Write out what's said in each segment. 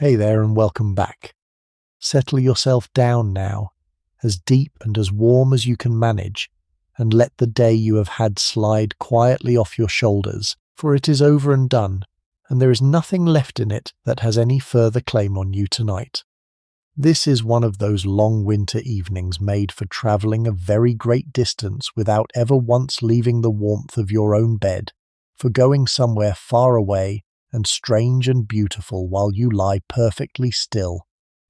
Hey there and welcome back. Settle yourself down now, as deep and as warm as you can manage, and let the day you have had slide quietly off your shoulders, for it is over and done, and there is nothing left in it that has any further claim on you tonight. This is one of those long winter evenings made for travelling a very great distance without ever once leaving the warmth of your own bed, for going somewhere far away and strange and beautiful while you lie perfectly still,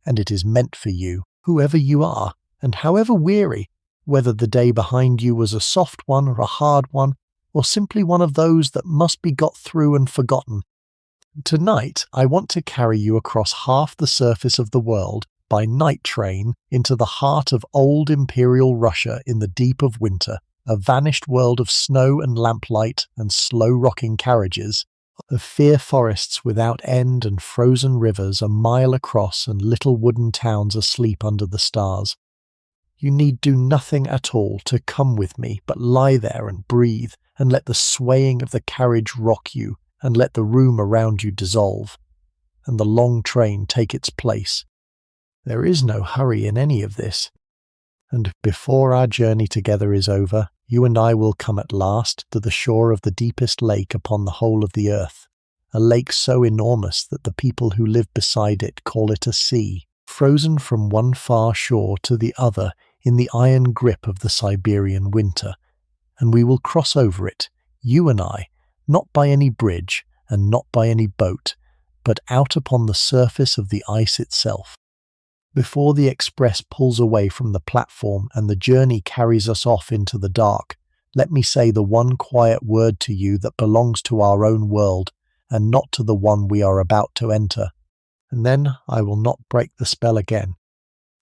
and it is meant for you, whoever you are, and however weary, whether the day behind you was a soft one or a hard one, or simply one of those that must be got through and forgotten. Tonight I want to carry you across half the surface of the world by night train into the heart of old Imperial Russia in the deep of winter, a vanished world of snow and lamplight and slow-rocking carriages, of fir forests without end and frozen rivers a mile across and little wooden towns asleep under the stars. You need do nothing at all to come with me but lie there and breathe and let the swaying of the carriage rock you and let the room around you dissolve, and the long train take its place. There is no hurry in any of this, and before our journey together is over, you and I will come at last to the shore of the deepest lake upon the whole of the earth, a lake so enormous that the people who live beside it call it a sea, frozen from one far shore to the other in the iron grip of the Siberian winter, and we will cross over it, you and I, not by any bridge and not by any boat, but out upon the surface of the ice itself. Before the express pulls away from the platform and the journey carries us off into the dark, let me say the one quiet word to you that belongs to our own world and not to the one we are about to enter, and then I will not break the spell again.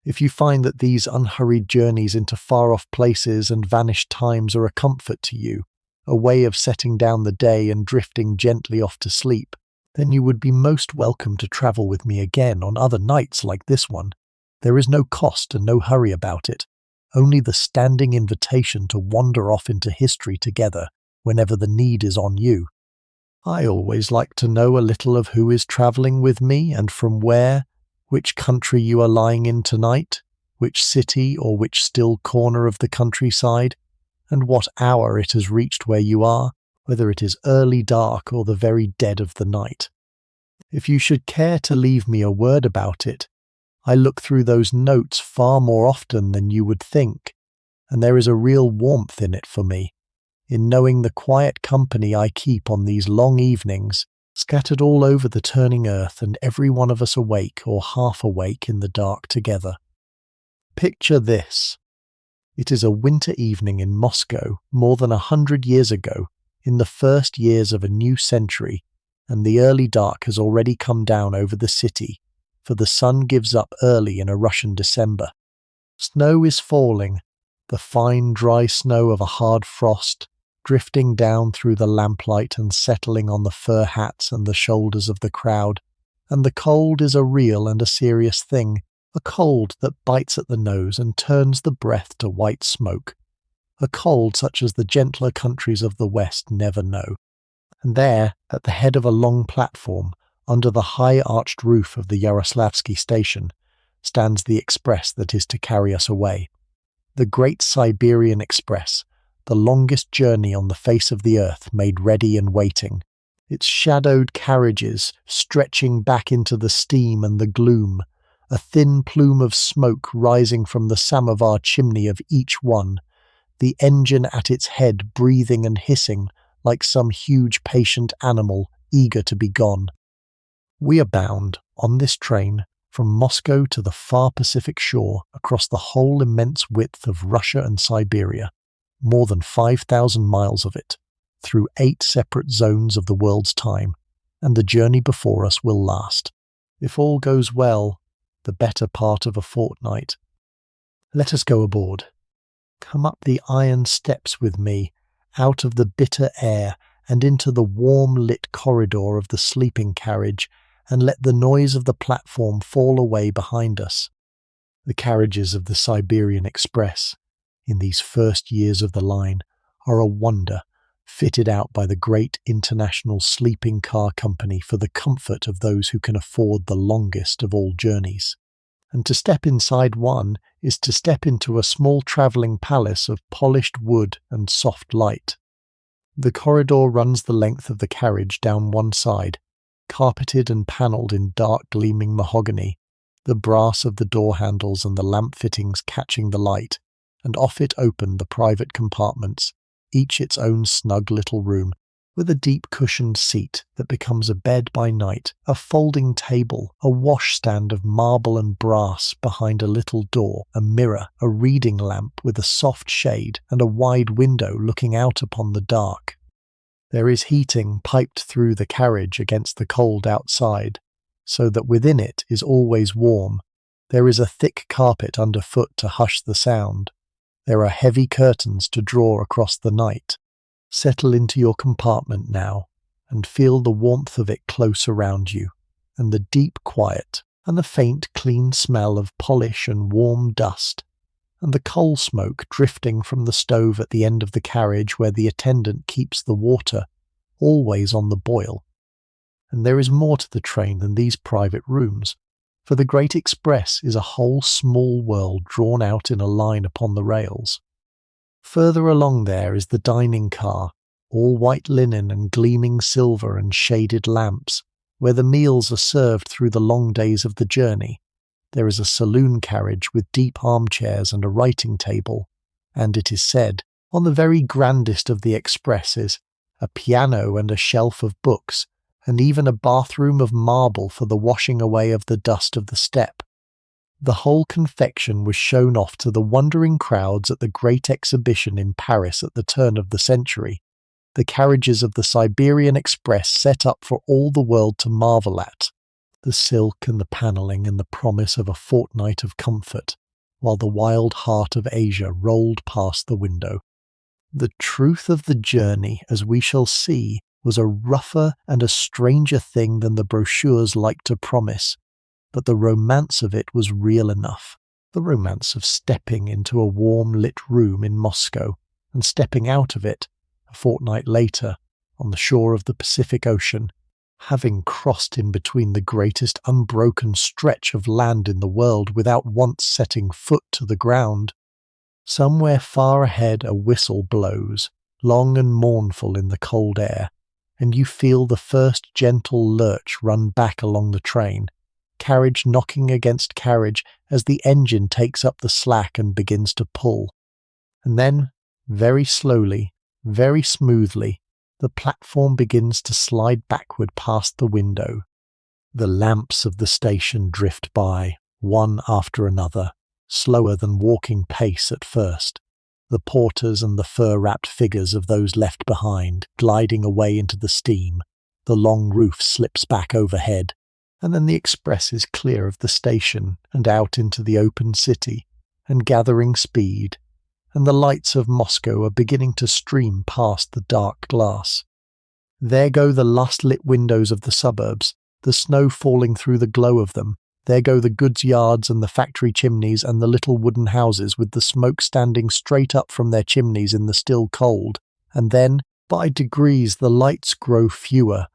If you find that these unhurried journeys into far-off places and vanished times are a comfort to you, a way of setting down the day and drifting gently off to sleep, then you would be most welcome to travel with me again on other nights like this one. There is no cost and no hurry about it, only the standing invitation to wander off into history together whenever the need is on you. I always like to know a little of who is travelling with me and from where, which country you are lying in tonight, which city or which still corner of the countryside, and what hour it has reached where you are, whether it is early dark or the very dead of the night. If you should care to leave me a word about it, I look through those notes far more often than you would think, and there is a real warmth in it for me, in knowing the quiet company I keep on these long evenings, scattered all over the turning earth and every one of us awake or half awake in the dark together. Picture this. It is a winter evening in Moscow more than 100 years ago, in the first years of a new century, and the early dark has already come down over the city, for the sun gives up early in a Russian December. Snow is falling, the fine dry snow of a hard frost, drifting down through the lamplight and settling on the fur hats and the shoulders of the crowd, and the cold is a real and a serious thing, a cold that bites at the nose and turns the breath to white smoke, a cold such as the gentler countries of the West never know. And there, at the head of a long platform, under the high-arched roof of the Yaroslavsky station, stands the express that is to carry us away. The great Siberian Express, the longest journey on the face of the earth made ready and waiting, its shadowed carriages stretching back into the steam and the gloom, a thin plume of smoke rising from the samovar chimney of each one, the engine at its head breathing and hissing like some huge patient animal eager to be gone. We are bound, on this train, from Moscow to the far Pacific shore across the whole immense width of Russia and Siberia, more than 5,000 miles of it, through 8 separate zones of the world's time, and the journey before us will last, if all goes well, the better part of a fortnight. Let us go aboard. Come up the iron steps with me, out of the bitter air and into the warm-lit corridor of the sleeping carriage, and let the noise of the platform fall away behind us. The carriages of the Siberian Express, in these first years of the line, are a wonder, fitted out by the great international sleeping car company for the comfort of those who can afford the longest of all journeys. And to step inside one is to step into a small travelling palace of polished wood and soft light. The corridor runs the length of the carriage down one side, carpeted and panelled in dark gleaming mahogany, the brass of the door handles and the lamp fittings catching the light, and off it open the private compartments, each its own snug little room, with a deep cushioned seat that becomes a bed by night, a folding table, a washstand of marble and brass behind a little door, a mirror, a reading lamp with a soft shade, and a wide window looking out upon the dark. There is heating piped through the carriage against the cold outside, so that within it is always warm. There is a thick carpet underfoot to hush the sound. There are heavy curtains to draw across the night. Settle into your compartment now, and feel the warmth of it close around you, and the deep quiet, and the faint clean smell of polish and warm dust, and the coal smoke drifting from the stove at the end of the carriage where the attendant keeps the water, always on the boil. And there is more to the train than these private rooms, for the great express is a whole small world drawn out in a line upon the rails. Further along there is the dining car, all white linen and gleaming silver and shaded lamps, where the meals are served through the long days of the journey. There is a saloon carriage with deep armchairs and a writing table, and it is said, on the very grandest of the expresses, a piano and a shelf of books, and even a bathroom of marble for the washing away of the dust of the steppe. The whole confection was shown off to the wondering crowds at the great exhibition in Paris at the turn of the century, the carriages of the Siberian Express set up for all the world to marvel at, the silk and the panelling and the promise of a fortnight of comfort, while the wild heart of Asia rolled past the window. The truth of the journey, as we shall see, was a rougher and a stranger thing than the brochures liked to promise, but the romance of it was real enough, the romance of stepping into a warm lit room in Moscow, and stepping out of it, a fortnight later, on the shore of the Pacific Ocean, having crossed in between the greatest unbroken stretch of land in the world without once setting foot to the ground. Somewhere far ahead a whistle blows, long and mournful in the cold air, and you feel the first gentle lurch run back along the train, carriage knocking against carriage as the engine takes up the slack and begins to pull. And then, very slowly, very smoothly, the platform begins to slide backward past the window. The lamps of the station drift by, one after another, slower than walking pace at first. The porters and the fur-wrapped figures of those left behind, gliding away into the steam. The long roof slips back overhead, and then the express is clear of the station and out into the open city, and gathering speed, and the lights of Moscow are beginning to stream past the dark glass. There go the last-lit windows of the suburbs, the snow falling through the glow of them. There go the goods yards and the factory chimneys and the little wooden houses with the smoke standing straight up from their chimneys in the still cold. And then, by degrees, the lights grow fewer,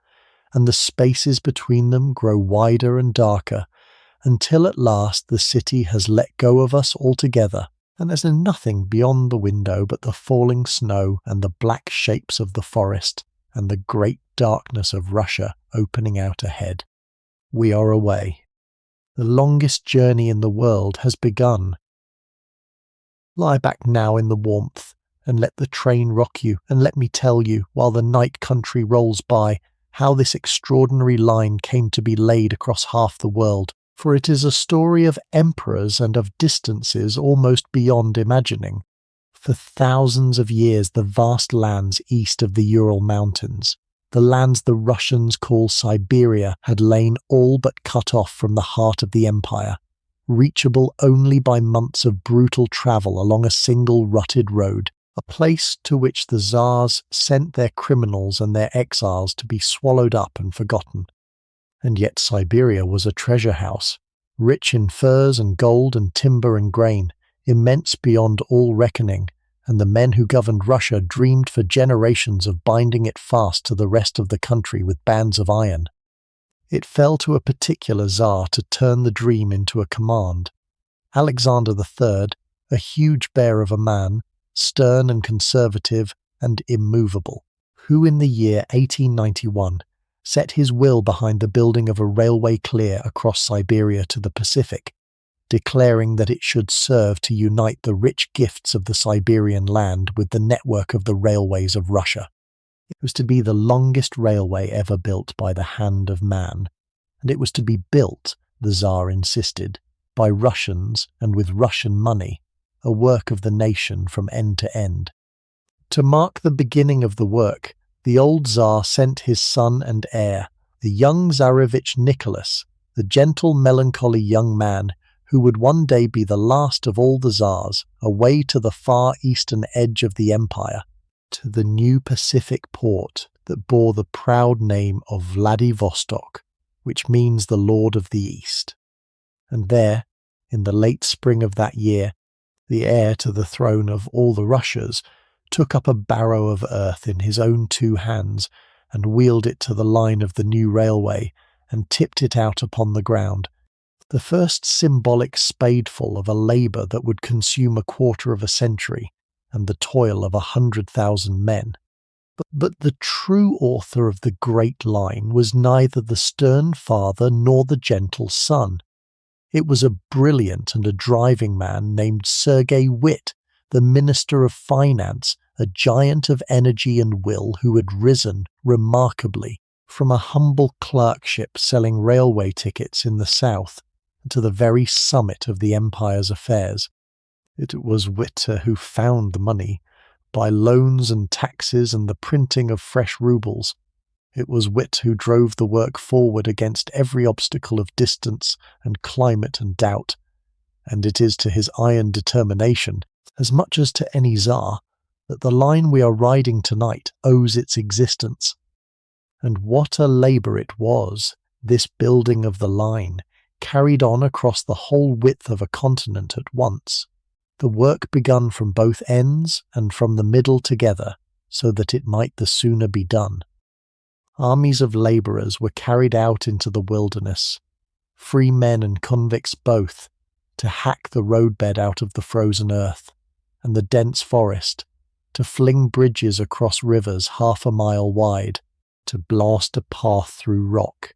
and the spaces between them grow wider and darker, until at last the city has let go of us altogether, and there's nothing beyond the window but the falling snow and the black shapes of the forest and the great darkness of Russia opening out ahead. We are away. The longest journey in the world has begun. Lie back now in the warmth, and let the train rock you, and let me tell you, while the night country rolls by, how this extraordinary line came to be laid across half the world, for it is a story of emperors and of distances almost beyond imagining. For thousands of years the vast lands east of the Ural Mountains, the lands the Russians call Siberia, had lain all but cut off from the heart of the empire, reachable only by months of brutal travel along a single rutted road, a place to which the Tsars sent their criminals and their exiles to be swallowed up and forgotten. And yet Siberia was a treasure house, rich in furs and gold and timber and grain, immense beyond all reckoning, and the men who governed Russia dreamed for generations of binding it fast to the rest of the country with bands of iron. It fell to a particular Tsar to turn the dream into a command. Alexander III, a huge bear of a man, stern and conservative and immovable, who in the year 1891 set his will behind the building of a railway clear across Siberia to the Pacific, declaring that it should serve to unite the rich gifts of the Siberian land with the network of the railways of Russia. It was to be the longest railway ever built by the hand of man, and it was to be built, the Tsar insisted, by Russians and with Russian money, a work of the nation from end to end. To mark the beginning of the work, the old Tsar sent his son and heir, the young Tsarevich Nicholas, the gentle, melancholy young man who would one day be the last of all the Tsars, away to the far eastern edge of the empire, to the new Pacific port that bore the proud name of Vladivostok, which means the Lord of the East. And there, in the late spring of that year, the heir to the throne of all the Russias took up a barrow of earth in his own two hands and wheeled it to the line of the new railway and tipped it out upon the ground, the first symbolic spadeful of a labour that would consume a quarter of a century and the toil of 100,000 men. But the true author of the great line was neither the stern father nor the gentle son. It was a brilliant and a driving man named Sergei Witt, the Minister of Finance, a giant of energy and will who had risen, remarkably, from a humble clerkship selling railway tickets in the south to the very summit of the empire's affairs. It was Witt who found the money, by loans and taxes and the printing of fresh roubles. It was Witt who drove the work forward against every obstacle of distance and climate and doubt, and it is to his iron determination, as much as to any Tsar, that the line we are riding tonight owes its existence. And what a labour it was, this building of the line, carried on across the whole width of a continent at once. The work begun from both ends and from the middle together, so that it might the sooner be done. Armies of labourers were carried out into the wilderness, free men and convicts both, to hack the roadbed out of the frozen earth and the dense forest, to fling bridges across rivers half a mile wide, to blast a path through rock,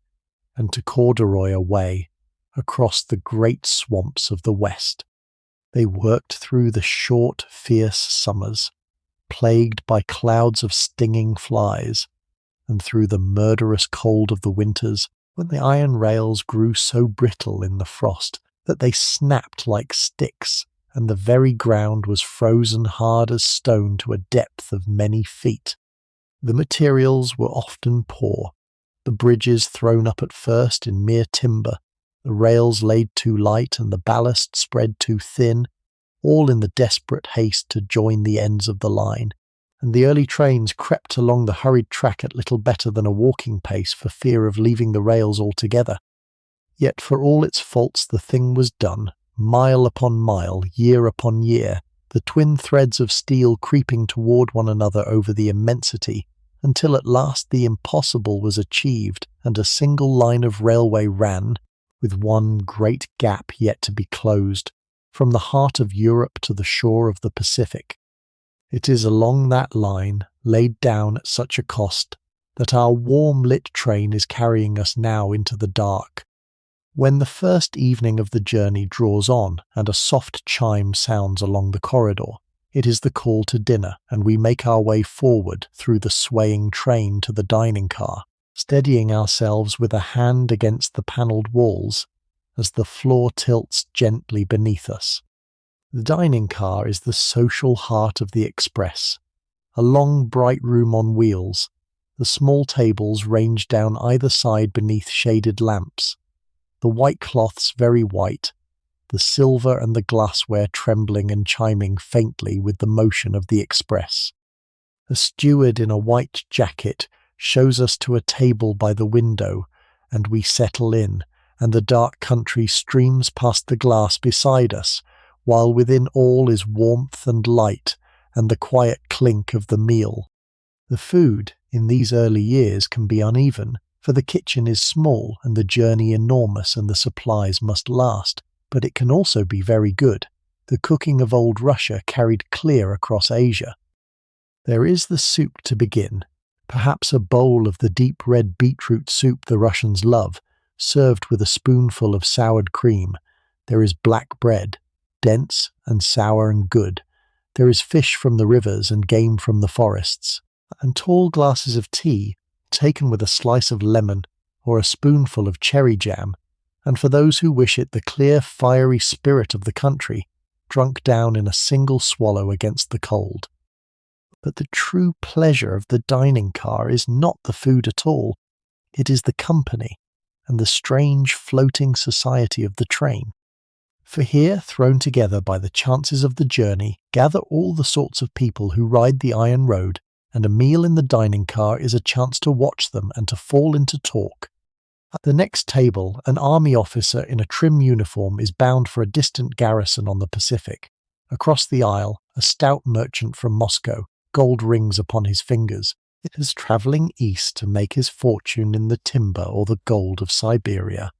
and to corduroy a way across the great swamps of the west. They worked through the short, fierce summers, plagued by clouds of stinging flies, and through the murderous cold of the winters, when the iron rails grew so brittle in the frost that they snapped like sticks, and the very ground was frozen hard as stone to a depth of many feet. The materials were often poor, the bridges thrown up at first in mere timber, the rails laid too light and the ballast spread too thin, all in the desperate haste to join the ends of the line, and the early trains crept along the hurried track at little better than a walking pace for fear of leaving the rails altogether. Yet for all its faults the thing was done, mile upon mile, year upon year, the twin threads of steel creeping toward one another over the immensity, until at last the impossible was achieved and a single line of railway ran, with one great gap yet to be closed, from the heart of Europe to the shore of the Pacific. It is along that line, laid down at such a cost, that our warm-lit train is carrying us now into the dark. When the first evening of the journey draws on and a soft chime sounds along the corridor, it is the call to dinner, and we make our way forward through the swaying train to the dining car, steadying ourselves with a hand against the panelled walls as the floor tilts gently beneath us. The dining car is the social heart of the express, a long bright room on wheels, the small tables ranged down either side beneath shaded lamps, the white cloths very white, the silver and the glassware trembling and chiming faintly with the motion of the express. A steward in a white jacket shows us to a table by the window, and we settle in, and the dark country streams past the glass beside us, while within all is warmth and light, and the quiet clink of the meal. The food in these early years can be uneven, for the kitchen is small and the journey enormous and the supplies must last, but it can also be very good. The cooking of old Russia carried clear across Asia. There is the soup to begin, perhaps a bowl of the deep red beetroot soup the Russians love, served with a spoonful of soured cream. There is black bread, dense and sour and good. There is fish from the rivers and game from the forests, and tall glasses of tea, taken with a slice of lemon or a spoonful of cherry jam, and for those who wish it, the clear, fiery spirit of the country, drunk down in a single swallow against the cold. But the true pleasure of the dining car is not the food at all. It is the company and the strange floating society of the train. For here, thrown together by the chances of the journey, gather all the sorts of people who ride the iron road, and a meal in the dining car is a chance to watch them and to fall into talk. At the next table, an army officer in a trim uniform is bound for a distant garrison on the Pacific. Across the aisle, a stout merchant from Moscow, gold rings upon his fingers, is travelling east to make his fortune in the timber or the gold of Siberia.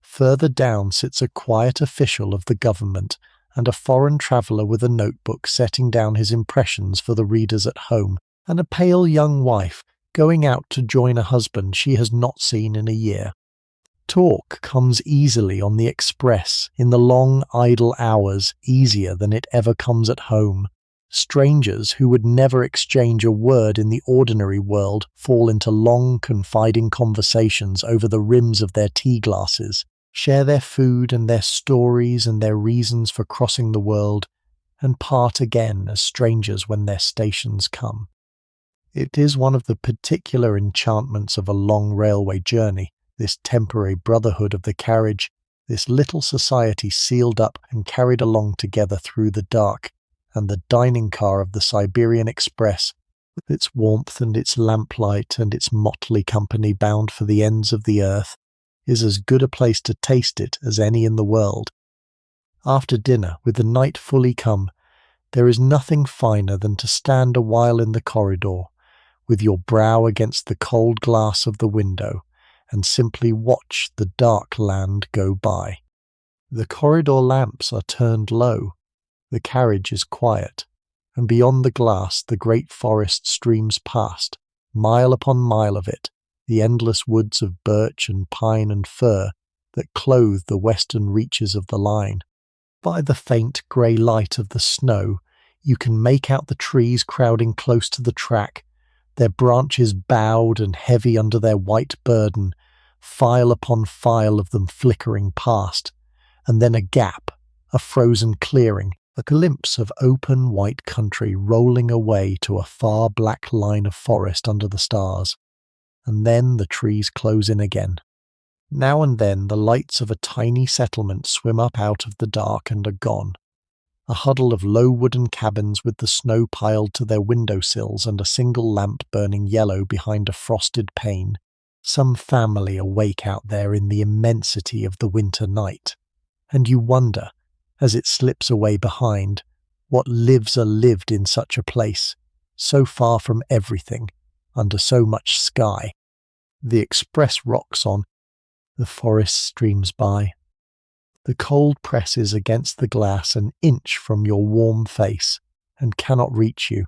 Further down sits a quiet official of the government and a foreign traveller with a notebook setting down his impressions for the readers at home, and a pale young wife going out to join a husband she has not seen in a year. Talk comes easily on the express in the long idle hours, easier than it ever comes at home. Strangers who would never exchange a word in the ordinary world fall into long, confiding conversations over the rims of their tea glasses, share their food and their stories and their reasons for crossing the world, and part again as strangers when their stations come. It is one of the particular enchantments of a long railway journey, this temporary brotherhood of the carriage, this little society sealed up and carried along together through the dark, and the dining car of the Siberian Express, with its warmth and its lamplight and its motley company bound for the ends of the earth, is as good a place to taste it as any in the world. After dinner, with the night fully come, there is nothing finer than to stand a while in the corridor, with your brow against the cold glass of the window, and simply watch the dark land go by. The corridor lamps are turned low, the carriage is quiet, and beyond the glass the great forest streams past, mile upon mile of it, the endless woods of birch and pine and fir that clothe the western reaches of the line. By the faint grey light of the snow, you can make out the trees crowding close to the track, their branches bowed and heavy under their white burden, file upon file of them flickering past, and then a gap, a frozen clearing, a glimpse of open white country rolling away to a far black line of forest under the stars, and then the trees close in again. Now and then the lights of a tiny settlement swim up out of the dark and are gone. A huddle of low wooden cabins with the snow piled to their window-sills and a single lamp burning yellow behind a frosted pane. Some family awake out there in the immensity of the winter night. And you wonder, as it slips away behind, what lives are lived in such a place, so far from everything, under so much sky. The express rocks on, the forest streams by. The cold presses against the glass an inch from your warm face, and cannot reach you.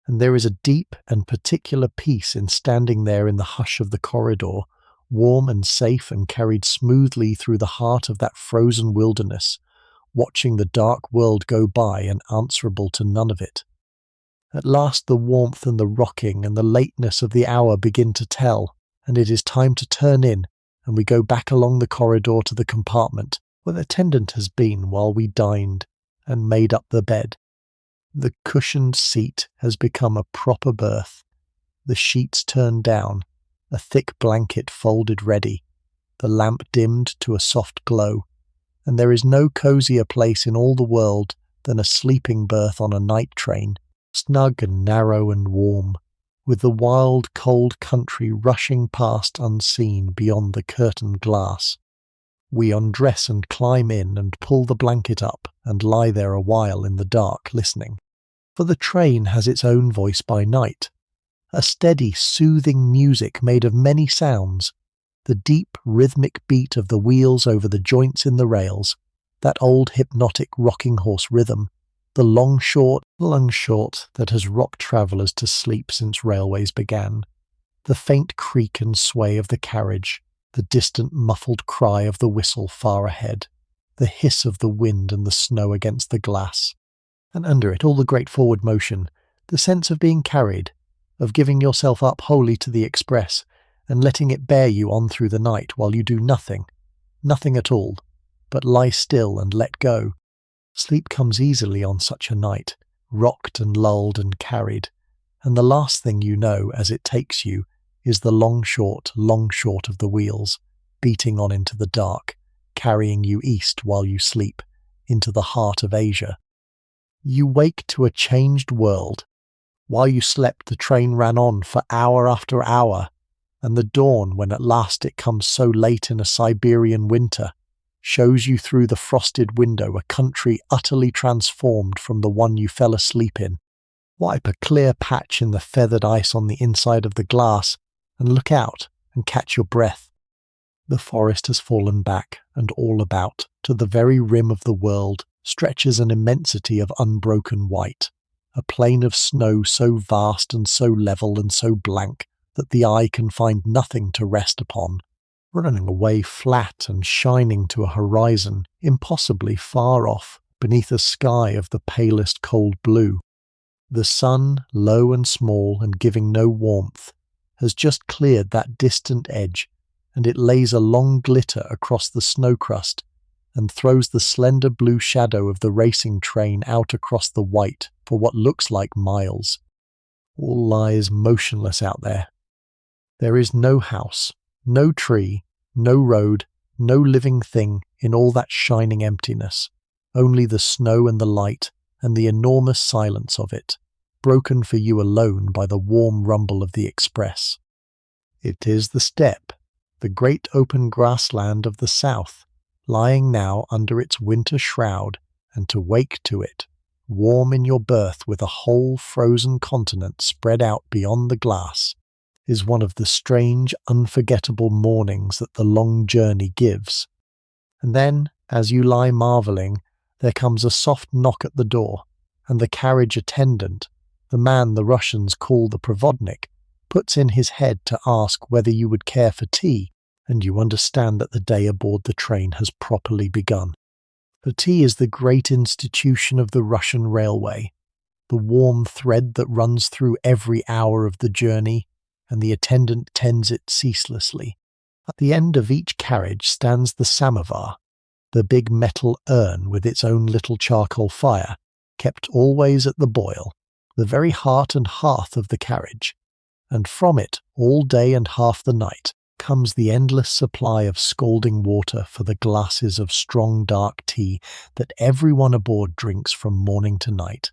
And there is a deep and particular peace in standing there in the hush of the corridor, warm and safe and carried smoothly through the heart of that frozen wilderness, watching the dark world go by and answerable to none of it. At last the warmth and the rocking and the lateness of the hour begin to tell, and it is time to turn in, and we go back along the corridor to the compartment where the attendant has been while we dined and made up the bed. The cushioned seat has become a proper berth, the sheets turned down, a thick blanket folded ready, the lamp dimmed to a soft glow, and there is no cosier place in all the world than a sleeping berth on a night train, snug and narrow and warm, with the wild, cold country rushing past unseen beyond the curtained glass. We undress and climb in and pull the blanket up and lie there a while in the dark listening. For the train has its own voice by night, a steady, soothing music made of many sounds, the deep, rhythmic beat of the wheels over the joints in the rails, that old hypnotic rocking horse rhythm, the long short that has rocked travellers to sleep since railways began, the faint creak and sway of the carriage, the distant muffled cry of the whistle far ahead, the hiss of the wind and the snow against the glass, and under it all the great forward motion, the sense of being carried, of giving yourself up wholly to the express, and letting it bear you on through the night while you do nothing at all, but lie still and let go. Sleep comes easily on such a night, rocked and lulled and carried, and the last thing you know as it takes you is the long short of the wheels, beating on into the dark, carrying you east while you sleep, into the heart of Asia. You wake to a changed world. While you slept, the train ran on for hour after hour, and the dawn, when at last it comes so late in a Siberian winter, shows you through the frosted window a country utterly transformed from the one you fell asleep in. Wipe a clear patch in the feathered ice on the inside of the glass, and look out and catch your breath. The forest has fallen back, and all about, to the very rim of the world, stretches an immensity of unbroken white, a plain of snow so vast and so level and so blank that the eye can find nothing to rest upon, running away flat and shining to a horizon impossibly far off beneath a sky of the palest cold blue. The sun, low and small and giving no warmth, has just cleared that distant edge, and it lays a long glitter across the snow crust and throws the slender blue shadow of the racing train out across the white for what looks like miles. All lies motionless out there. There is no house, no tree, no road, no living thing in all that shining emptiness, only the snow and the light and the enormous silence of it, broken for you alone by the warm rumble of the express. It is the steppe, the great open grassland of the south, lying now under its winter shroud, and to wake to it, warm in your berth with a whole frozen continent spread out beyond the glass, is one of the strange, unforgettable mornings that the long journey gives. And then, as you lie marvelling, there comes a soft knock at the door, and the carriage attendant, the man the Russians call the provodnik, puts in his head to ask whether you would care for tea, and you understand that the day aboard the train has properly begun. For tea is the great institution of the Russian railway, the warm thread that runs through every hour of the journey, and the attendant tends it ceaselessly. At the end of each carriage stands the samovar, the big metal urn with its own little charcoal fire, kept always at the boil, the very heart and hearth of the carriage, and from it, all day and half the night, comes the endless supply of scalding water for the glasses of strong dark tea that everyone aboard drinks from morning to night.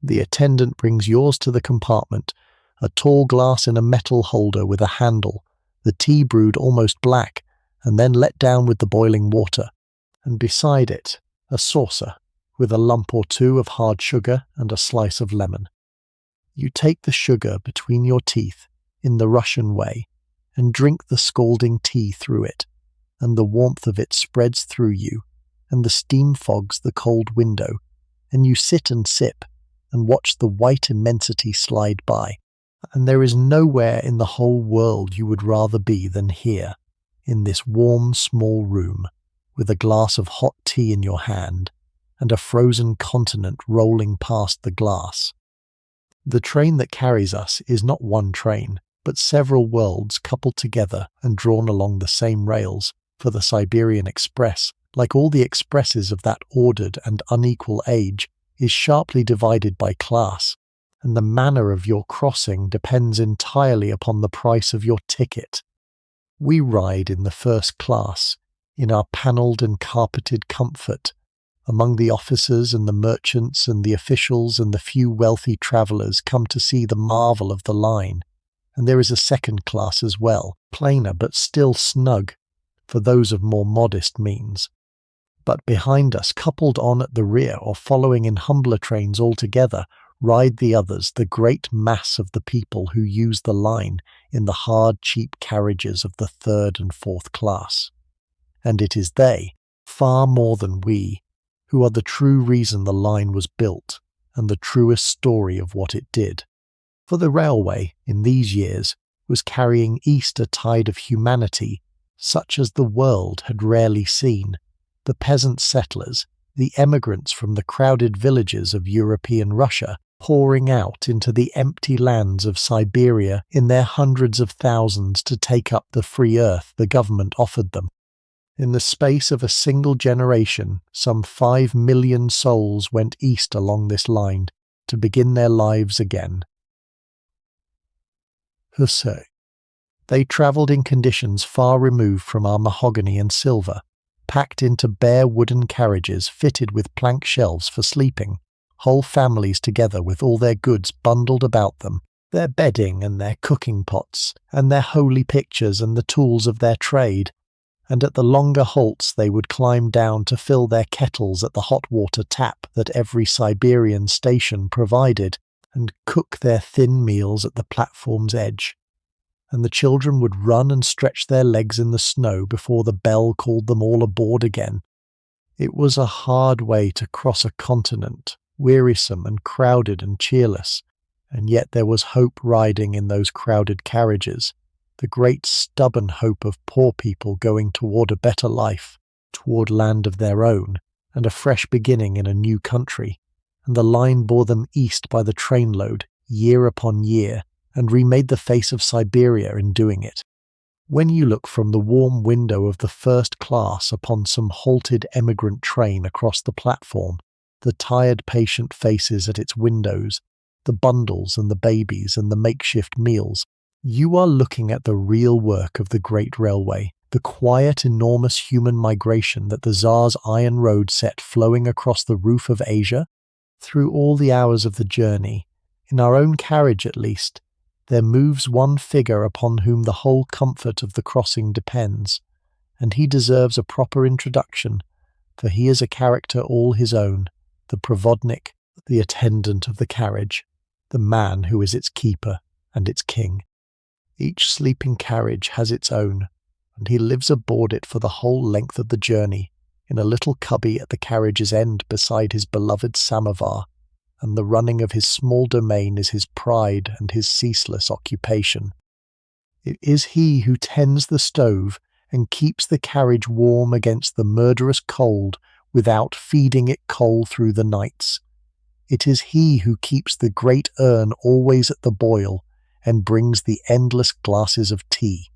The attendant brings yours to the compartment, a tall glass in a metal holder with a handle, the tea brewed almost black, and then let down with the boiling water, and beside it, a saucer, with a lump or two of hard sugar and a slice of lemon. You take the sugar between your teeth, in the Russian way, and drink the scalding tea through it, and the warmth of it spreads through you, and the steam fogs the cold window, and you sit and sip, and watch the white immensity slide by. And there is nowhere in the whole world you would rather be than here, in this warm small room, with a glass of hot tea in your hand, and a frozen continent rolling past the glass. The train that carries us is not one train, but several worlds coupled together and drawn along the same rails, for the Siberian Express, like all the expresses of that ordered and unequal age, is sharply divided by class, and the manner of your crossing depends entirely upon the price of your ticket. We ride in the first class, in our panelled and carpeted comfort, among the officers and the merchants and the officials and the few wealthy travellers come to see the marvel of the line, and there is a second class as well, plainer but still snug, for those of more modest means. But behind us, coupled on at the rear or following in humbler trains altogether, ride the others, the great mass of the people who use the line in the hard, cheap carriages of the third and fourth class. And it is they, far more than we, who are the true reason the line was built and the truest story of what it did. For the railway, in these years, was carrying east a tide of humanity such as the world had rarely seen. The peasant settlers, the emigrants from the crowded villages of European Russia, pouring out into the empty lands of Siberia in their hundreds of thousands to take up the free earth the government offered them. In the space of a single generation, some 5 million souls went east along this line to begin their lives again. Hussey. They travelled in conditions far removed from our mahogany and silver, packed into bare wooden carriages fitted with plank shelves for sleeping, whole families together with all their goods bundled about them, their bedding and their cooking pots, and their holy pictures and the tools of their trade. And at the longer halts they would climb down to fill their kettles at the hot water tap that every Siberian station provided, and cook their thin meals at the platform's edge. And the children would run and stretch their legs in the snow before the bell called them all aboard again. It was a hard way to cross a continent, wearisome and crowded and cheerless, and yet there was hope riding in those crowded carriages, the great stubborn hope of poor people going toward a better life, toward land of their own, and a fresh beginning in a new country, and the line bore them east by the trainload, year upon year, and remade the face of Siberia in doing it. When you look from the warm window of the first class upon some halted emigrant train across the platform, the tired patient faces at its windows, the bundles and the babies and the makeshift meals, you are looking at the real work of the great railway, the quiet, enormous human migration that the Tsar's iron road set flowing across the roof of Asia. Through all the hours of the journey, in our own carriage at least, there moves one figure upon whom the whole comfort of the crossing depends, and he deserves a proper introduction, for he is a character all his own, the provodnik, the attendant of the carriage, the man who is its keeper and its king. Each sleeping carriage has its own, and he lives aboard it for the whole length of the journey, in a little cubby at the carriage's end beside his beloved samovar, and the running of his small domain is his pride and his ceaseless occupation. It is he who tends the stove and keeps the carriage warm against the murderous cold without feeding it coal through the nights. It is he who keeps the great urn always at the boil and brings the endless glasses of tea.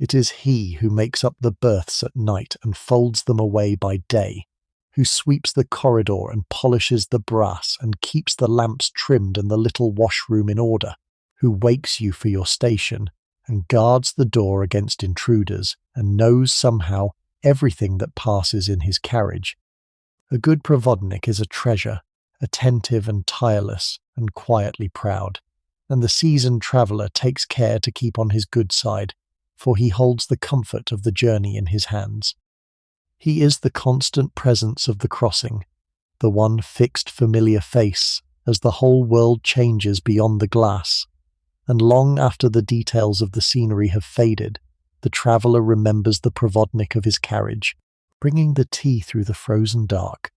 It is he who makes up the berths at night and folds them away by day, who sweeps the corridor and polishes the brass and keeps the lamps trimmed and the little washroom in order, who wakes you for your station and guards the door against intruders and knows somehow everything that passes in his carriage. A good provodnik is a treasure, attentive and tireless and quietly proud, and the seasoned traveller takes care to keep on his good side, for he holds the comfort of the journey in his hands. He is the constant presence of the crossing, the one fixed familiar face as the whole world changes beyond the glass, and long after the details of the scenery have faded, the traveller remembers the provodnik of his carriage, bringing the tea through the frozen dark.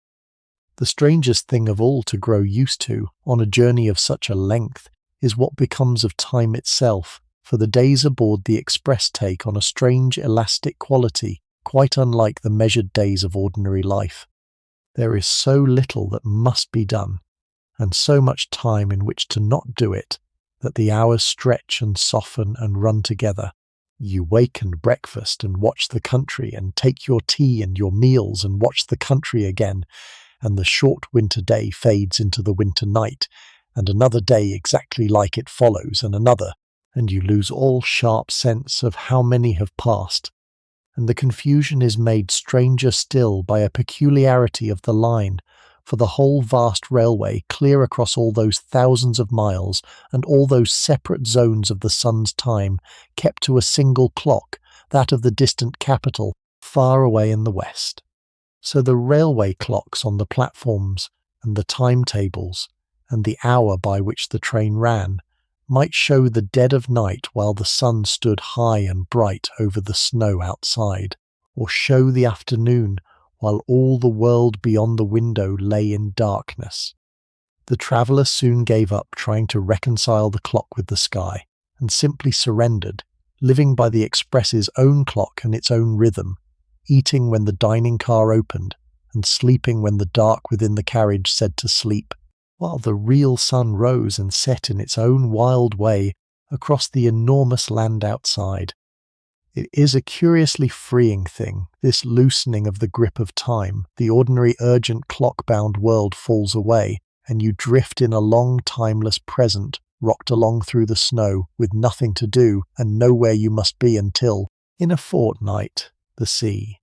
The strangest thing of all to grow used to, on a journey of such a length, is what becomes of time itself, for the days aboard the express take on a strange elastic quality, quite unlike the measured days of ordinary life. There is so little that must be done, and so much time in which to not do it, that the hours stretch and soften and run together. You wake and breakfast and watch the country, and take your tea and your meals and watch the country again, and the short winter day fades into the winter night, and another day exactly like it follows, and another, and you lose all sharp sense of how many have passed. And the confusion is made stranger still by a peculiarity of the line, for the whole vast railway, clear across all those thousands of miles and all those separate zones of the sun's time, kept to a single clock, that of the distant capital, far away in the west. So the railway clocks on the platforms, and the timetables, and the hour by which the train ran, might show the dead of night while the sun stood high and bright over the snow outside, or show the afternoon while all the world beyond the window lay in darkness. The traveller soon gave up trying to reconcile the clock with the sky, and simply surrendered, living by the express's own clock and its own rhythm, eating when the dining car opened, and sleeping when the dark within the carriage said to sleep, while the real sun rose and set in its own wild way across the enormous land outside. It is a curiously freeing thing, this loosening of the grip of time. The ordinary urgent clock-bound world falls away, and you drift in a long timeless present, rocked along through the snow, with nothing to do and nowhere you must be until, in a fortnight, the sea.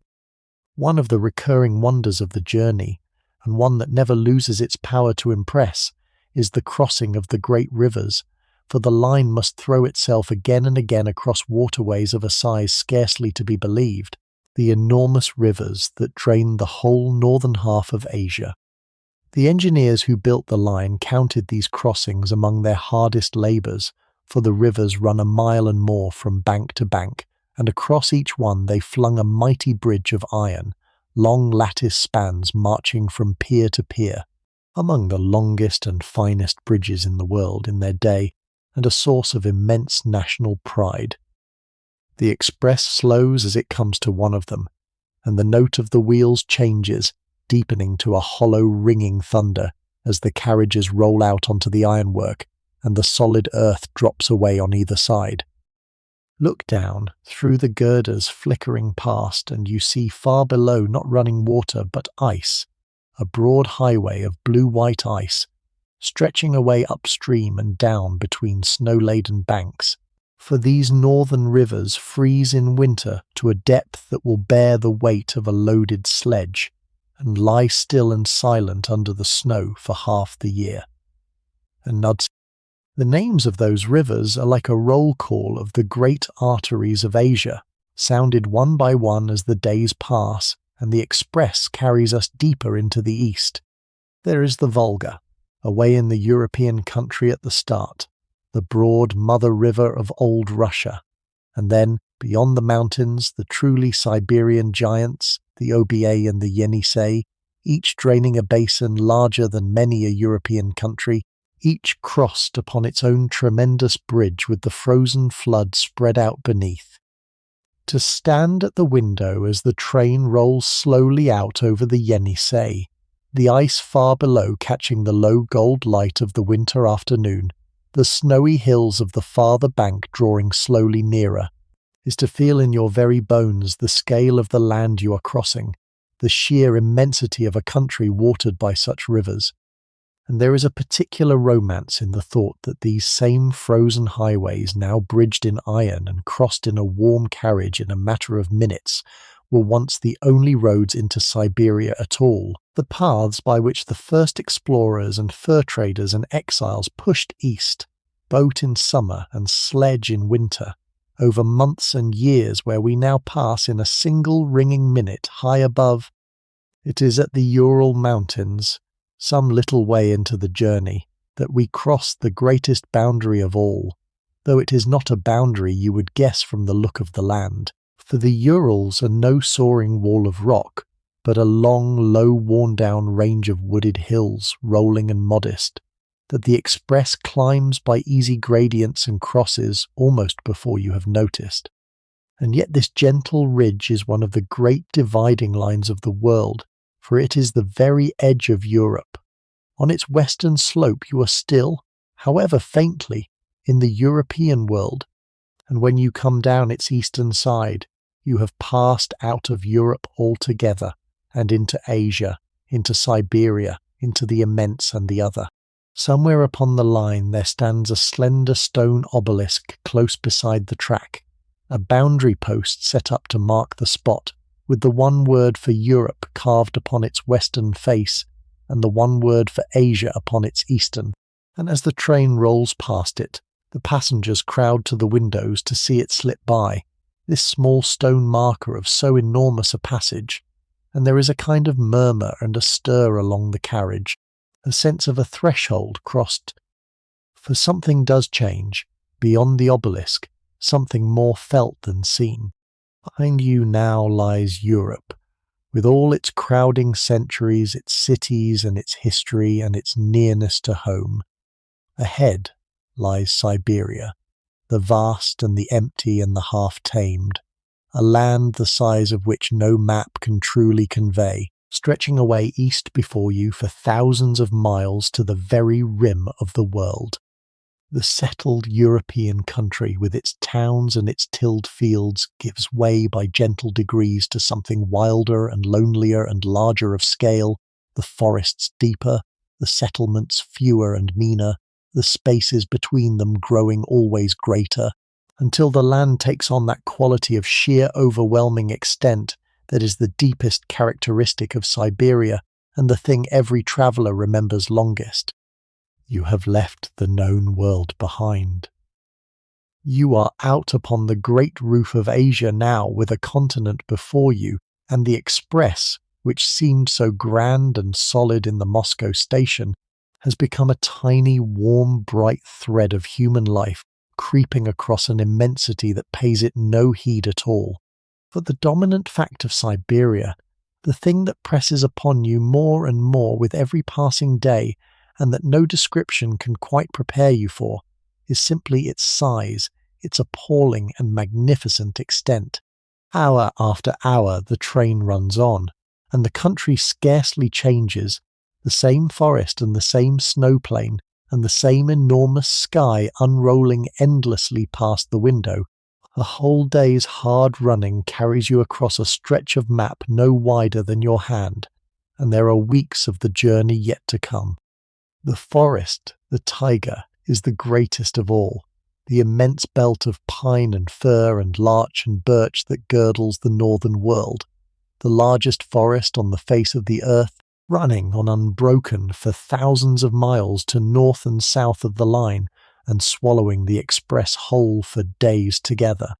One of the recurring wonders of the journey, and one that never loses its power to impress, is the crossing of the great rivers, for the line must throw itself again and again across waterways of a size scarcely to be believed, the enormous rivers that drain the whole northern half of Asia. The engineers who built the line counted these crossings among their hardest labours, for the rivers run a mile and more from bank to bank, and across each one they flung a mighty bridge of iron, long lattice spans marching from pier to pier, among the longest and finest bridges in the world in their day, and a source of immense national pride. The express slows as it comes to one of them, and the note of the wheels changes, deepening to a hollow ringing thunder as the carriages roll out onto the ironwork and the solid earth drops away on either side. Look down, through the girders flickering past, and you see far below not running water but ice, a broad highway of blue-white ice, stretching away upstream and down between snow-laden banks. For these northern rivers freeze in winter to a depth that will bear the weight of a loaded sledge, and lie still and silent under the snow for half the year. And the names of those rivers are like a roll call of the great arteries of Asia, sounded one by one as the days pass and the express carries us deeper into the east. There is the Volga, away in the European country at the start, the broad mother river of old Russia, and then, beyond the mountains, the truly Siberian giants, the Oba and the Yenisei, each draining a basin larger than many a European country, each crossed upon its own tremendous bridge with the frozen flood spread out beneath. To stand at the window as the train rolls slowly out over the Yenisei, the ice far below catching the low gold light of the winter afternoon, the snowy hills of the farther bank drawing slowly nearer, is to feel in your very bones the scale of the land you are crossing, the sheer immensity of a country watered by such rivers. And there is a particular romance in the thought that these same frozen highways, now bridged in iron and crossed in a warm carriage in a matter of minutes, were once the only roads into Siberia at all, the paths by which the first explorers and fur traders and exiles pushed east, boat in summer and sledge in winter, over months and years where we now pass in a single ringing minute high above. It is at the Ural Mountains, some little way into the journey, that we cross the greatest boundary of all, though it is not a boundary you would guess from the look of the land, for the Urals are no soaring wall of rock, but a long, low, worn-down range of wooded hills, rolling and modest, that the express climbs by easy gradients and crosses almost before you have noticed. And yet this gentle ridge is one of the great dividing lines of the world, for it is the very edge of Europe. On its western slope you are still, however faintly, in the European world, and when you come down its eastern side, you have passed out of Europe altogether, and into Asia, into Siberia, into the immense and the other. Somewhere upon the line there stands a slender stone obelisk close beside the track, a boundary post set up to mark the spot, with the one word for Europe carved upon its western face, and the one word for Asia upon its eastern, and as the train rolls past it, the passengers crowd to the windows to see it slip by, this small stone marker of so enormous a passage, and there is a kind of murmur and a stir along the carriage, a sense of a threshold crossed. For something does change, beyond the obelisk, something more felt than seen. Behind you now lies Europe, with all its crowding centuries, its cities and its history and its nearness to home. Ahead lies Siberia, the vast and the empty and the half-tamed, a land the size of which no map can truly convey, stretching away east before you for thousands of miles to the very rim of the world. The settled European country with its towns and its tilled fields gives way by gentle degrees to something wilder and lonelier and larger of scale, the forests deeper, the settlements fewer and meaner, the spaces between them growing always greater, until the land takes on that quality of sheer overwhelming extent that is the deepest characteristic of Siberia and the thing every traveller remembers longest. You have left the known world behind. You are out upon the great roof of Asia now, with a continent before you, and the express, which seemed so grand and solid in the Moscow station, has become a tiny, warm, bright thread of human life creeping across an immensity that pays it no heed at all. For the dominant fact of Siberia, the thing that presses upon you more and more with every passing day, and that no description can quite prepare you for, is simply its size, its appalling and magnificent extent. Hour after hour the train runs on, and the country scarcely changes, the same forest and the same snow plain, and the same enormous sky unrolling endlessly past the window. A whole day's hard running carries you across a stretch of map no wider than your hand, and there are weeks of the journey yet to come. The forest, the taiga, is the greatest of all, the immense belt of pine and fir and larch and birch that girdles the northern world, the largest forest on the face of the earth, running on unbroken for thousands of miles to north and south of the line and swallowing the express whole for days together.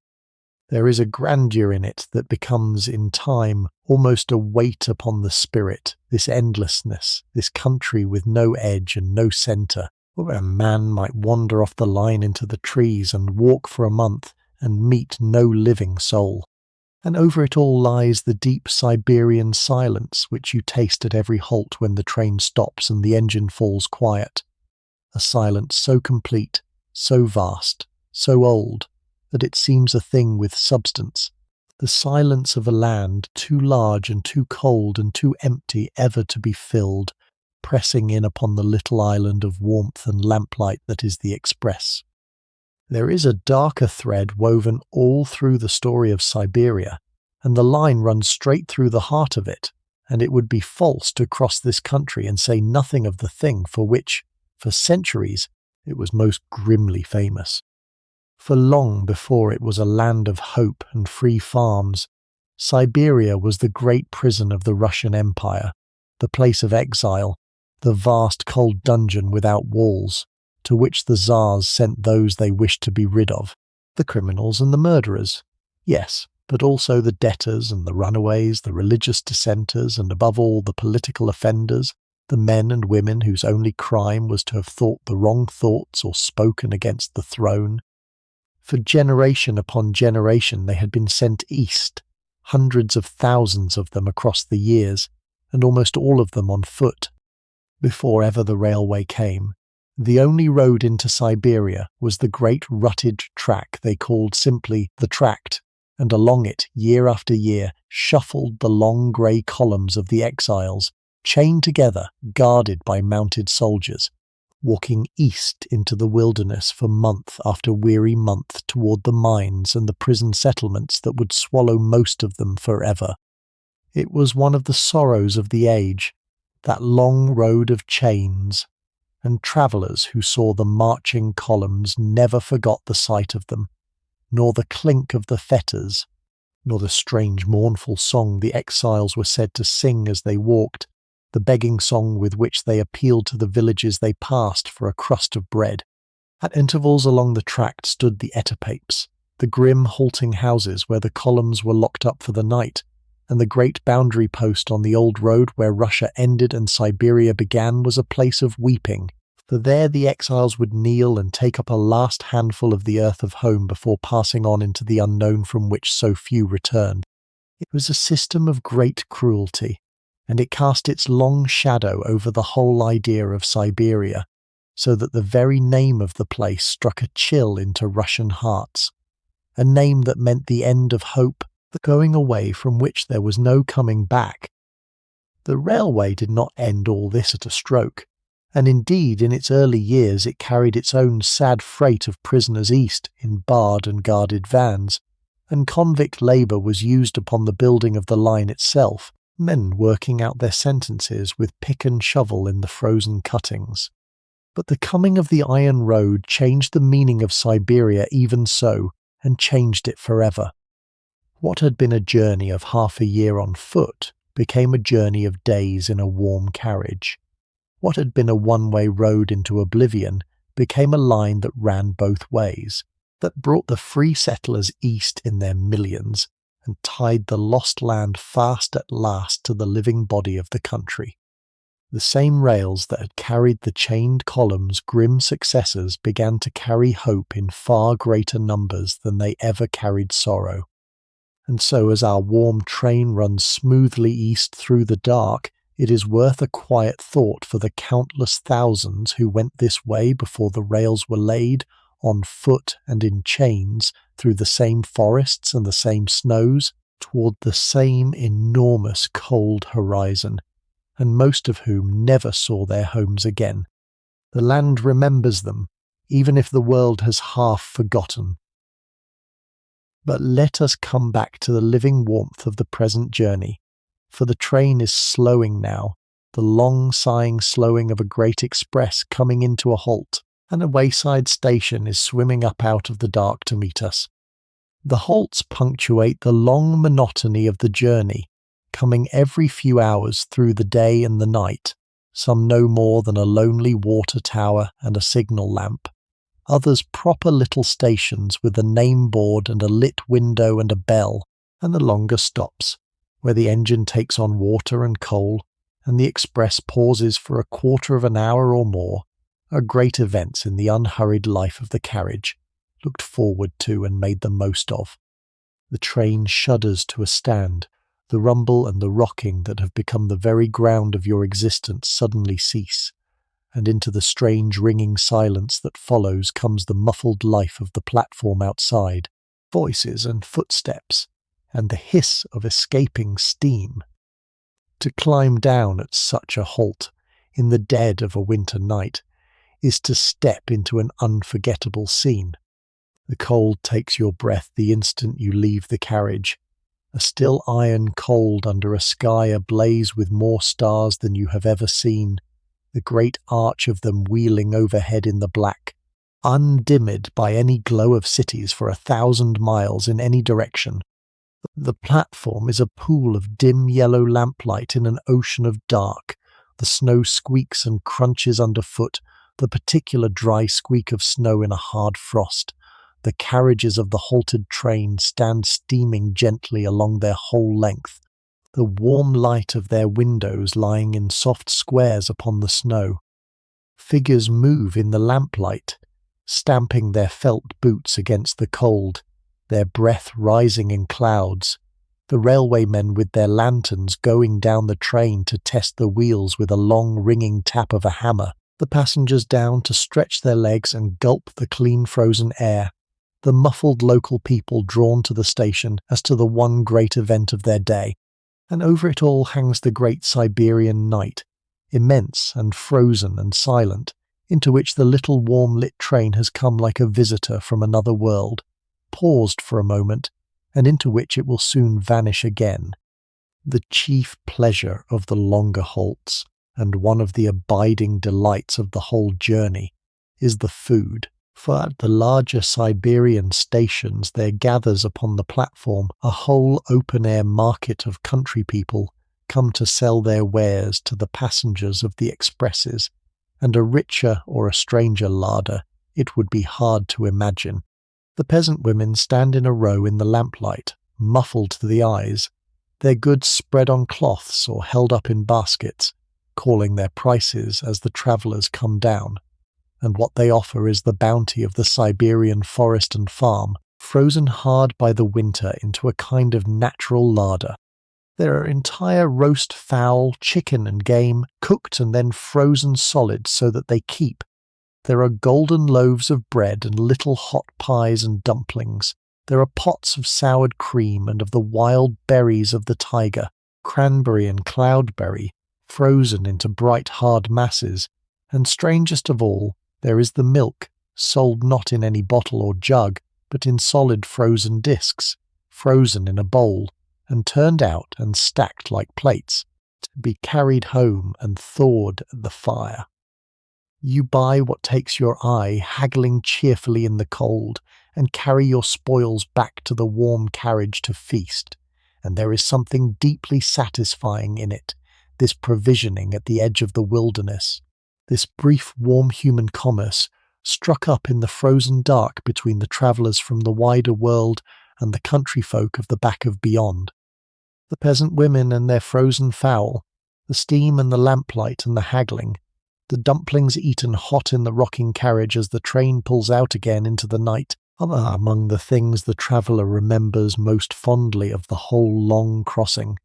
There is a grandeur in it that becomes, in time, almost a weight upon the spirit, this endlessness, this country with no edge and no centre, where a man might wander off the line into the trees and walk for a month and meet no living soul. And over it all lies the deep Siberian silence which you taste at every halt when the train stops and the engine falls quiet. A silence so complete, so vast, so old, that it seems a thing with substance, the silence of a land too large and too cold and too empty ever to be filled, pressing in upon the little island of warmth and lamplight that is the express. There is a darker thread woven all through the story of Siberia, and the line runs straight through the heart of it, and it would be false to cross this country and say nothing of the thing for which, for centuries, it was most grimly famous. For long before it was a land of hope and free farms, Siberia was the great prison of the Russian Empire, the place of exile, the vast cold dungeon without walls, to which the Tsars sent those they wished to be rid of, the criminals and the murderers, yes, but also the debtors and the runaways, the religious dissenters, and above all the political offenders, the men and women whose only crime was to have thought the wrong thoughts or spoken against the throne. For generation upon generation they had been sent east, hundreds of thousands of them across the years, and almost all of them on foot. Before ever the railway came, the only road into Siberia was the great rutted track they called simply the tract, and along it, year after year, shuffled the long grey columns of the exiles, chained together, guarded by mounted soldiers, walking east into the wilderness for month after weary month toward the mines and the prison settlements that would swallow most of them forever. It was one of the sorrows of the age, that long road of chains, and travellers who saw the marching columns never forgot the sight of them, nor the clink of the fetters, nor the strange mournful song the exiles were said to sing as they walked, the begging song with which they appealed to the villages they passed for a crust of bread. At intervals along the tract stood the etapapes, the grim halting houses where the columns were locked up for the night, and the great boundary post on the old road where Russia ended and Siberia began was a place of weeping, for there the exiles would kneel and take up a last handful of the earth of home before passing on into the unknown from which so few returned. It was a system of great cruelty, and it cast its long shadow over the whole idea of Siberia, so that the very name of the place struck a chill into Russian hearts, a name that meant the end of hope, the going away from which there was no coming back. The railway did not end all this at a stroke, and indeed in its early years it carried its own sad freight of prisoners east in barred and guarded vans, and convict labour was used upon the building of the line itself, men working out their sentences with pick and shovel in the frozen cuttings. But the coming of the Iron Road changed the meaning of Siberia even so, and changed it forever. What had been a journey of half a year on foot became a journey of days in a warm carriage. What had been a one-way road into oblivion became a line that ran both ways, that brought the free settlers east in their millions, and tied the lost land fast at last to the living body of the country. The same rails that had carried the chained column's grim successors began to carry hope in far greater numbers than they ever carried sorrow. And so as our warm train runs smoothly east through the dark, it is worth a quiet thought for the countless thousands who went this way before the rails were laid, on foot and in chains, through the same forests and the same snows, toward the same enormous cold horizon, and most of whom never saw their homes again. The land remembers them, even if the world has half forgotten. But let us come back to the living warmth of the present journey, for the train is slowing now, the long sighing slowing of a great express coming into a halt, and a wayside station is swimming up out of the dark to meet us. The halts punctuate the long monotony of the journey, coming every few hours through the day and the night, some no more than a lonely water tower and a signal lamp, others proper little stations with a name board and a lit window and a bell, and the longer stops, where the engine takes on water and coal, and the express pauses for a quarter of an hour or more, are great events in the unhurried life of the carriage, looked forward to and made the most of. The train shudders to a stand, the rumble and the rocking that have become the very ground of your existence suddenly cease, and into the strange ringing silence that follows comes the muffled life of the platform outside, voices and footsteps, and the hiss of escaping steam. To climb down at such a halt, in the dead of a winter night, is to step into an unforgettable scene. The cold takes your breath the instant you leave the carriage, a still iron cold under a sky ablaze with more stars than you have ever seen, the great arch of them wheeling overhead in the black, undimmed by any glow of cities for 1,000 miles in any direction. The platform is a pool of dim yellow lamplight in an ocean of dark. The snow squeaks and crunches underfoot, the particular dry squeak of snow in a hard frost. The carriages of the halted train stand steaming gently along their whole length, the warm light of their windows lying in soft squares upon the snow. Figures move in the lamplight, stamping their felt boots against the cold, their breath rising in clouds, the railwaymen with their lanterns going down the train to test the wheels with a long ringing tap of a hammer, the passengers down to stretch their legs and gulp the clean frozen air, the muffled local people drawn to the station as to the one great event of their day, and over it all hangs the great Siberian night, immense and frozen and silent, into which the little warm-lit train has come like a visitor from another world, paused for a moment, and into which it will soon vanish again. The chief pleasure of the longer halts, and one of the abiding delights of the whole journey, is the food, for at the larger Siberian stations there gathers upon the platform a whole open-air market of country people come to sell their wares to the passengers of the expresses, and a richer or a stranger larder it would be hard to imagine. The peasant women stand in a row in the lamplight, muffled to the eyes, their goods spread on cloths or held up in baskets, calling their prices as the travellers come down. And what they offer is the bounty of the Siberian forest and farm, frozen hard by the winter into a kind of natural larder. There are entire roast fowl, chicken and game, cooked and then frozen solid so that they keep. There are golden loaves of bread and little hot pies and dumplings. There are pots of soured cream and of the wild berries of the taiga, cranberry and cloudberry, frozen into bright hard masses. And strangest of all, there is the milk, sold not in any bottle or jug, but in solid frozen discs, frozen in a bowl, and turned out and stacked like plates, to be carried home and thawed at the fire. You buy what takes your eye, haggling cheerfully in the cold, and carry your spoils back to the warm carriage to feast, and there is something deeply satisfying in it, this provisioning at the edge of the wilderness, this brief warm human commerce struck up in the frozen dark between the travellers from the wider world and the country folk of the back of beyond. The peasant women and their frozen fowl, the steam and the lamplight and the haggling, the dumplings eaten hot in the rocking carriage as the train pulls out again into the night, are among the things the traveller remembers most fondly of the whole long crossing.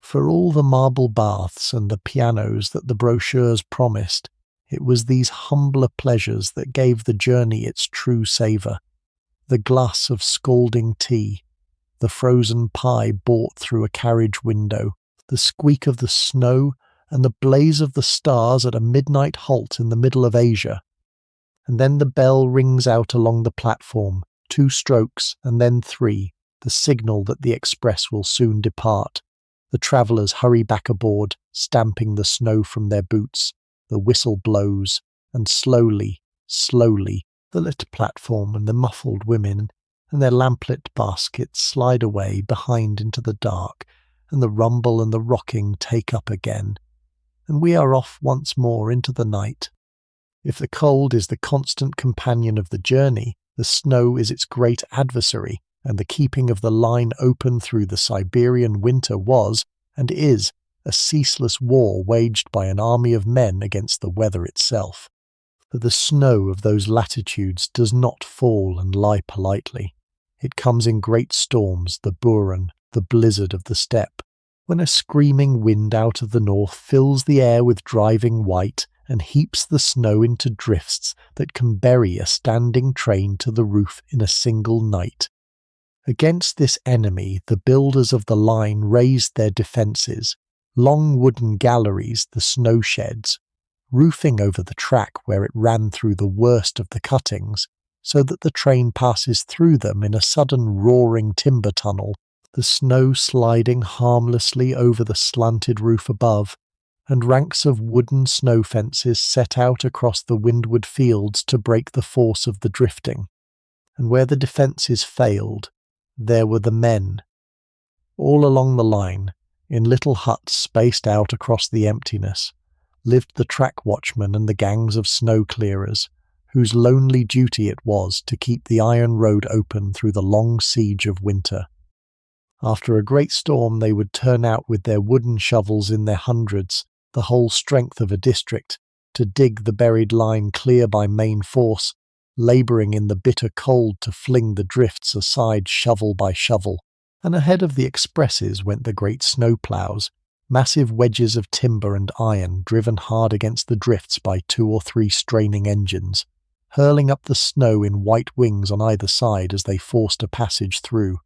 For all the marble baths and the pianos that the brochures promised, it was these humbler pleasures that gave the journey its true savour. The glass of scalding tea, the frozen pie bought through a carriage window, the squeak of the snow, and the blaze of the stars at a midnight halt in the middle of Asia. And then the bell rings out along the platform, 2 strokes and then 3, the signal that the express will soon depart. The travellers hurry back aboard, stamping the snow from their boots. The whistle blows, and slowly, slowly, the lit platform and the muffled women and their lamplit baskets slide away behind into the dark, and the rumble and the rocking take up again, and we are off once more into the night. If the cold is the constant companion of the journey, the snow is its great adversary, and the keeping of the line open through the Siberian winter was, and is, a ceaseless war waged by an army of men against the weather itself. For the snow of those latitudes does not fall and lie politely. It comes in great storms, the buran, the blizzard of the steppe, when a screaming wind out of the north fills the air with driving white and heaps the snow into drifts that can bury a standing train to the roof in a single night. Against this enemy the builders of the line raised their defences, long wooden galleries, the snow sheds, roofing over the track where it ran through the worst of the cuttings, so that the train passes through them in a sudden roaring timber tunnel, the snow sliding harmlessly over the slanted roof above, and ranks of wooden snow fences set out across the windward fields to break the force of the drifting. And where the defences failed, there were the men. All along the line, in little huts spaced out across the emptiness, lived the track watchmen and the gangs of snow clearers, whose lonely duty it was to keep the iron road open through the long siege of winter. After a great storm they would turn out with their wooden shovels in their hundreds, the whole strength of a district, to dig the buried line clear by main force, labouring in the bitter cold to fling the drifts aside shovel by shovel, and ahead of the expresses went the great snow-ploughs, massive wedges of timber and iron driven hard against the drifts by 2 or 3 straining engines, hurling up the snow in white wings on either side as they forced a passage through.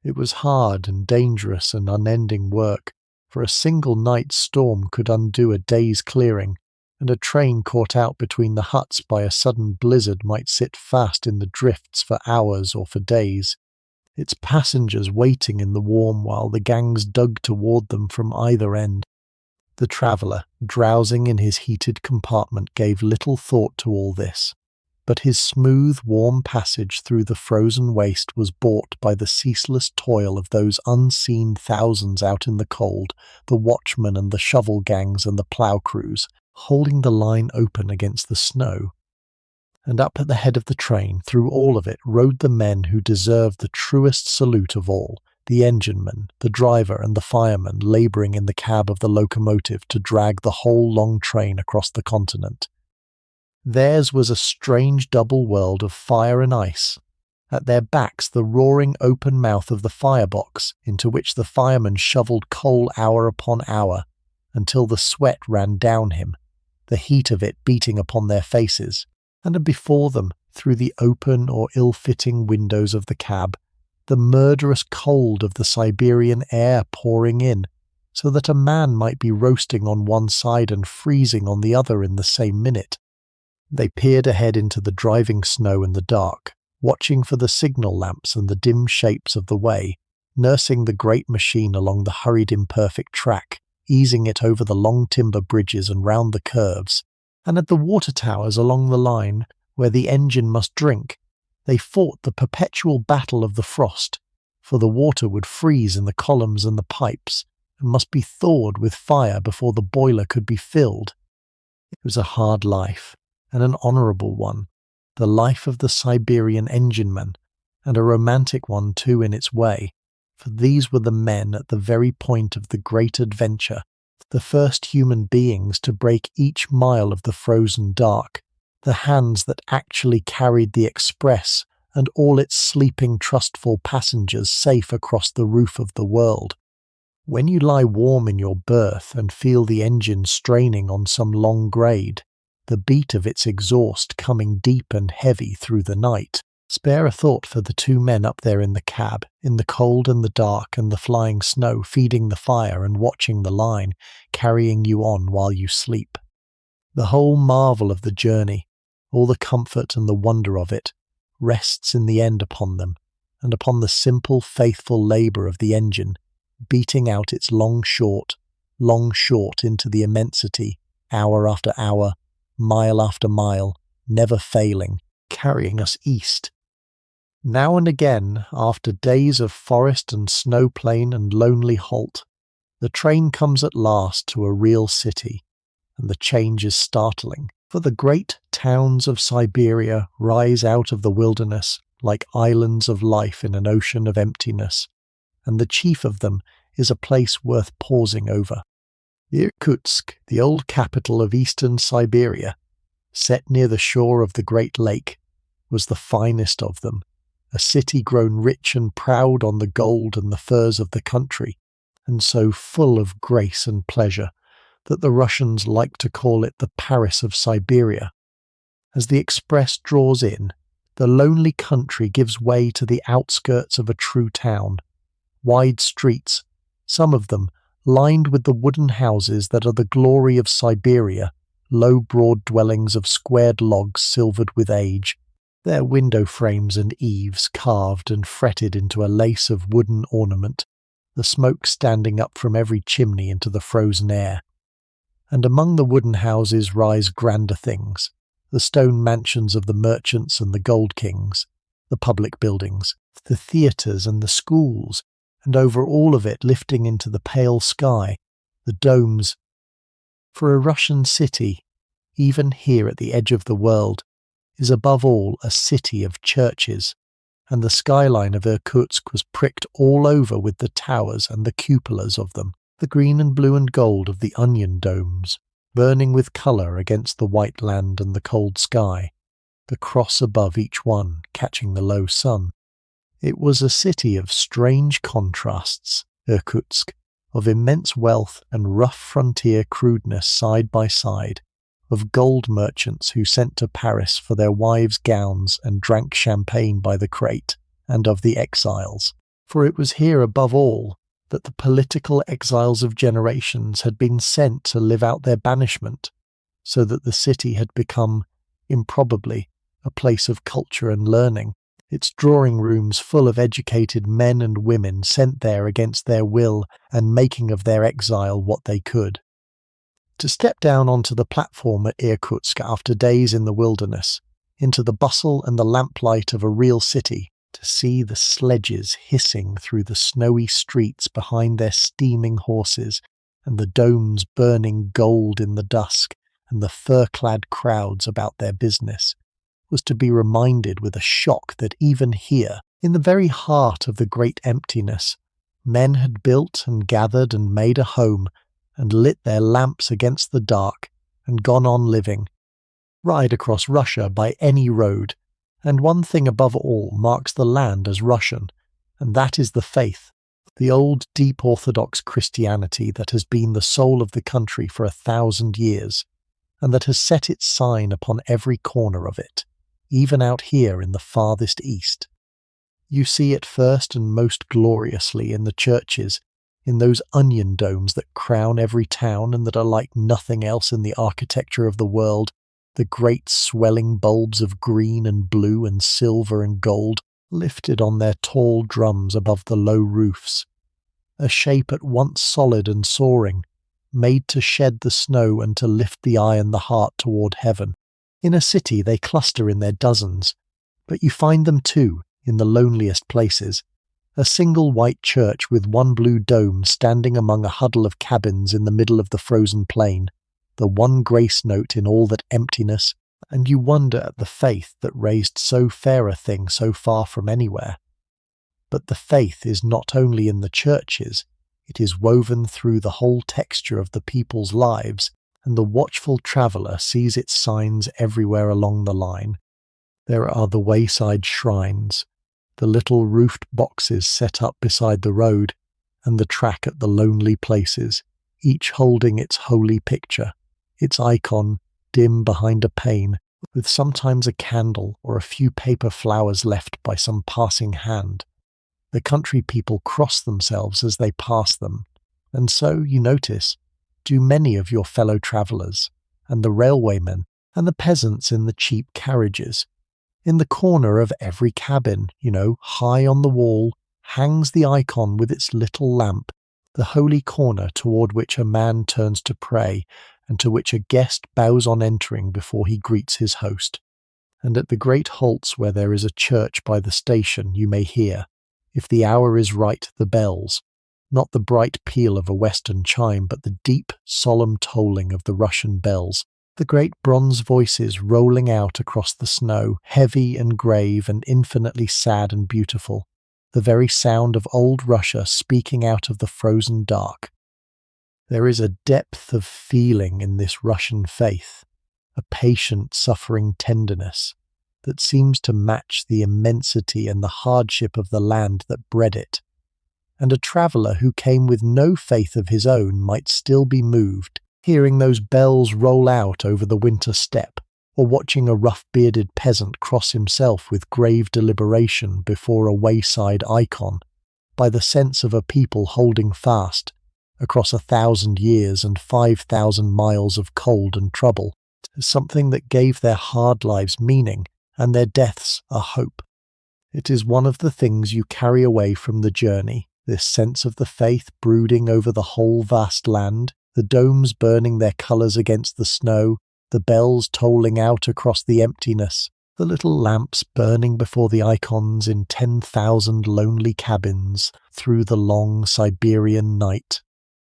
It was hard and dangerous and unending work, for a single night's storm could undo a day's clearing, and a train caught out between the huts by a sudden blizzard might sit fast in the drifts for hours or for days, its passengers waiting in the warm while the gangs dug toward them from either end. The traveller, drowsing in his heated compartment, gave little thought to all this, but his smooth, warm passage through the frozen waste was bought by the ceaseless toil of those unseen thousands out in the cold, the watchmen and the shovel gangs and the plough crews, holding the line open against the snow. And up at the head of the train, through all of it, rode the men who deserved the truest salute of all, the engineman, the driver, and the fireman labouring in the cab of the locomotive to drag the whole long train across the continent. Theirs was a strange double world of fire and ice. At their backs the roaring open mouth of the firebox, into which the fireman shovelled coal hour upon hour, until the sweat ran down him, the heat of it beating upon their faces, and before them, through the open or ill-fitting windows of the cab, the murderous cold of the Siberian air pouring in, so that a man might be roasting on one side and freezing on the other in the same minute. They peered ahead into the driving snow and the dark, watching for the signal lamps and the dim shapes of the way, nursing the great machine along the hurried imperfect track, easing it over the long timber bridges and round the curves, and at the water towers along the line, where the engine must drink, they fought the perpetual battle of the frost, for the water would freeze in the columns and the pipes, and must be thawed with fire before the boiler could be filled. It was a hard life, and an honourable one, the life of the Siberian engineman, and a romantic one too in its way, for these were the men at the very point of the great adventure, the first human beings to break each mile of the frozen dark, the hands that actually carried the express and all its sleeping trustful passengers safe across the roof of the world. When you lie warm in your berth and feel the engine straining on some long grade, the beat of its exhaust coming deep and heavy through the night, spare a thought for the two men up there in the cab, in the cold and the dark and the flying snow, feeding the fire and watching the line, carrying you on while you sleep. The whole marvel of the journey, all the comfort and the wonder of it, rests in the end upon them, and upon the simple, faithful labour of the engine, beating out its long short into the immensity, hour after hour, mile after mile, never failing, carrying us east. Now and again, after days of forest and snow plain and lonely halt, the train comes at last to a real city, and the change is startling, for the great towns of Siberia rise out of the wilderness like islands of life in an ocean of emptiness, and the chief of them is a place worth pausing over. Irkutsk, the old capital of eastern Siberia, set near the shore of the great lake, was the finest of them, a city grown rich and proud on the gold and the furs of the country, and so full of grace and pleasure that the Russians like to call it the Paris of Siberia. As the express draws in, the lonely country gives way to the outskirts of a true town. Wide streets, some of them lined with the wooden houses that are the glory of Siberia, low broad dwellings of squared logs silvered with age, their window frames and eaves carved and fretted into a lace of wooden ornament, the smoke standing up from every chimney into the frozen air. And among the wooden houses rise grander things, the stone mansions of the merchants and the gold kings, the public buildings, the theatres and the schools, and over all of it lifting into the pale sky, the domes. For a Russian city, even here at the edge of the world, is above all a city of churches, and the skyline of Irkutsk was pricked all over with the towers and the cupolas of them, the green and blue and gold of the onion domes, burning with colour against the white land and the cold sky, the cross above each one catching the low sun. It was a city of strange contrasts, Irkutsk, of immense wealth and rough frontier crudeness side by side, of gold merchants who sent to Paris for their wives' gowns and drank champagne by the crate, and of the exiles. For it was here above all that the political exiles of generations had been sent to live out their banishment, so that the city had become, improbably, a place of culture and learning, its drawing rooms full of educated men and women sent there against their will and making of their exile what they could. To step down onto the platform at Irkutsk after days in the wilderness, into the bustle and the lamplight of a real city, to see the sledges hissing through the snowy streets behind their steaming horses, and the domes burning gold in the dusk, and the fur-clad crowds about their business, was to be reminded with a shock that even here, in the very heart of the great emptiness, Men had built and gathered and made a home, and lit their lamps against the dark, and gone on living. Ride across Russia by any road, and one thing above all marks the land as Russian, and that is the faith, the old deep Orthodox Christianity that has been the soul of the country for 1,000 years, and that has set its sign upon every corner of it, even out here in the farthest east. You see it first and most gloriously in the churches, in those onion domes that crown every town and that are like nothing else in the architecture of the world, the great swelling bulbs of green and blue and silver and gold lifted on their tall drums above the low roofs, a shape at once solid and soaring, made to shed the snow and to lift the eye and the heart toward heaven. In a city they cluster in their dozens, but you find them too in the loneliest places, a single white church with one blue dome standing among a huddle of cabins in the middle of the frozen plain, the one grace note in all that emptiness, and you wonder at the faith that raised so fair a thing so far from anywhere. But the faith is not only in the churches, it is woven through the whole texture of the people's lives, and the watchful traveller sees its signs everywhere along the line. There are the wayside shrines, the little roofed boxes set up beside the road, and the track at the lonely places, each holding its holy picture, its icon dim behind a pane, with sometimes a candle or a few paper flowers left by some passing hand. The country people cross themselves as they pass them, and so, you notice, do many of your fellow travellers, and the railwaymen, and the peasants in the cheap carriages. In the corner of every cabin, high on the wall, hangs the icon with its little lamp, the holy corner toward which a man turns to pray, and to which a guest bows on entering before he greets his host. And at the great halts where there is a church by the station you may hear, if the hour is right, the bells, not the bright peal of a western chime, but the deep, solemn tolling of the Russian bells, the great bronze voices rolling out across the snow, heavy and grave and infinitely sad and beautiful, the very sound of old Russia speaking out of the frozen dark. There is a depth of feeling in this Russian faith, a patient, suffering tenderness that seems to match the immensity and the hardship of the land that bred it. And a traveller who came with no faith of his own might still be moved, hearing those bells roll out over the winter steppe, or watching a rough-bearded peasant cross himself with grave deliberation before a wayside icon, by the sense of a people holding fast, across 1,000 years and 5,000 miles of cold and trouble, to something that gave their hard lives meaning and their deaths a hope. It is one of the things you carry away from the journey, this sense of the faith brooding over the whole vast land, the domes burning their colours against the snow, the bells tolling out across the emptiness, the little lamps burning before the icons in 10,000 lonely cabins through the long Siberian night.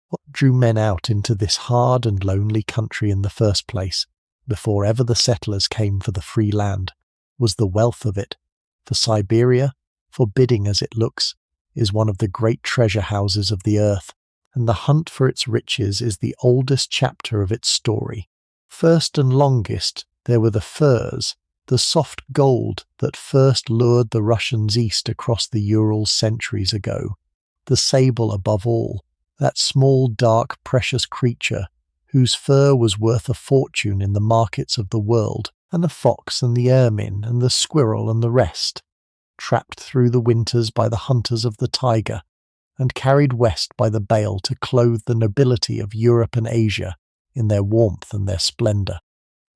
What drew men out into this hard and lonely country in the first place, before ever the settlers came for the free land, was the wealth of it, for Siberia, forbidding as it looks, is one of the great treasure houses of the earth, and the hunt for its riches is the oldest chapter of its story. First and longest, there were the furs, the soft gold that first lured the Russians east across the Urals centuries ago, the sable above all, that small, dark, precious creature whose fur was worth a fortune in the markets of the world, and the fox and the ermine and the squirrel and the rest, trapped through the winters by the hunters of the tiger, and carried west by the bale to clothe the nobility of Europe and Asia in their warmth and their splendour.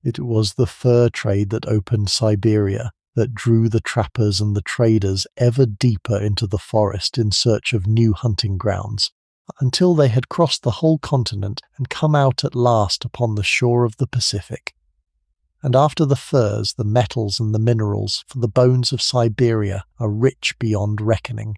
It was the fur trade that opened Siberia, that drew the trappers and the traders ever deeper into the forest in search of new hunting grounds, until they had crossed the whole continent and come out at last upon the shore of the Pacific. And after the furs, the metals and the minerals, for the bones of Siberia are rich beyond reckoning.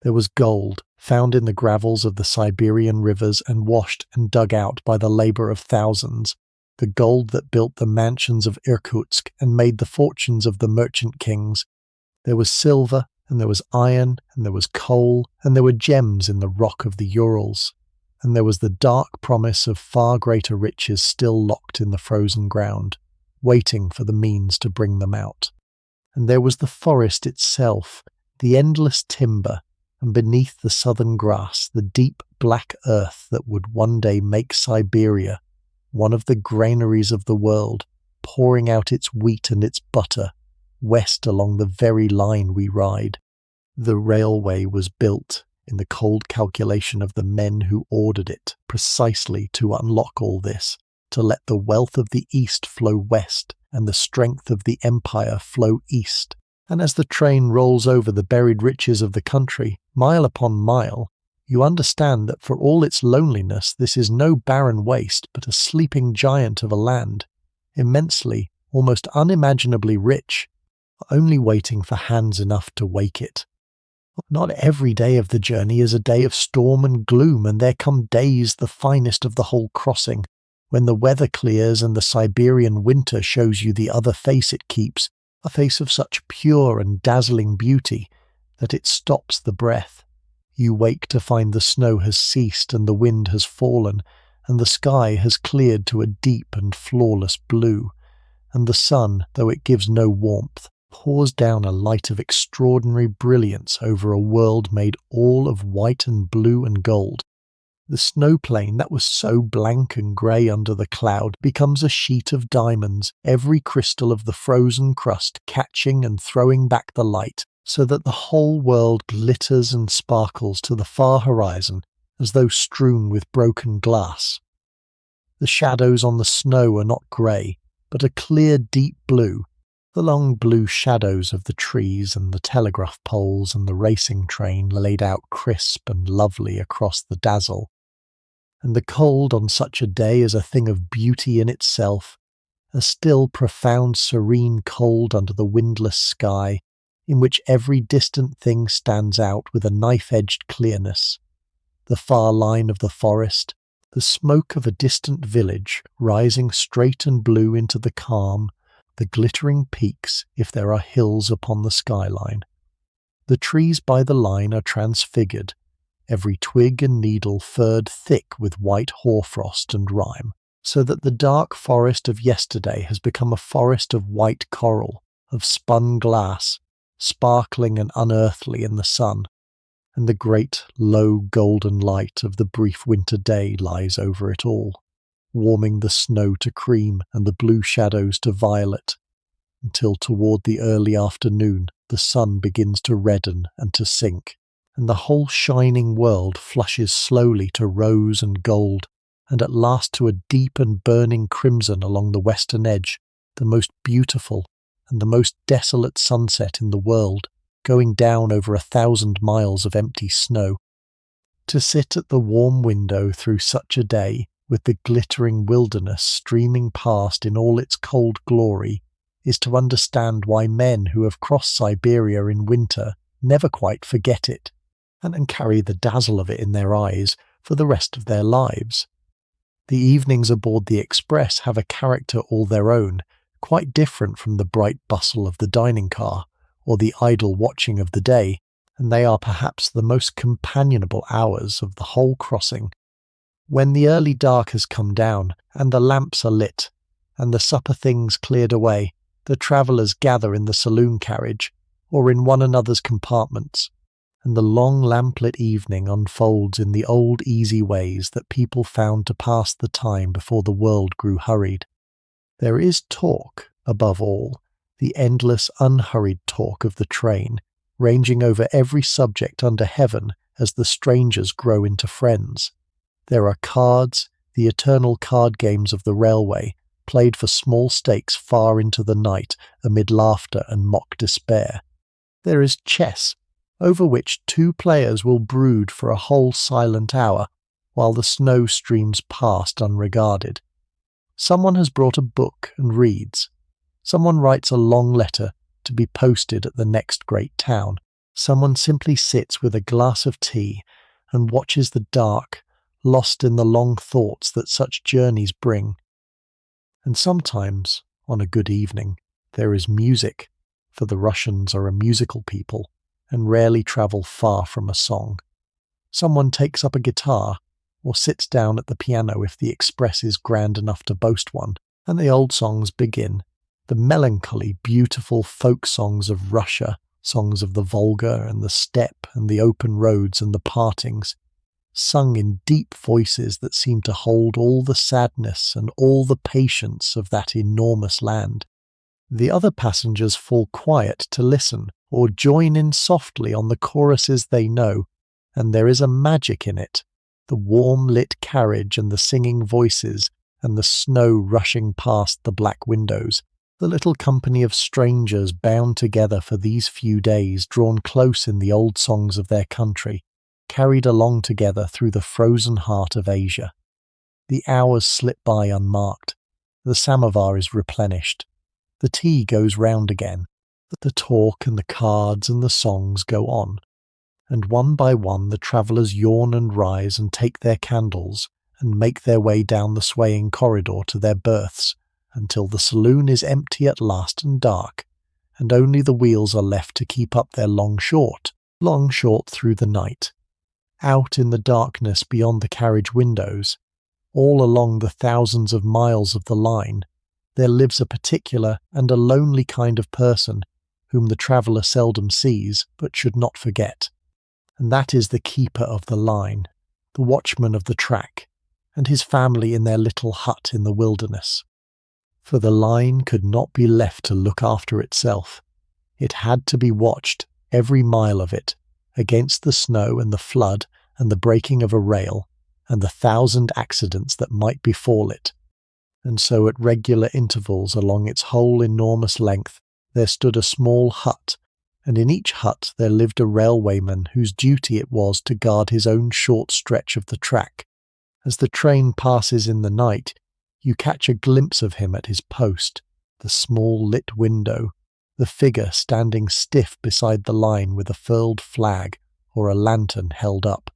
There was gold, found in the gravels of the Siberian rivers and washed and dug out by the labour of thousands, the gold that built the mansions of Irkutsk and made the fortunes of the merchant kings. There was silver and there was iron, and there was coal, and there were gems in the rock of the Urals, and there was the dark promise of far greater riches still locked in the frozen ground, waiting for the means to bring them out. And there was the forest itself, the endless timber, and beneath the southern grass, the deep black earth that would one day make Siberia one of the granaries of the world, pouring out its wheat and its butter, west along the very line we ride. The railway was built, in the cold calculation of the men who ordered it, precisely to unlock all this, to let the wealth of the East flow west and the strength of the empire flow east. And as the train rolls over the buried riches of the country, mile upon mile, you understand that for all its loneliness this is no barren waste but a sleeping giant of a land, immensely, almost unimaginably rich, only waiting for hands enough to wake it. Not every day of the journey is a day of storm and gloom, and there come days, the finest of the whole crossing, when the weather clears and the Siberian winter shows you the other face it keeps, a face of such pure and dazzling beauty that it stops the breath. You wake to find the snow has ceased and the wind has fallen, and the sky has cleared to a deep and flawless blue, and the sun, though it gives no warmth, pours down a light of extraordinary brilliance over a world made all of white and blue and gold. The snow plain that was so blank and grey under the cloud becomes a sheet of diamonds, every crystal of the frozen crust catching and throwing back the light, so that the whole world glitters and sparkles to the far horizon as though strewn with broken glass. The shadows on the snow are not grey, but a clear deep blue, the long blue shadows of the trees and the telegraph poles and the racing train laid out crisp and lovely across the dazzle. And the cold on such a day is a thing of beauty in itself, a still profound serene cold under the windless sky, in which every distant thing stands out with a knife-edged clearness. The far line of the forest, the smoke of a distant village rising straight and blue into the calm, the glittering peaks if there are hills upon the skyline. The trees by the line are transfigured, every twig and needle furred thick with white hoarfrost and rime, so that the dark forest of yesterday has become a forest of white coral, of spun glass, sparkling and unearthly in the sun, and the great, low, golden light of the brief winter day lies over it all, warming the snow to cream and the blue shadows to violet, until toward the early afternoon the sun begins to redden and to sink, and the whole shining world flushes slowly to rose and gold, and at last to a deep and burning crimson along the western edge, the most beautiful and the most desolate sunset in the world, going down over 1,000 miles of empty snow. To sit at the warm window through such a day, with the glittering wilderness streaming past in all its cold glory, is to understand why men who have crossed Siberia in winter never quite forget it, and carry the dazzle of it in their eyes for the rest of their lives. The evenings aboard the express have a character all their own, quite different from the bright bustle of the dining car, or the idle watching of the day, and they are perhaps the most companionable hours of the whole crossing. When the early dark has come down, and the lamps are lit, and the supper things cleared away, the travellers gather in the saloon carriage, or in one another's compartments, and the long lamplit evening unfolds in the old easy ways that people found to pass the time before the world grew hurried. There is talk, above all, the endless unhurried talk of the train, ranging over every subject under heaven as the strangers grow into friends. There are cards, the eternal card games of the railway, played for small stakes far into the night amid laughter and mock despair. There is chess, over which two players will brood for a whole silent hour, while the snow streams past unregarded. Someone has brought a book and reads. Someone writes a long letter to be posted at the next great town. Someone simply sits with a glass of tea and watches the dark, lost in the long thoughts that such journeys bring. And sometimes, on a good evening, there is music, for the Russians are a musical people, and rarely travel far from a song. Someone takes up a guitar or sits down at the piano if the express is grand enough to boast one, and the old songs begin. The melancholy, beautiful folk songs of Russia, songs of the Volga and the steppe and the open roads and the partings, sung in deep voices that seem to hold all the sadness and all the patience of that enormous land. The other passengers fall quiet to listen or join in softly on the choruses they know, and there is a magic in it. The warm lit carriage and the singing voices and the snow rushing past the black windows, the little company of strangers bound together for these few days, drawn close in the old songs of their country, carried along together through the frozen heart of Asia. The hours slip by unmarked. The samovar is replenished. The tea goes round again. The talk and the cards and the songs go on. And one by one the travellers yawn and rise and take their candles and make their way down the swaying corridor to their berths, until the saloon is empty at last and dark, and only the wheels are left to keep up their long short through the night. Out in the darkness beyond the carriage windows, all along the thousands of miles of the line, there lives a particular and a lonely kind of person whom the traveller seldom sees but should not forget. And that is the keeper of the line, the watchman of the track, and his family in their little hut in the wilderness. For the line could not be left to look after itself. It had to be watched, every mile of it, against the snow and the flood and the breaking of a rail, and the 1,000 accidents that might befall it. And so at regular intervals along its whole enormous length there stood a small hut, and in each hut there lived a railwayman whose duty it was to guard his own short stretch of the track. As the train passes in the night, you catch a glimpse of him at his post, the small lit window, the figure standing stiff beside the line with a furled flag or a lantern held up,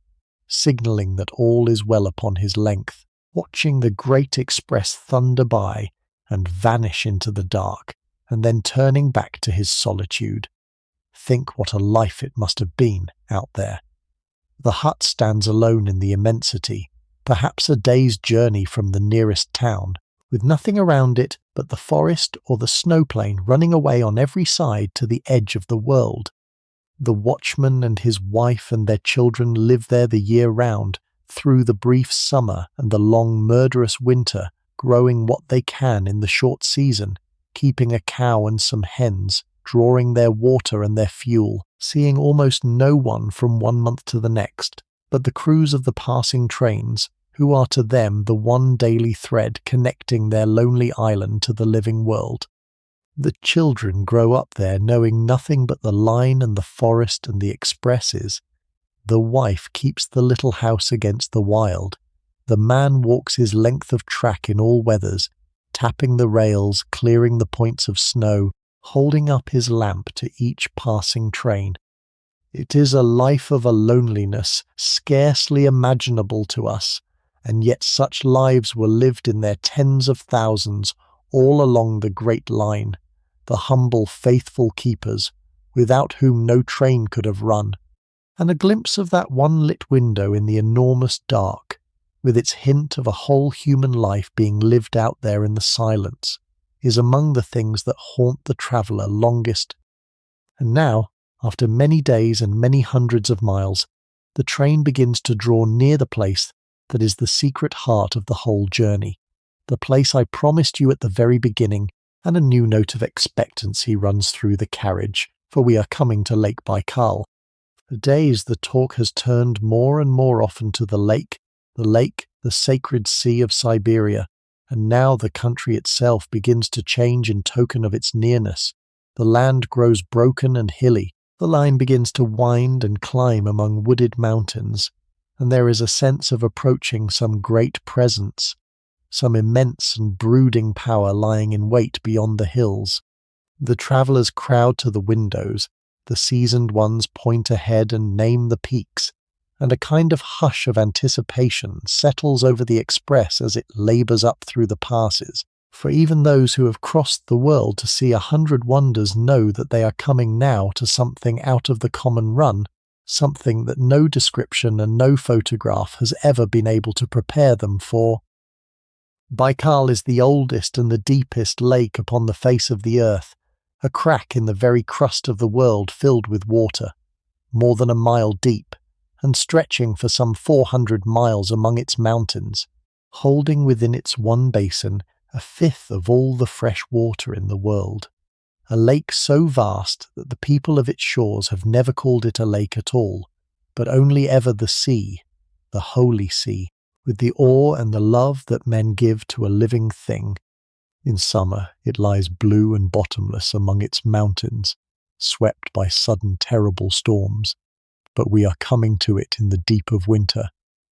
signalling that all is well upon his length, watching the great express thunder by and vanish into the dark, and then turning back to his solitude. Think what a life it must have been out there. The hut stands alone in the immensity, perhaps a day's journey from the nearest town, with nothing around it but the forest or the snowplain running away on every side to the edge of the world. The watchman and his wife and their children live there the year round, through the brief summer and the long murderous winter, growing what they can in the short season, keeping a cow and some hens, drawing their water and their fuel, seeing almost no one from one month to the next, but the crews of the passing trains, who are to them the one daily thread connecting their lonely island to the living world. The children grow up there knowing nothing but the line and the forest and the expresses. The wife keeps the little house against the wild. The man walks his length of track in all weathers, tapping the rails, clearing the points of snow, holding up his lamp to each passing train. It is a life of a loneliness scarcely imaginable to us, and yet such lives were lived in their tens of thousands all along the great line, the humble, faithful keepers, without whom no train could have run. And a glimpse of that one lit window in the enormous dark, with its hint of a whole human life being lived out there in the silence, is among the things that haunt the traveller longest. And now, after many days and many hundreds of miles, the train begins to draw near the place that is the secret heart of the whole journey, the place I promised you at the very beginning, and a new note of expectancy runs through the carriage, for we are coming to Lake Baikal. For days the talk has turned more and more often to the lake, the sacred sea of Siberia, and now the country itself begins to change in token of its nearness. The land grows broken and hilly, the line begins to wind and climb among wooded mountains, and there is a sense of approaching some great presence, some immense and brooding power lying in wait beyond the hills. The travellers crowd to the windows, the seasoned ones point ahead and name the peaks, and a kind of hush of anticipation settles over the express as it labours up through the passes, For even those who have crossed the world to see 100 wonders know that they are coming now to something out of the common run, something that no description and no photograph has ever been able to prepare them for. Baikal is the oldest and the deepest lake upon the face of the earth, a crack in the very crust of the world filled with water, more than a mile deep, and stretching for some 400 miles among its mountains, holding within its one basin a fifth of all the fresh water in the world. A lake so vast that the people of its shores have never called it a lake at all, but only ever the sea, the holy sea, with the awe and the love that men give to a living thing. In summer it lies blue and bottomless among its mountains, swept by sudden terrible storms, but we are coming to it in the deep of winter,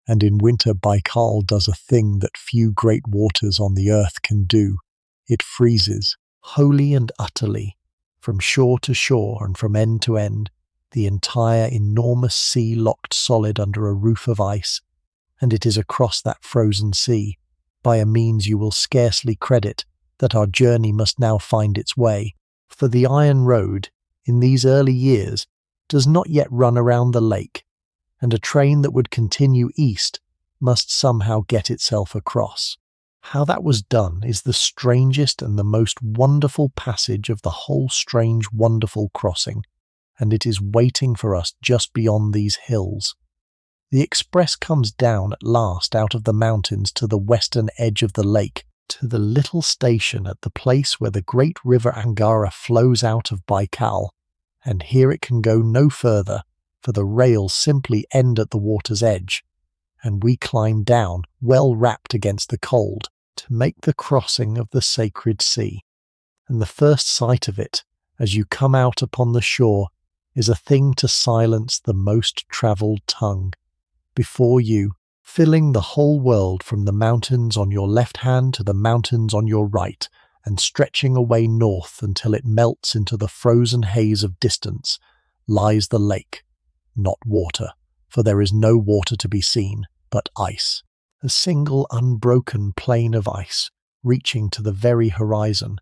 and in winter Baikal does a thing that few great waters on the earth can do. It freezes, wholly and utterly, from shore to shore and from end to end, the entire enormous sea locked solid under a roof of ice, and it is across that frozen sea, by a means you will scarcely credit, that our journey must now find its way, for the iron road, in these early years, does not yet run around the lake, and a train that would continue east must somehow get itself across. How that was done is the strangest and the most wonderful passage of the whole strange, wonderful crossing, and it is waiting for us just beyond these hills. The express comes down at last out of the mountains to the western edge of the lake, to the little station at the place where the great river Angara flows out of Baikal, and here it can go no further, for the rails simply end at the water's edge, and we climb down, well wrapped against the cold, to make the crossing of the sacred sea. And the first sight of it, as you come out upon the shore, is a thing to silence the most travelled tongue. Before you, filling the whole world from the mountains on your left hand to the mountains on your right, and stretching away north until it melts into the frozen haze of distance, lies the lake, not water, for there is no water to be seen, but ice. A single unbroken plain of ice, reaching to the very horizon,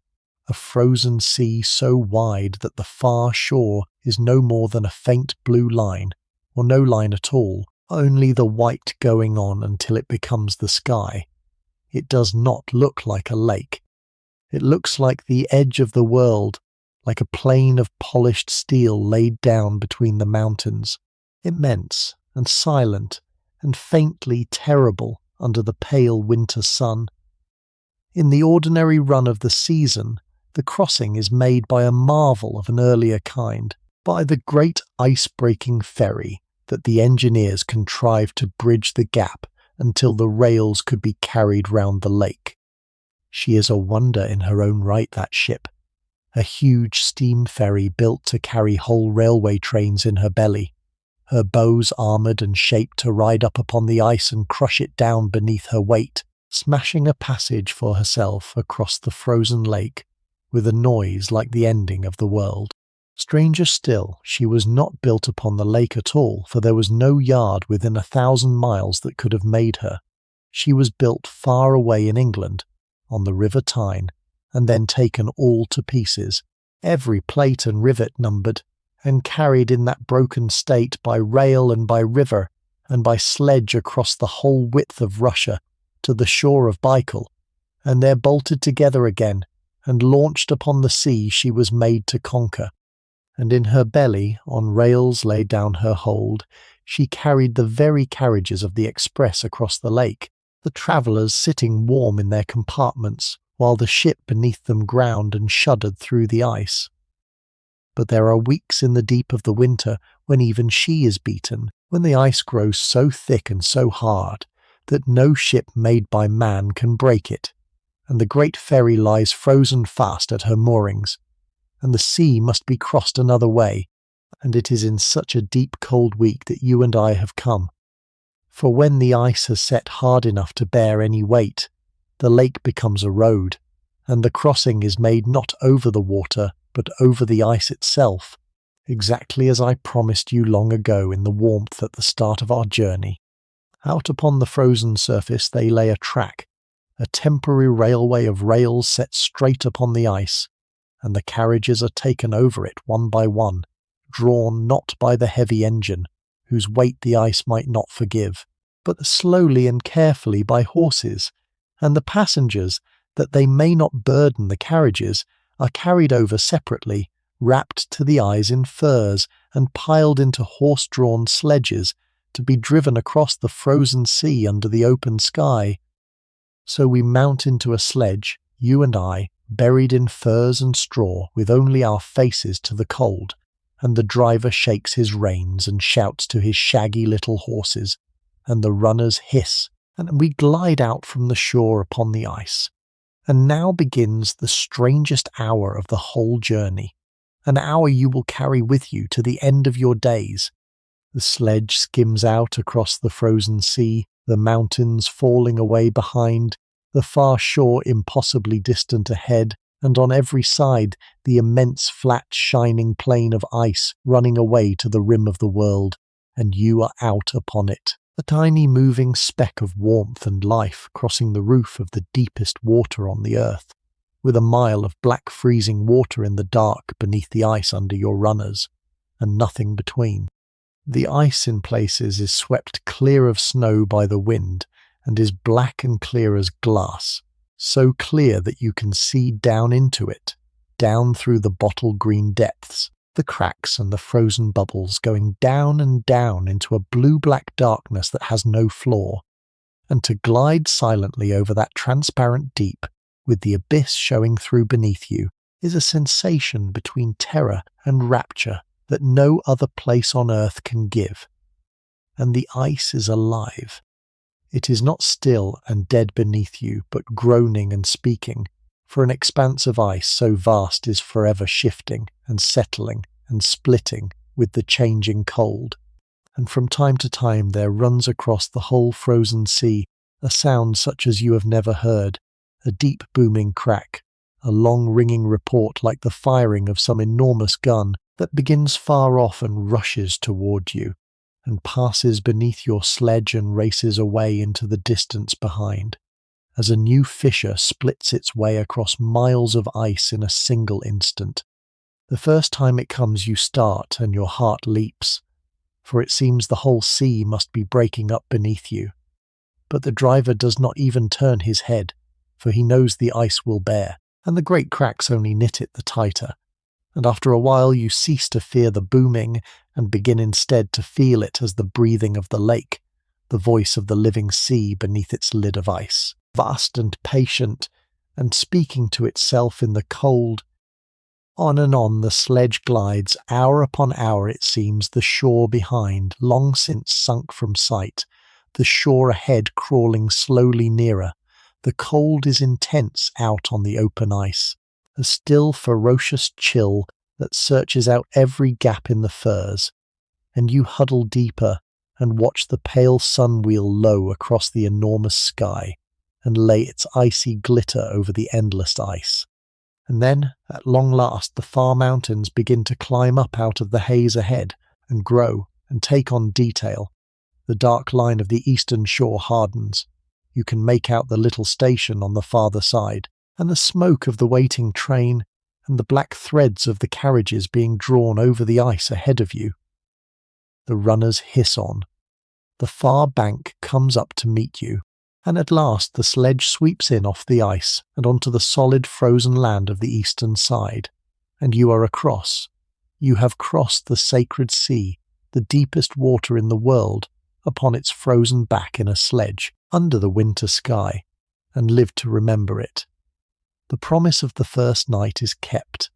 a frozen sea so wide that the far shore is no more than a faint blue line, or no line at all, only the white going on until it becomes the sky. It does not look like a lake. It looks like the edge of the world, like a plain of polished steel laid down between the mountains, immense and silent and faintly terrible under the pale winter sun. In the ordinary run of the season, the crossing is made by a marvel of an earlier kind, by the great ice-breaking ferry that the engineers contrived to bridge the gap until the rails could be carried round the lake. She is a wonder in her own right, that ship, a huge steam ferry built to carry whole railway trains in her belly, her bows armoured and shaped to ride up upon the ice and crush it down beneath her weight, smashing a passage for herself across the frozen lake with a noise like the ending of the world. Stranger still, she was not built upon the lake at all, for there was no yard within 1,000 miles that could have made her. She was built far away in England, on the River Tyne, and then taken all to pieces, every plate and rivet numbered, and carried in that broken state by rail and by river and by sledge across the whole width of Russia to the shore of Baikal, and there bolted together again, and launched upon the sea she was made to conquer. And in her belly, on rails laid down her hold, she carried the very carriages of the express across the lake, the travellers sitting warm in their compartments, while the ship beneath them ground and shuddered through the ice. But there are weeks in the deep of the winter when even she is beaten, when the ice grows so thick and so hard that no ship made by man can break it, and the great ferry lies frozen fast at her moorings, and the sea must be crossed another way, and it is in such a deep cold week that you and I have come. For when the ice has set hard enough to bear any weight, the lake becomes a road, and the crossing is made not over the water, but over the ice itself, exactly as I promised you long ago in the warmth at the start of our journey. Out upon the frozen surface they lay a track, a temporary railway of rails set straight upon the ice, and the carriages are taken over it one by one, drawn not by the heavy engine, whose weight the ice might not forgive, but slowly and carefully by horses, and the passengers, that they may not burden the carriages, are carried over separately, wrapped to the eyes in furs, and piled into horse-drawn sledges, to be driven across the frozen sea under the open sky. So we mount into a sledge, you and I, buried in furs and straw, with only our faces to the cold, and the driver shakes his reins and shouts to his shaggy little horses, and the runners hiss, and we glide out from the shore upon the ice. And now begins the strangest hour of the whole journey, an hour you will carry with you to the end of your days. The sledge skims out across the frozen sea, the mountains falling away behind, the far shore impossibly distant ahead, and on every side the immense flat shining plain of ice running away to the rim of the world, and you are out upon it, a tiny moving speck of warmth and life crossing the roof of the deepest water on the earth, with a mile of black freezing water in the dark beneath the ice under your runners, and nothing between. The ice in places is swept clear of snow by the wind, and is black and clear as glass, so clear that you can see down into it, down through the bottle-green depths, the cracks and the frozen bubbles going down and down into a blue-black darkness that has no floor, and to glide silently over that transparent deep, with the abyss showing through beneath you, is a sensation between terror and rapture that no other place on earth can give. And the ice is alive. It is not still and dead beneath you, but groaning and speaking, for an expanse of ice so vast is forever shifting and settling and splitting with the changing cold. And from time to time there runs across the whole frozen sea a sound such as you have never heard, a deep booming crack, a long ringing report like the firing of some enormous gun that begins far off and rushes toward you, and passes beneath your sledge and races away into the distance behind, as a new fissure splits its way across miles of ice in a single instant. The first time it comes you start and your heart leaps, for it seems the whole sea must be breaking up beneath you. But the driver does not even turn his head, for he knows the ice will bear, and the great cracks only knit it the tighter. And after a while you cease to fear the booming, and begin instead to feel it as the breathing of the lake, the voice of the living sea beneath its lid of ice, vast and patient, and speaking to itself in the cold. On and on the sledge glides, hour upon hour it seems, the shore behind, long since sunk from sight, the shore ahead crawling slowly nearer. The cold is intense out on the open ice, a still ferocious chill that searches out every gap in the furs, and you huddle deeper and watch the pale sun wheel low across the enormous sky and lay its icy glitter over the endless ice. And then, at long last, the far mountains begin to climb up out of the haze ahead and grow and take on detail. The dark line of the eastern shore hardens. You can make out the little station on the farther side, and the smoke of the waiting train, and the black threads of the carriages being drawn over the ice ahead of you. The runners hiss on. The far bank comes up to meet you, and at last the sledge sweeps in off the ice and onto the solid frozen land of the eastern side, and you are across. You have crossed the sacred sea, the deepest water in the world, upon its frozen back in a sledge, under the winter sky, and lived to remember it. The promise of the first night is kept.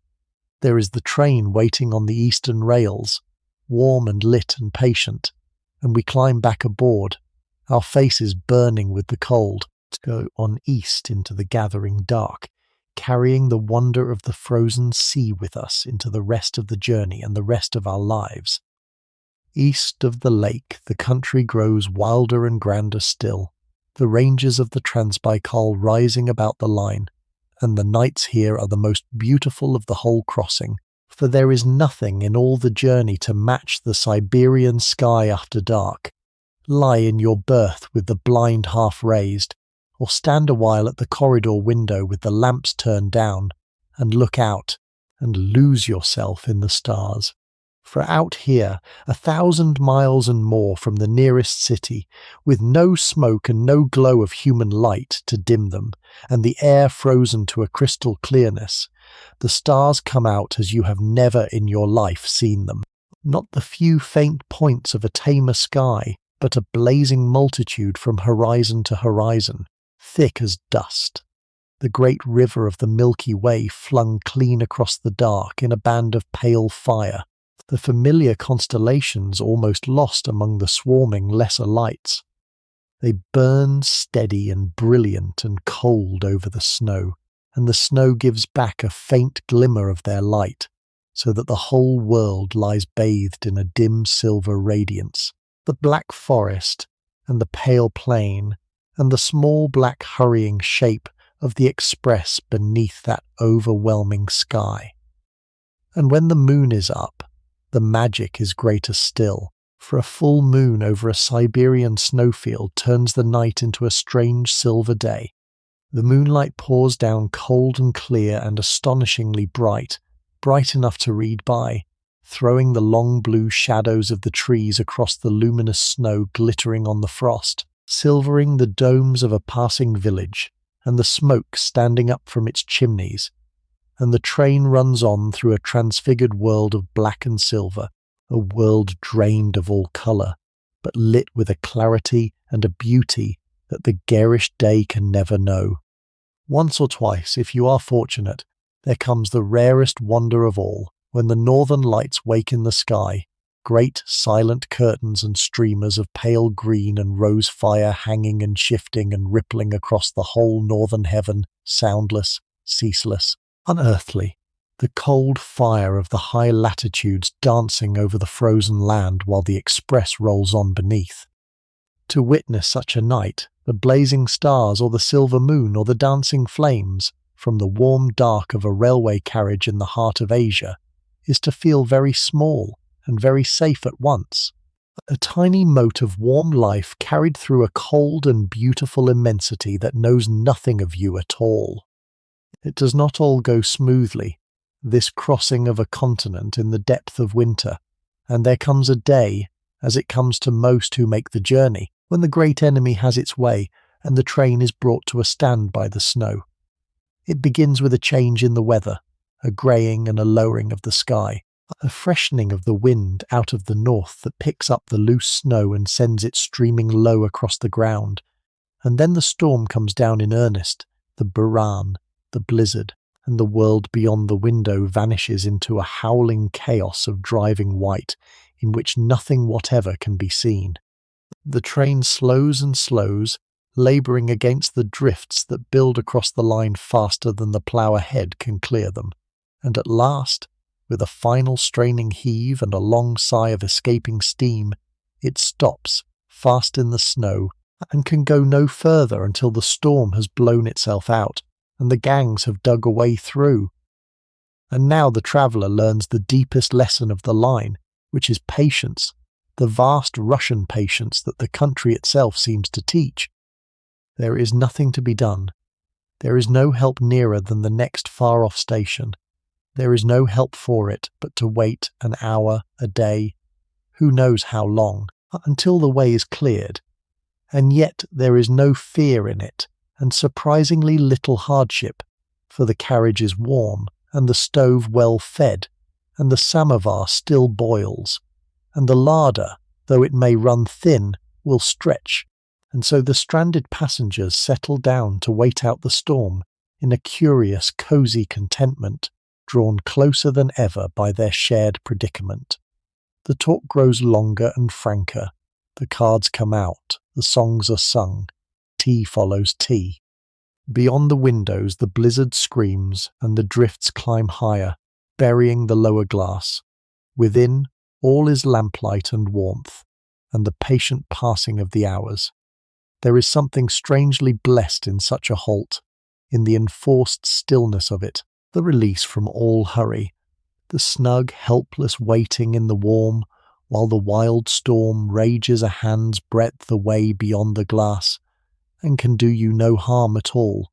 There is the train waiting on the eastern rails, warm and lit and patient, and we climb back aboard, our faces burning with the cold, to go on east into the gathering dark, carrying the wonder of the frozen sea with us into the rest of the journey and the rest of our lives. East of the lake the country grows wilder and grander still, the ranges of the Trans-Baikal rising about the line, and the nights here are the most beautiful of the whole crossing, for there is nothing in all the journey to match the Siberian sky after dark. Lie in your berth with the blind half raised, or stand a while at the corridor window with the lamps turned down and look out and lose yourself in the stars. For out here, 1,000 miles and more from the nearest city, with no smoke and no glow of human light to dim them, and the air frozen to a crystal clearness, the stars come out as you have never in your life seen them. Not the few faint points of a tamer sky, but a blazing multitude from horizon to horizon, thick as dust. The great river of the Milky Way flung clean across the dark in a band of pale fire, the familiar constellations almost lost among the swarming lesser lights. They burn steady and brilliant and cold over the snow, and the snow gives back a faint glimmer of their light, so that the whole world lies bathed in a dim silver radiance. The black forest, and the pale plain, and the small black hurrying shape of the express beneath that overwhelming sky. And when the moon is up, the magic is greater still, for a full moon over a Siberian snowfield turns the night into a strange silver day. The moonlight pours down cold and clear and astonishingly bright, bright enough to read by, throwing the long blue shadows of the trees across the luminous snow glittering on the frost, silvering the domes of a passing village, and the smoke standing up from its chimneys. And the train runs on through a transfigured world of black and silver, a world drained of all colour, but lit with a clarity and a beauty that the garish day can never know. Once or twice, if you are fortunate, there comes the rarest wonder of all, when the northern lights wake in the sky, great silent curtains and streamers of pale green and rose fire hanging and shifting and rippling across the whole northern heaven, soundless, ceaseless, unearthly, the cold fire of the high latitudes dancing over the frozen land while the express rolls on beneath. To witness such a night, the blazing stars or the silver moon or the dancing flames, from the warm dark of a railway carriage in the heart of Asia, is to feel very small and very safe at once. A tiny mote of warm life carried through a cold and beautiful immensity that knows nothing of you at all. It does not all go smoothly, this crossing of a continent in the depth of winter, and there comes a day, as it comes to most who make the journey, when the great enemy has its way and the train is brought to a stand by the snow. It begins with a change in the weather, a greying and a lowering of the sky, a freshening of the wind out of the north that picks up the loose snow and sends it streaming low across the ground, and then the storm comes down in earnest, the boran, the blizzard, and the world beyond the window vanishes into a howling chaos of driving white, in which nothing whatever can be seen. The train slows and slows, labouring against the drifts that build across the line faster than the plough ahead can clear them, and at last, with a final straining heave and a long sigh of escaping steam, it stops, fast in the snow, and can go no further until the storm has blown itself out, and the gangs have dug a way through. And now the traveller learns the deepest lesson of the line, which is patience, the vast Russian patience that the country itself seems to teach. There is nothing to be done. There is no help nearer than the next far-off station. There is no help for it but to wait an hour, a day, who knows how long, until the way is cleared. And yet there is no fear in it, and surprisingly little hardship, for the carriage is warm, and the stove well fed, and the samovar still boils, and the larder, though it may run thin, will stretch, and so the stranded passengers settle down to wait out the storm in a curious, cosy contentment, drawn closer than ever by their shared predicament. The talk grows longer and franker, the cards come out, the songs are sung, tea follows tea. Beyond the windows the blizzard screams and the drifts climb higher, burying the lower glass. Within, all is lamplight and warmth, and the patient passing of the hours. There is something strangely blessed in such a halt, in the enforced stillness of it, the release from all hurry, the snug, helpless waiting in the warm, while the wild storm rages a hand's breadth away beyond the glass, and can do you no harm at all.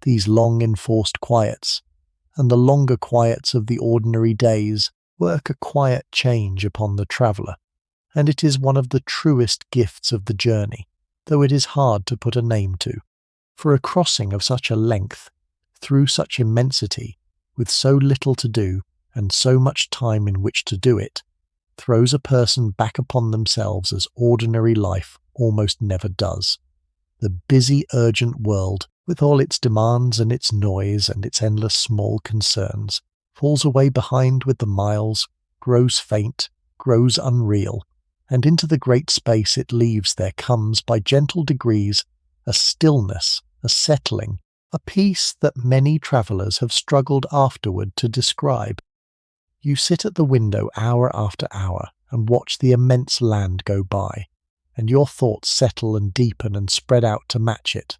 These long enforced quiets, and the longer quiets of the ordinary days, work a quiet change upon the traveller, and it is one of the truest gifts of the journey, though it is hard to put a name to. For a crossing of such a length, through such immensity, with so little to do, and so much time in which to do it, throws a person back upon themselves as ordinary life almost never does. The busy, urgent world, with all its demands and its noise and its endless small concerns, falls away behind with the miles, grows faint, grows unreal, and into the great space it leaves there comes by gentle degrees a stillness, a settling, a peace that many travellers have struggled afterward to describe. You sit at the window hour after hour and watch the immense land go by, and your thoughts settle and deepen and spread out to match it.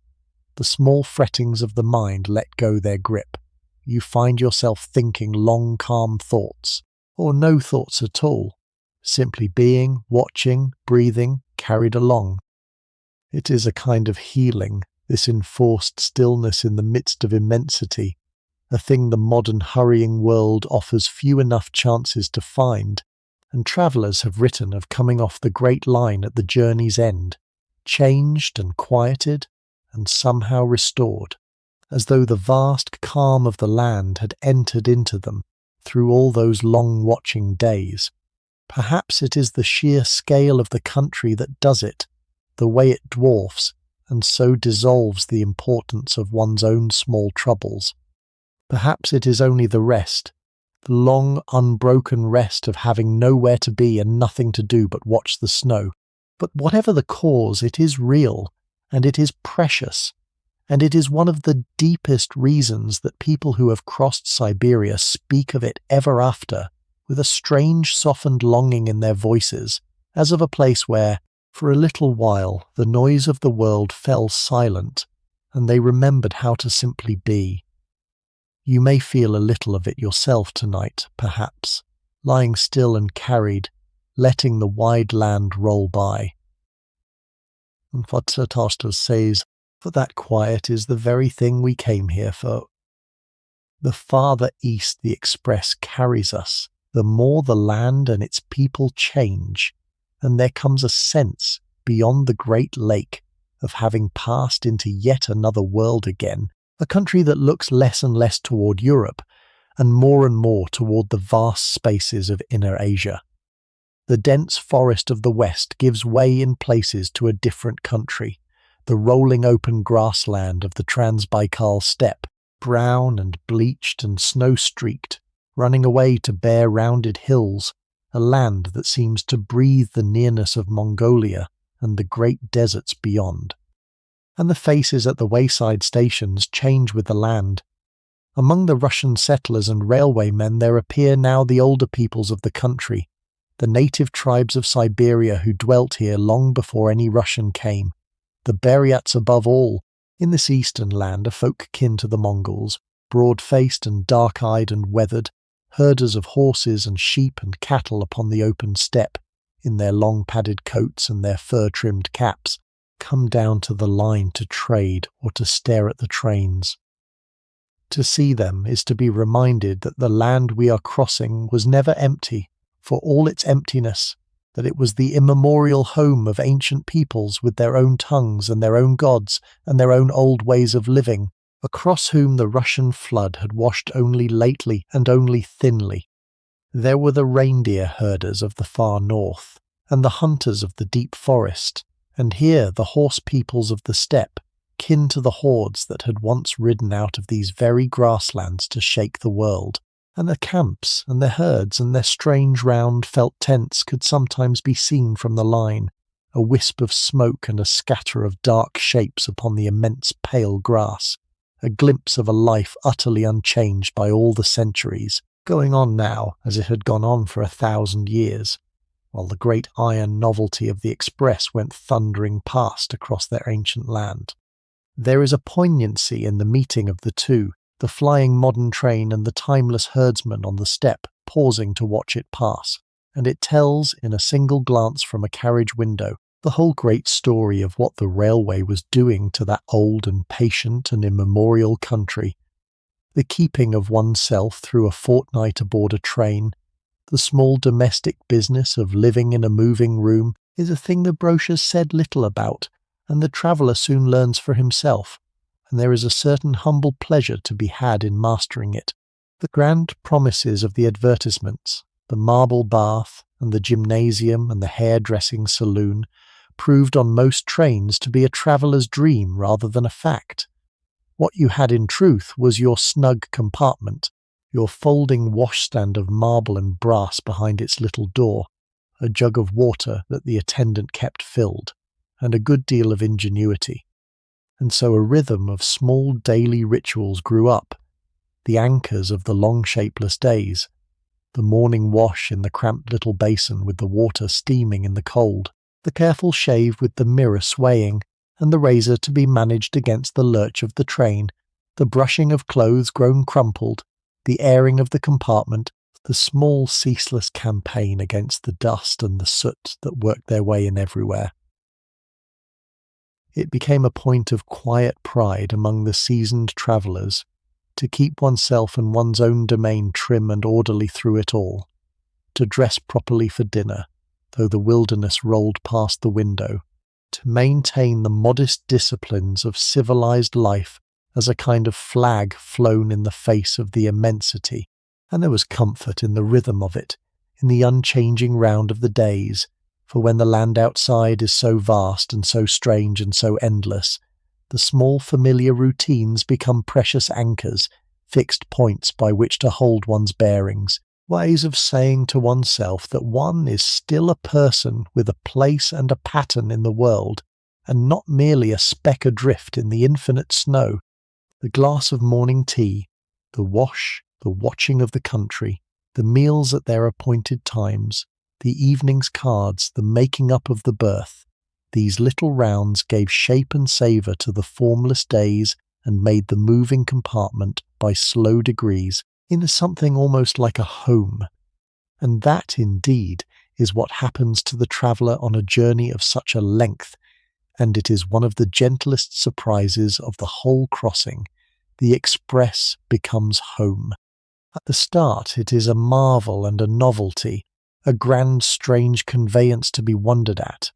The small frettings of the mind let go their grip. You find yourself thinking long, calm thoughts, or no thoughts at all, simply being, watching, breathing, carried along. It is a kind of healing, this enforced stillness in the midst of immensity, a thing the modern hurrying world offers few enough chances to find, and travellers have written of coming off the great line at the journey's end, changed and quieted, and somehow restored, as though the vast calm of the land had entered into them through all those long watching days. Perhaps it is the sheer scale of the country that does it, the way it dwarfs and so dissolves the importance of one's own small troubles. Perhaps it is only the rest, the long unbroken rest of having nowhere to be and nothing to do but watch the snow. But whatever the cause, it is real, and it is precious, and it is one of the deepest reasons that people who have crossed Siberia speak of it ever after, with a strange softened longing in their voices, as of a place where, for a little while, the noise of the world fell silent, and they remembered how to simply be. You may feel a little of it yourself tonight, perhaps, lying still and carried, letting the wide land roll by. And Vatsatashta says, for that quiet is the very thing we came here for. The farther east the express carries us, the more the land and its people change, and there comes a sense, beyond the great lake, of having passed into yet another world again, a country that looks less and less toward Europe, and more toward the vast spaces of Inner Asia. The dense forest of the west gives way in places to a different country, the rolling open grassland of the Trans-Baikal steppe, brown and bleached and snow-streaked, running away to bare rounded hills, a land that seems to breathe the nearness of Mongolia and the great deserts beyond. And the faces at the wayside stations change with the land. Among the Russian settlers and railwaymen there appear now the older peoples of the country, the native tribes of Siberia who dwelt here long before any Russian came, the Buryats above all, in this eastern land a folk kin to the Mongols, broad-faced and dark-eyed and weathered, herders of horses and sheep and cattle upon the open steppe, in their long padded coats and their fur-trimmed caps, come down to the line to trade or to stare at the trains. To see them is to be reminded that the land we are crossing was never empty, for all its emptiness, that it was the immemorial home of ancient peoples with their own tongues and their own gods and their own old ways of living, across whom the Russian flood had washed only lately and only thinly. There were the reindeer herders of the far north, and the hunters of the deep forest, and here the horse peoples of the steppe, kin to the hordes that had once ridden out of these very grasslands to shake the world, and the camps and their herds and their strange round felt tents could sometimes be seen from the line, a wisp of smoke and a scatter of dark shapes upon the immense pale grass, a glimpse of a life utterly unchanged by all the centuries, going on now as it had gone on for 1,000 years, while the great iron novelty of the express went thundering past across their ancient land. There is a poignancy in the meeting of the two, the flying modern train and the timeless herdsman on the steppe pausing to watch it pass, and it tells, in a single glance from a carriage window, The whole great story of what the railway was doing to that old and patient and immemorial country, the keeping of oneself through a fortnight aboard a train, the small domestic business of living in a moving room, is a thing the brochures said little about, and the traveller soon learns for himself, and there is a certain humble pleasure to be had in mastering it. The grand promises of the advertisements, the marble bath, and the gymnasium and the hairdressing saloon, proved on most trains to be a traveller's dream rather than a fact. What you had in truth was your snug compartment, your folding washstand of marble and brass behind its little door, a jug of water that the attendant kept filled, and a good deal of ingenuity. And so a rhythm of small daily rituals grew up, the anchors of the long shapeless days, the morning wash in the cramped little basin with the water steaming in the cold, the careful shave with the mirror swaying, and the razor to be managed against the lurch of the train, the brushing of clothes grown crumpled, the airing of the compartment, the small ceaseless campaign against the dust and the soot that worked their way in everywhere. It became a point of quiet pride among the seasoned travellers to keep oneself and one's own domain trim and orderly through it all, to dress properly for dinner, though the wilderness rolled past the window, to maintain the modest disciplines of civilized life as a kind of flag flown in the face of the immensity, and there was comfort in the rhythm of it, in the unchanging round of the days, for when the land outside is so vast and so strange and so endless, the small familiar routines become precious anchors, fixed points by which to hold one's bearings, ways of saying to oneself that one is still a person with a place and a pattern in the world, and not merely a speck adrift in the infinite snow. The glass of morning tea, the wash, the watching of the country, the meals at their appointed times, the evening's cards, the making up of the berth, these little rounds gave shape and savour to the formless days and made the moving compartment, by slow degrees, into something almost like a home. And that, indeed, is what happens to the traveller on a journey of such a length, and it is one of the gentlest surprises of the whole crossing. The express becomes home. At the start it is a marvel and a novelty, a grand strange conveyance to be wondered at.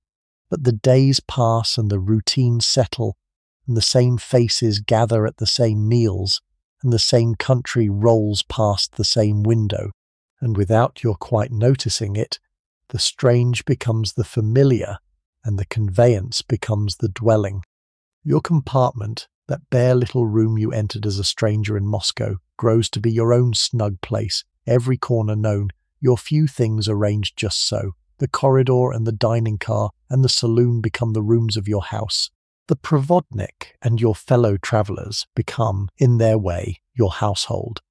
But the days pass and the routine settle, and the same faces gather at the same meals, and the same country rolls past the same window, and without your quite noticing it, the strange becomes the familiar, and the conveyance becomes the dwelling. Your compartment, that bare little room you entered as a stranger in Moscow, grows to be your own snug place, every corner known, your few things arranged just so. The corridor and the dining car and the saloon become the rooms of your house. The provodnik and your fellow travellers become, in their way, your household.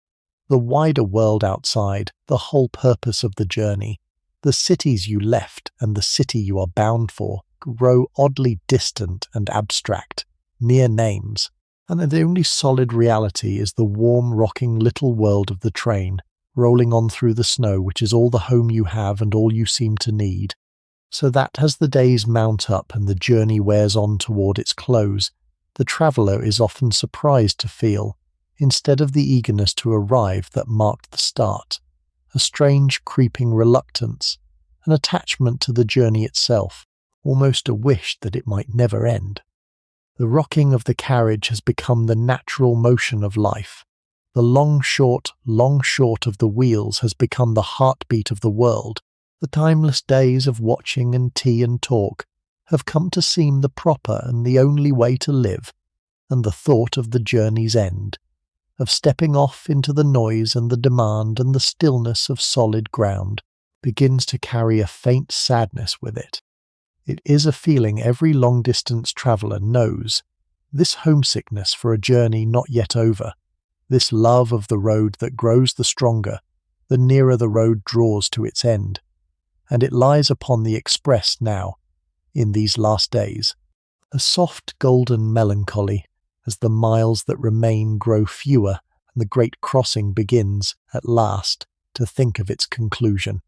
The wider world outside, the whole purpose of the journey, the cities you left and the city you are bound for, grow oddly distant and abstract, mere names, and the only solid reality is the warm, rocking little world of the train, rolling on through the snow, which is all the home you have and all you seem to need. So that as the days mount up and the journey wears on toward its close, the traveller is often surprised to feel, instead of the eagerness to arrive that marked the start, a strange creeping reluctance, an attachment to the journey itself, almost a wish that it might never end. The rocking of the carriage has become the natural motion of life. The long short of the wheels has become the heartbeat of the world. The timeless days of watching and tea and talk have come to seem the proper and the only way to live, and the thought of the journey's end, of stepping off into the noise and the demand and the stillness of solid ground, begins to carry a faint sadness with it. It is a feeling every long-distance traveller knows, this homesickness for a journey not yet over, this love of the road that grows the stronger, the nearer the road draws to its end. And it lies upon the express now, in these last days, a soft golden melancholy as the miles that remain grow fewer and the great crossing begins, at last, to think of its conclusion.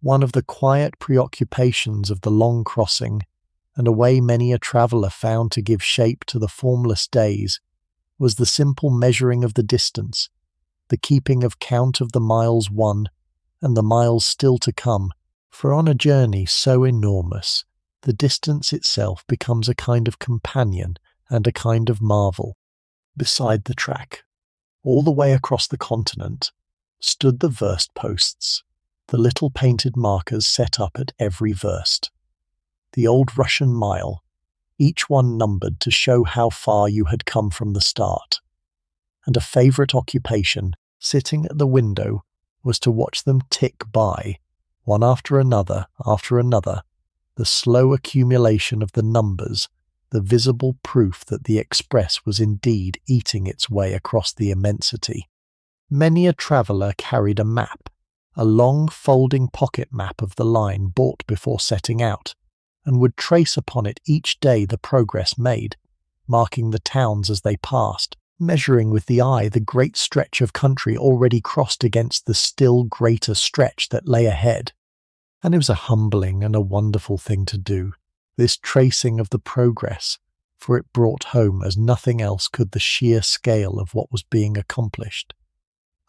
One of the quiet preoccupations of the long crossing, and a way many a traveller found to give shape to the formless days, was the simple measuring of the distance, the keeping of count of the miles won and the miles still to come, for on a journey so enormous, the distance itself becomes a kind of companion and a kind of marvel. Beside the track, all the way across the continent, stood the verst posts, the little painted markers set up at every verst. The old Russian mile, each one numbered to show how far you had come from the start. And a favourite occupation, sitting at the window, was to watch them tick by, one after another, the slow accumulation of the numbers, the visible proof that the express was indeed eating its way across the immensity. Many a traveller carried a map, a long folding pocket map of the line bought before setting out, and would trace upon it each day the progress made, marking the towns as they passed, measuring with the eye the great stretch of country already crossed against the still greater stretch that lay ahead. And it was a humbling and a wonderful thing to do, this tracing of the progress, for it brought home as nothing else could the sheer scale of what was being accomplished.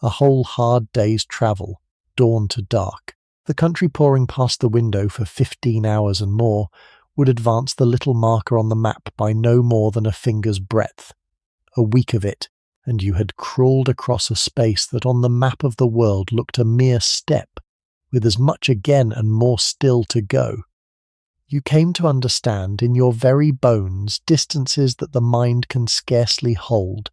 A whole hard day's travel, dawn to dark, the country pouring past the window for 15 hours and more, would advance the little marker on the map by no more than a finger's breadth. A week of it, and you had crawled across a space that on the map of the world looked a mere step, with as much again and more still to go. You came to understand in your very bones distances that the mind can scarcely hold,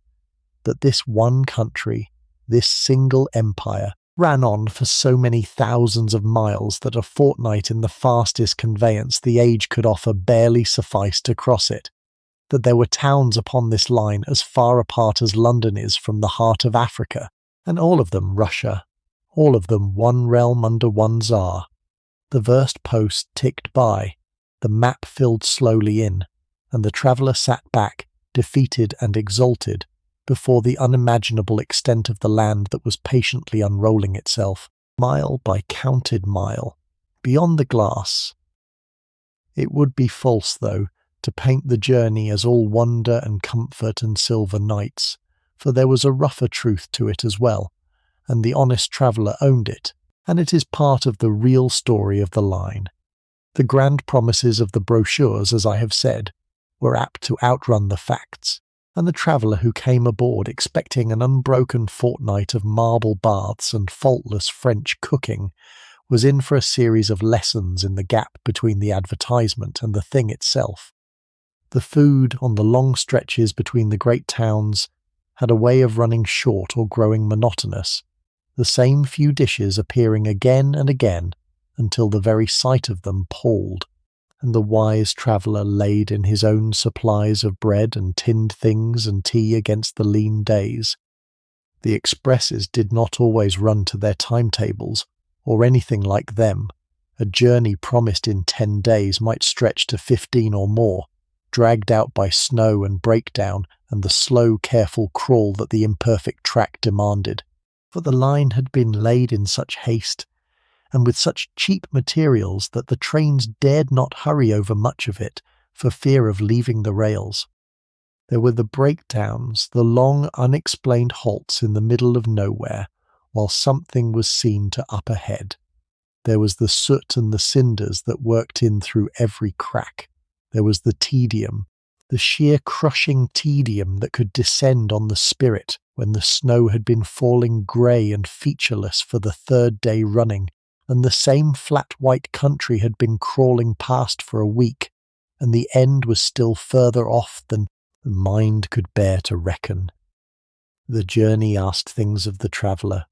that this one country, this single empire, ran on for so many thousands of miles that a fortnight in the fastest conveyance the age could offer barely sufficed to cross it, that there were towns upon this line as far apart as London is from the heart of Africa, and all of them Russia, all of them one realm under one Tsar. The verst post ticked by, the map filled slowly in, and the traveller sat back, defeated and exalted, before the unimaginable extent of the land that was patiently unrolling itself, mile by counted mile, beyond the glass. It would be false, though, to paint the journey as all wonder and comfort and silver nights, for there was a rougher truth to it as well, and the honest traveller owned it, and it is part of the real story of the line. The grand promises of the brochures, as I have said, were apt to outrun the facts, and the traveller who came aboard expecting an unbroken fortnight of marble baths and faultless French cooking was in for a series of lessons in the gap between the advertisement and the thing itself. The food on the long stretches between the great towns had a way of running short or growing monotonous, the same few dishes appearing again and again until the very sight of them palled, and the wise traveller laid in his own supplies of bread and tinned things and tea against the lean days. The expresses did not always run to their timetables, or anything like them. A journey promised in 10 days might stretch to 15 or more, dragged out by snow and breakdown and the slow, careful crawl that the imperfect track demanded. For the line had been laid in such haste, and with such cheap materials that the trains dared not hurry over much of it for fear of leaving the rails. There were the breakdowns, the long unexplained halts in the middle of nowhere, while something was seen to up ahead. There was the soot and the cinders that worked in through every crack. There was the tedium, the sheer crushing tedium that could descend on the spirit when the snow had been falling grey and featureless for the 3rd day running, and the same flat white country had been crawling past for a week, and the end was still further off than the mind could bear to reckon. The journey asked things of the traveller,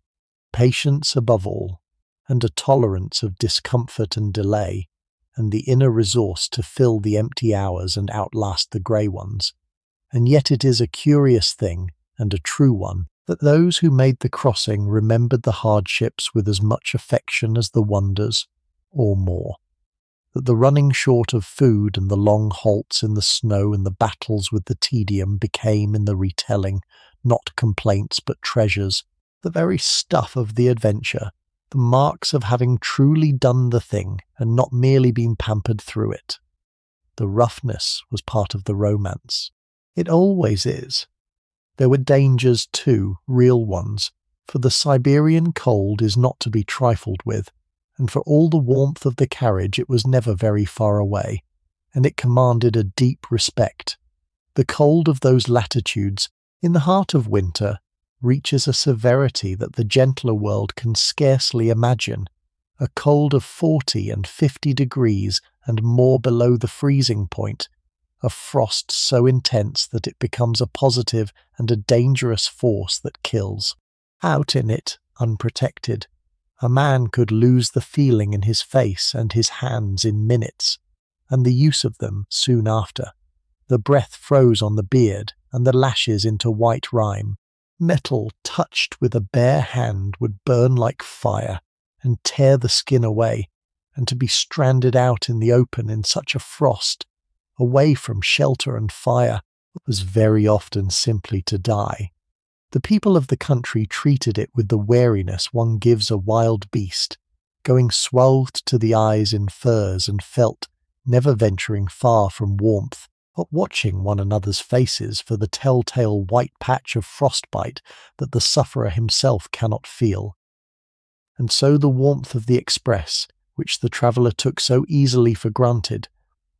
patience above all, and a tolerance of discomfort and delay, and the inner resource to fill the empty hours and outlast the grey ones. And yet it is a curious thing, and a true one, that those who made the crossing remembered the hardships with as much affection as the wonders, or more. That the running short of food and the long halts in the snow and the battles with the tedium became, in the retelling, not complaints but treasures, the very stuff of the adventure, the marks of having truly done the thing and not merely been pampered through it. The roughness was part of the romance. It always is. There were dangers too, real ones, for the Siberian cold is not to be trifled with, and for all the warmth of the carriage it was never very far away, and it commanded a deep respect. The cold of those latitudes, in the heart of winter, reaches a severity that the gentler world can scarcely imagine, a cold of 40 and 50 degrees and more below the freezing point, a frost so intense that it becomes a positive and a dangerous force that kills. Out in it, unprotected, a man could lose the feeling in his face and his hands in minutes, and the use of them soon after. The breath froze on the beard, and the lashes into white rime. Metal touched with a bare hand would burn like fire and tear the skin away, and to be stranded out in the open in such a frost, away from shelter and fire, was very often simply to die. The people of the country treated it with the wariness one gives a wild beast, going swathed to the eyes in furs and felt, never venturing far from warmth, but watching one another's faces for the telltale white patch of frostbite that the sufferer himself cannot feel. And so the warmth of the express, which the traveller took so easily for granted,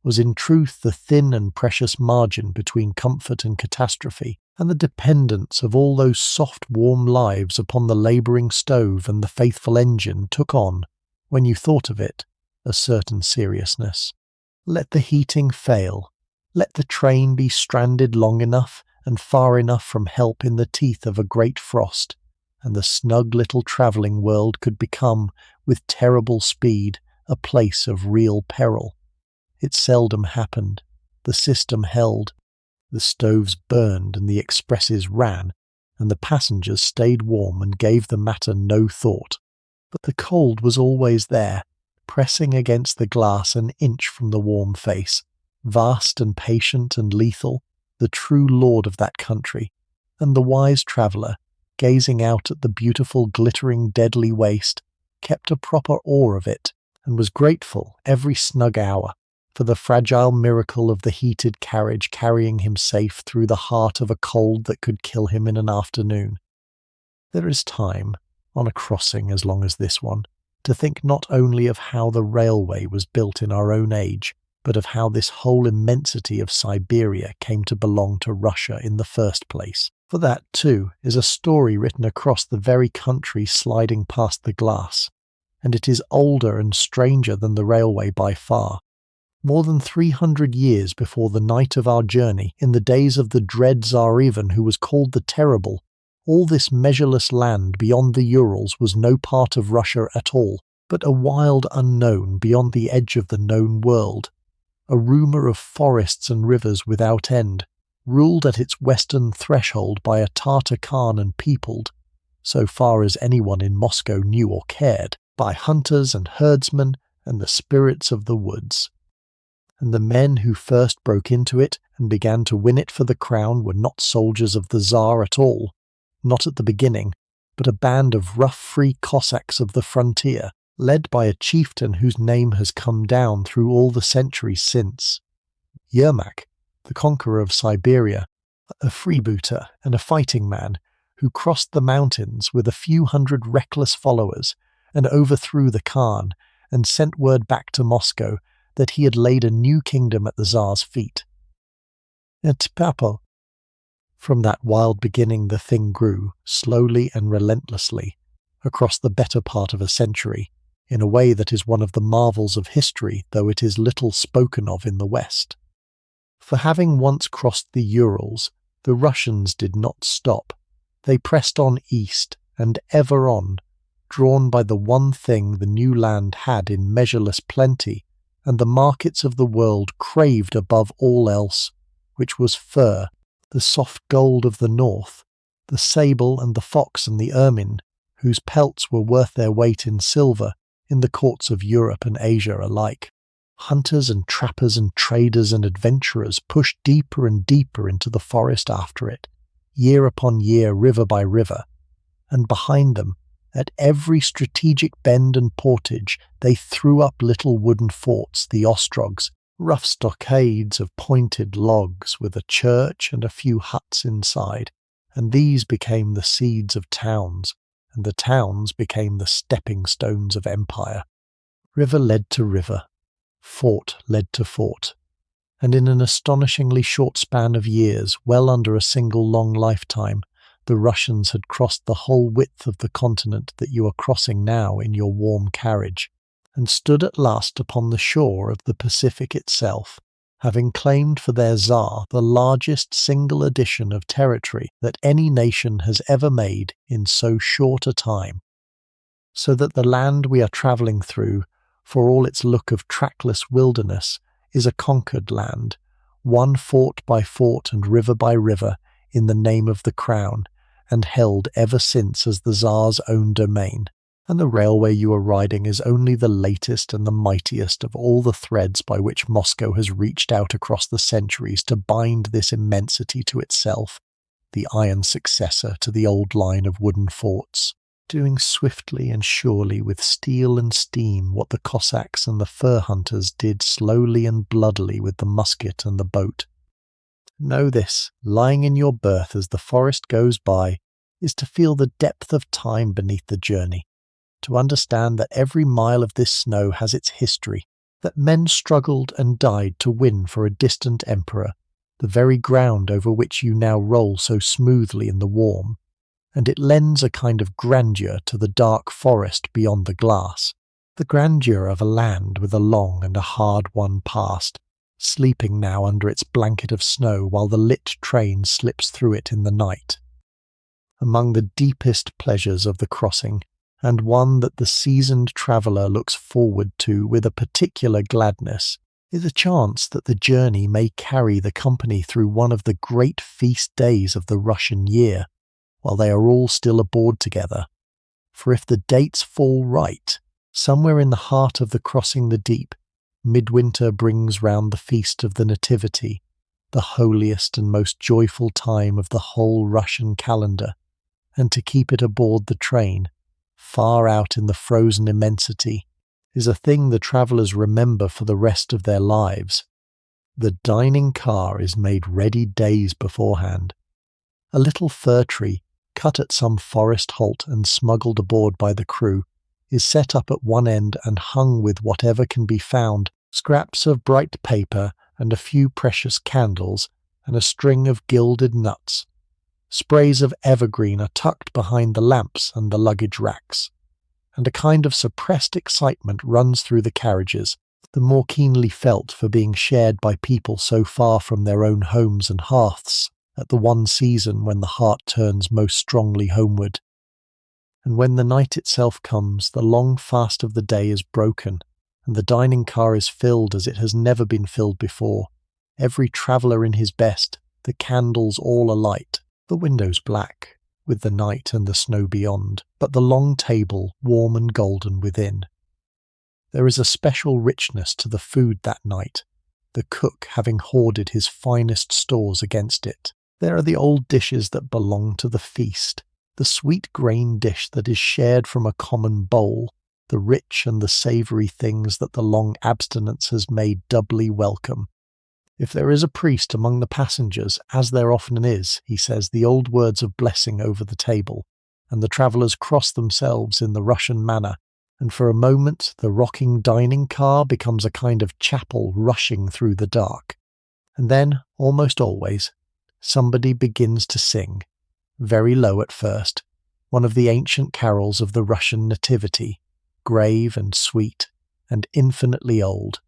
was in truth the thin and precious margin between comfort and catastrophe, and the dependence of all those soft warm lives upon the labouring stove and the faithful engine took on, when you thought of it, a certain seriousness. Let the heating fail, let the train be stranded long enough and far enough from help in the teeth of a great frost, and the snug little travelling world could become, with terrible speed, a place of real peril. It seldom happened. The system held. The stoves burned and the expresses ran, and the passengers stayed warm and gave the matter no thought. But the cold was always there, pressing against the glass an inch from the warm face, vast and patient and lethal, the true lord of that country, and the wise traveller, gazing out at the beautiful glittering deadly waste, kept a proper awe of it, and was grateful every snug hour for the fragile miracle of the heated carriage carrying him safe through the heart of a cold that could kill him in an afternoon. There is time, on a crossing as long as this one, to think not only of how the railway was built in our own age, but of how this whole immensity of Siberia came to belong to Russia in the first place. For that, too, is a story written across the very country sliding past the glass, and it is older and stranger than the railway by far. More than 300 years before the night of our journey, in the days of the dread Tsar Ivan who was called the Terrible, all this measureless land beyond the Urals was no part of Russia at all, but a wild unknown beyond the edge of the known world, a rumour of forests and rivers without end, ruled at its western threshold by a Tartar Khan and peopled, so far as anyone in Moscow knew or cared, by hunters and herdsmen and the spirits of the woods. And the men who first broke into it and began to win it for the crown were not soldiers of the Tsar at all, not at the beginning, but a band of rough free Cossacks of the frontier, led by a chieftain whose name has come down through all the centuries since. Yermak, the conqueror of Siberia, a freebooter and a fighting man, who crossed the mountains with a few hundred reckless followers and overthrew the Khan and sent word back to Moscow that he had laid a new kingdom at the Tsar's feet. From that wild beginning the thing grew, slowly and relentlessly, across the better part of a century, in a way that is one of the marvels of history, though it is little spoken of in the West. For having once crossed the Urals, the Russians did not stop. They pressed on east, and ever on, drawn by the one thing the new land had in measureless plenty, and the markets of the world craved above all else, which was fur, the soft gold of the north, the sable and the fox and the ermine, whose pelts were worth their weight in silver in the courts of Europe and Asia alike. Hunters and trappers and traders and adventurers pushed deeper and deeper into the forest after it, year upon year, river by river, and behind them, At every strategic bend and portage, they threw up little wooden forts, the ostrogs, rough stockades of pointed logs with a church and a few huts inside, and these became the seeds of towns, and the towns became the stepping stones of empire. River led to river, fort led to fort, and in an astonishingly short span of years, well under a single long lifetime, the Russians had crossed the whole width of the continent that you are crossing now in your warm carriage, and stood at last upon the shore of the Pacific itself, having claimed for their Tsar the largest single addition of territory that any nation has ever made in so short a time. So that the land we are travelling through, for all its look of trackless wilderness, is a conquered land, won fort by fort and river by river in the name of the crown, and held ever since as the Tsar's own domain. And the railway you are riding is only the latest and the mightiest of all the threads by which Moscow has reached out across the centuries to bind this immensity to itself, the iron successor to the old line of wooden forts, doing swiftly and surely with steel and steam what the Cossacks and the fur hunters did slowly and bloodily with the musket and the boat. Know this, lying in your berth as the forest goes by, is to feel the depth of time beneath the journey, to understand that every mile of this snow has its history, that men struggled and died to win for a distant emperor, the very ground over which you now roll so smoothly in the warm, and it lends a kind of grandeur to the dark forest beyond the glass, the grandeur of a land with a long and a hard-won past, sleeping now under its blanket of snow while the lit train slips through it in the night. Among the deepest pleasures of the crossing, and one that the seasoned traveller looks forward to with a particular gladness, is a chance that the journey may carry the company through one of the great feast days of the Russian year, while they are all still aboard together. For if the dates fall right, somewhere in the heart of the crossing the deep, midwinter brings round the feast of the Nativity, the holiest and most joyful time of the whole Russian calendar, and to keep it aboard the train, far out in the frozen immensity, is a thing the travellers remember for the rest of their lives. The dining car is made ready days beforehand. A little fir tree, cut at some forest halt and smuggled aboard by the crew, is set up at one end and hung with whatever can be found, scraps of bright paper and a few precious candles and a string of gilded nuts. Sprays of evergreen are tucked behind the lamps and the luggage racks, and a kind of suppressed excitement runs through the carriages, the more keenly felt for being shared by people so far from their own homes and hearths at the one season when the heart turns most strongly homeward. And when the night itself comes, the long fast of the day is broken, and the dining car is filled as it has never been filled before, every traveller in his best, the candles all alight, the windows black, with the night and the snow beyond, but the long table warm and golden within. There is a special richness to the food that night, the cook having hoarded his finest stores against it. There are the old dishes that belong to the feast, the sweet grain dish that is shared from a common bowl, the rich and the savoury things that the long abstinence has made doubly welcome. If there is a priest among the passengers, as there often is, he says the old words of blessing over the table, and the travellers cross themselves in the Russian manner, and for a moment the rocking dining car becomes a kind of chapel rushing through the dark. And then, almost always, somebody begins to sing, very low at first, one of the ancient carols of the Russian Nativity, grave and sweet and infinitely old,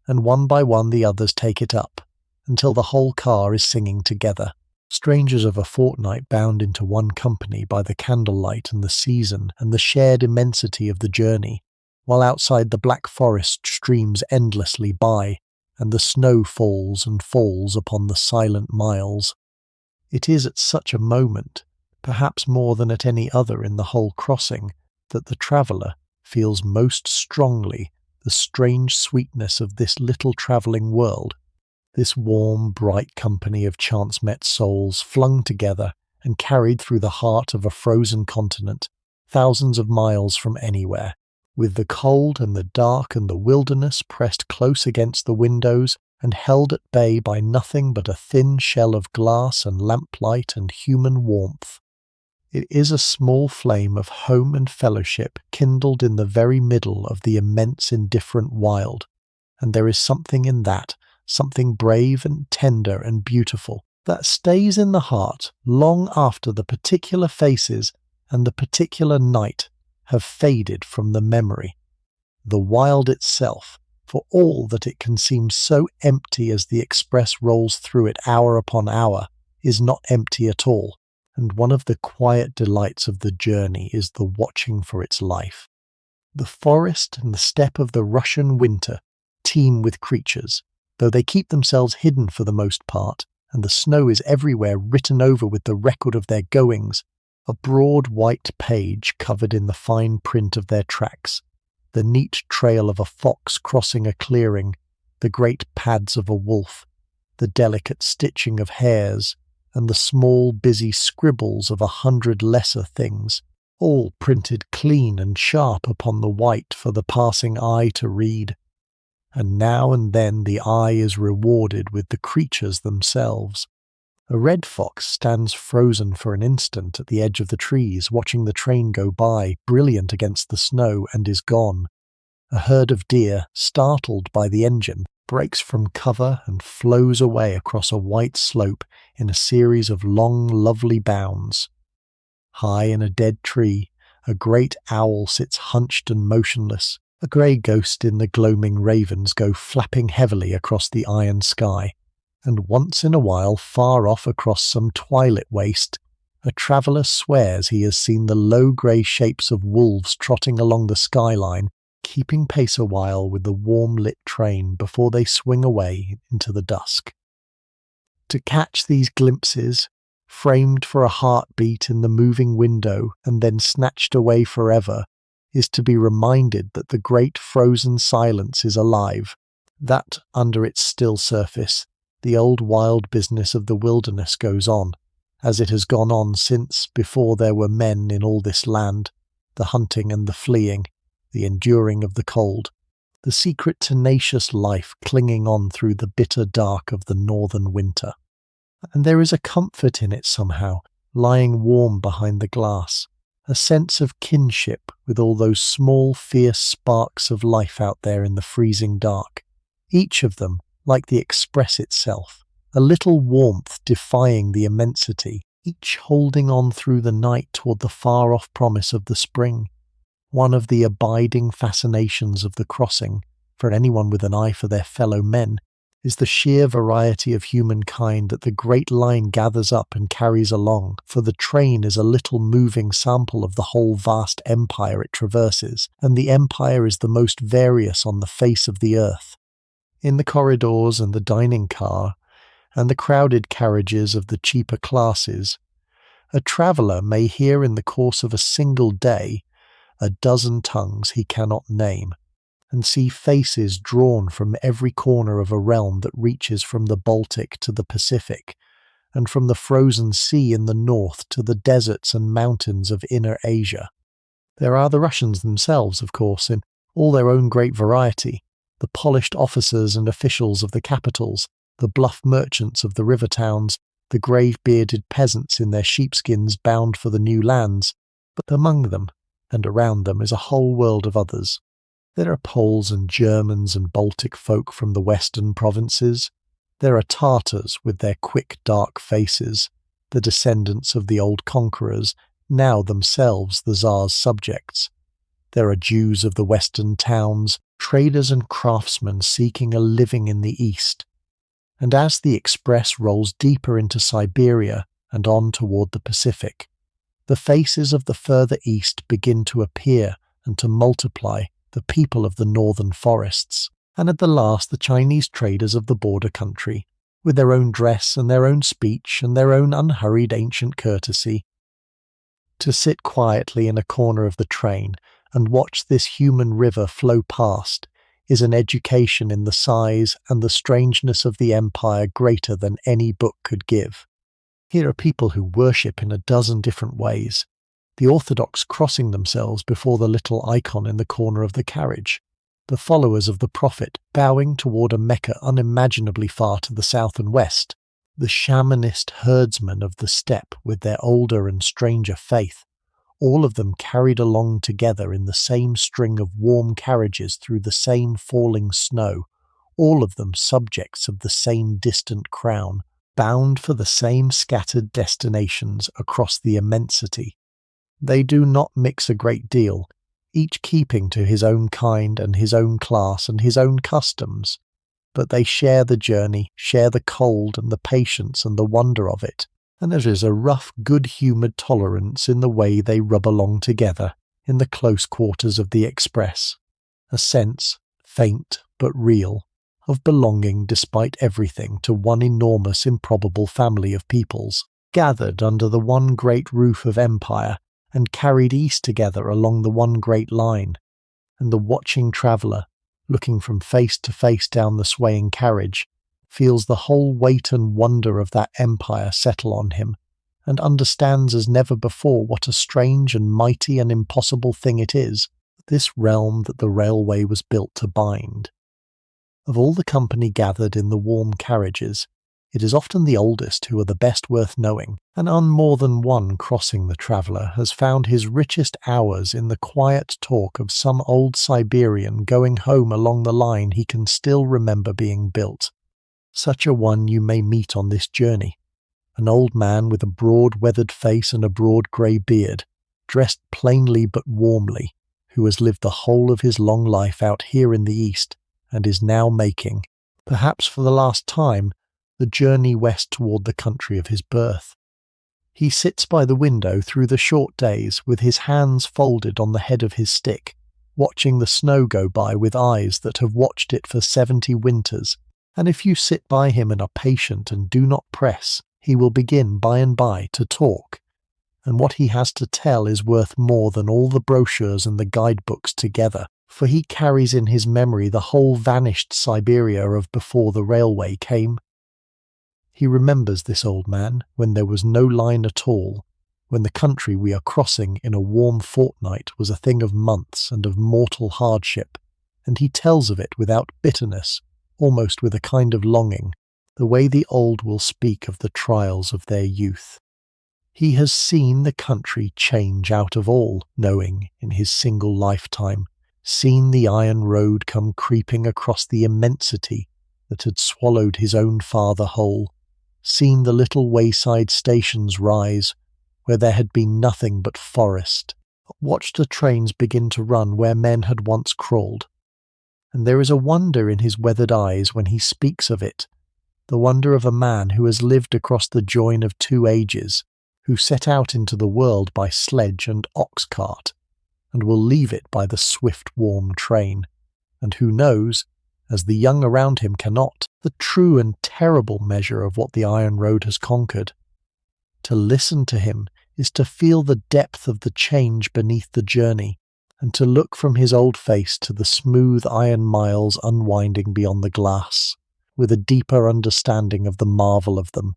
and one by one the others take it up, until the whole car is singing together, strangers of a fortnight bound into one company by the candlelight and the season and the shared immensity of the journey, while outside the black forest streams endlessly by, and the snow falls and falls upon the silent miles. It is at such a moment, perhaps more than at any other in the whole crossing, that the traveller feels most strongly the strange sweetness of this little travelling world, this warm, bright company of chance-met souls flung together and carried through the heart of a frozen continent, thousands of miles from anywhere, with the cold and the dark and the wilderness pressed close against the windows and held at bay by nothing but a thin shell of glass and lamplight and human warmth. It is a small flame of home and fellowship kindled in the very middle of the immense indifferent wild, and there is something in that, something brave and tender and beautiful, that stays in the heart long after the particular faces and the particular night have faded from the memory. The wild itself, for all that it can seem so empty as the express rolls through it hour upon hour, is not empty at all, and one of the quiet delights of the journey is the watching for its life. The forest and the steppe of the Russian winter teem with creatures, though they keep themselves hidden for the most part, and the snow is everywhere written over with the record of their goings, a broad white page covered in the fine print of their tracks, the neat trail of a fox crossing a clearing, the great pads of a wolf, the delicate stitching of hares, and the small busy scribbles of 100 lesser things, all printed clean and sharp upon the white for the passing eye to read. And now and then the eye is rewarded with the creatures themselves. A red fox stands frozen for an instant at the edge of the trees, watching the train go by, brilliant against the snow, and is gone. A herd of deer, startled by the engine, breaks from cover and flows away across a white slope in a series of long, lovely bounds. High in a dead tree, a great owl sits hunched and motionless. A grey ghost in the gloaming ravens go flapping heavily across the iron sky, and once in a while, far off across some twilit waste, a traveller swears he has seen the low grey shapes of wolves trotting along the skyline, keeping pace a while with the warm-lit train before they swing away into the dusk. To catch these glimpses, framed for a heartbeat in the moving window and then snatched away forever, is to be reminded that the great frozen silence is alive, that under its still surface the old wild business of the wilderness goes on, as it has gone on since, before there were men in all this land, the hunting and the fleeing, the enduring of the cold, the secret tenacious life clinging on through the bitter dark of the northern winter. And there is a comfort in it somehow, lying warm behind the glass, a sense of kinship with all those small fierce sparks of life out there in the freezing dark, each of them, like the express itself, a little warmth defying the immensity, each holding on through the night toward the far-off promise of the spring. One of the abiding fascinations of the crossing, for anyone with an eye for their fellow men, is the sheer variety of humankind that the great line gathers up and carries along, for the train is a little moving sample of the whole vast empire it traverses, and the empire is the most various on the face of the earth. In the corridors and the dining car, and the crowded carriages of the cheaper classes, a traveller may hear in the course of a single day a dozen tongues he cannot name, and see faces drawn from every corner of a realm that reaches from the Baltic to the Pacific, and from the frozen sea in the north to the deserts and mountains of Inner Asia. There are the Russians themselves, of course, in all their own great variety, the polished officers and officials of the capitals, the bluff merchants of the river towns, the grave-bearded peasants in their sheepskins bound for the new lands, but among them and around them is a whole world of others. There are Poles and Germans and Baltic folk from the western provinces. There are Tartars with their quick dark faces, the descendants of the old conquerors, now themselves the Tsar's subjects. There are Jews of the western towns, traders and craftsmen seeking a living in the east. And as the express rolls deeper into Siberia and on toward the Pacific, the faces of the further east begin to appear and to multiply, the people of the northern forests, and at the last the Chinese traders of the border country, with their own dress and their own speech and their own unhurried ancient courtesy. To sit quietly in a corner of the train and watch this human river flow past is an education in the size and the strangeness of the empire greater than any book could give. Here are people who worship in a dozen different ways. the Orthodox crossing themselves before the little icon in the corner of the carriage, the followers of the Prophet bowing toward a Mecca unimaginably far to the south and west, the shamanist herdsmen of the steppe with their older and stranger faith, all of them carried along together in the same string of warm carriages through the same falling snow, all of them subjects of the same distant crown, bound for the same scattered destinations across the immensity. They do not mix a great deal, each keeping to his own kind and his own class and his own customs, but they share the journey, share the cold and the patience and the wonder of it, and there is a rough good-humoured tolerance in the way they rub along together in the close quarters of the express, a sense, faint but real, of belonging despite everything to one enormous improbable family of peoples, gathered under the one great roof of empire and carried east together along the one great line, and the watching traveller, looking from face to face down the swaying carriage, feels the whole weight and wonder of that empire settle on him, and understands as never before what a strange and mighty and impossible thing it is, this realm that the railway was built to bind. Of all the company gathered in the warm carriages, it is often the oldest who are the best worth knowing, and on more than one crossing the traveller has found his richest hours in the quiet talk of some old Siberian going home along the line he can still remember being built. Such a one you may meet on this journey, an old man with a broad weathered face and a broad grey beard, dressed plainly but warmly, who has lived the whole of his long life out here in the East, and is now making, perhaps for the last time, the journey west toward the country of his birth. He sits by the window through the short days with his hands folded on the head of his stick, watching the snow go by with eyes that have watched it for 70 winters, and if you sit by him and are patient and do not press, he will begin by and by to talk, and what he has to tell is worth more than all the brochures and the guidebooks together, for he carries in his memory the whole vanished Siberia of before the railway came. He remembers this old man when there was no line at all, when the country we are crossing in a warm fortnight was a thing of months and of mortal hardship, and he tells of it without bitterness, almost with a kind of longing, the way the old will speak of the trials of their youth. He has seen the country change out of all knowing in his single lifetime, seen the iron road come creeping across the immensity that had swallowed his own father whole, seen the little wayside stations rise where there had been nothing but forest, watched the trains begin to run where men had once crawled. And there is a wonder in his weathered eyes when he speaks of it, the wonder of a man who has lived across the join of two ages, who set out into the world by sledge and ox cart, and will leave it by the swift warm train, and who knows, as the young around him cannot, the true and terrible measure of what the iron road has conquered. To listen to him is to feel the depth of the change beneath the journey, and to look from his old face to the smooth iron miles unwinding beyond the glass, with a deeper understanding of the marvel of them.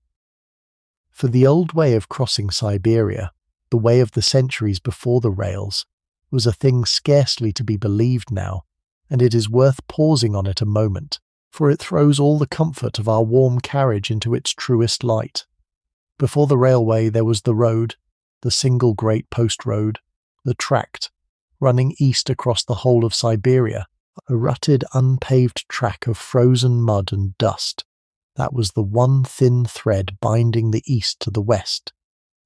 For the old way of crossing Siberia, the way of the centuries before the rails, was a thing scarcely to be believed now, and it is worth pausing on it a moment, for it throws all the comfort of our warm carriage into its truest light. Before the railway there was the road, the single great post road, the tract, running east across the whole of Siberia, a rutted unpaved track of frozen mud and dust. That was the one thin thread binding the east to the west,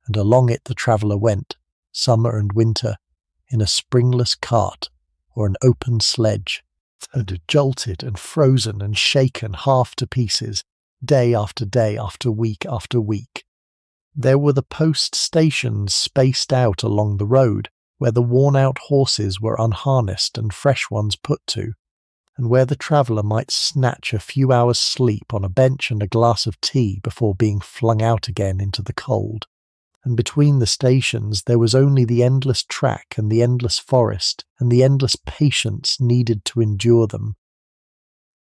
and along it the traveller went, summer and winter, in a springless cart or an open sledge, and jolted and frozen and shaken half to pieces, day after week after week. There were the post stations spaced out along the road, where the worn-out horses were unharnessed and fresh ones put to, and where the traveller might snatch a few hours' sleep on a bench and a glass of tea before being flung out again into the cold. And between the stations there was only the endless track and the endless forest and the endless patience needed to endure them.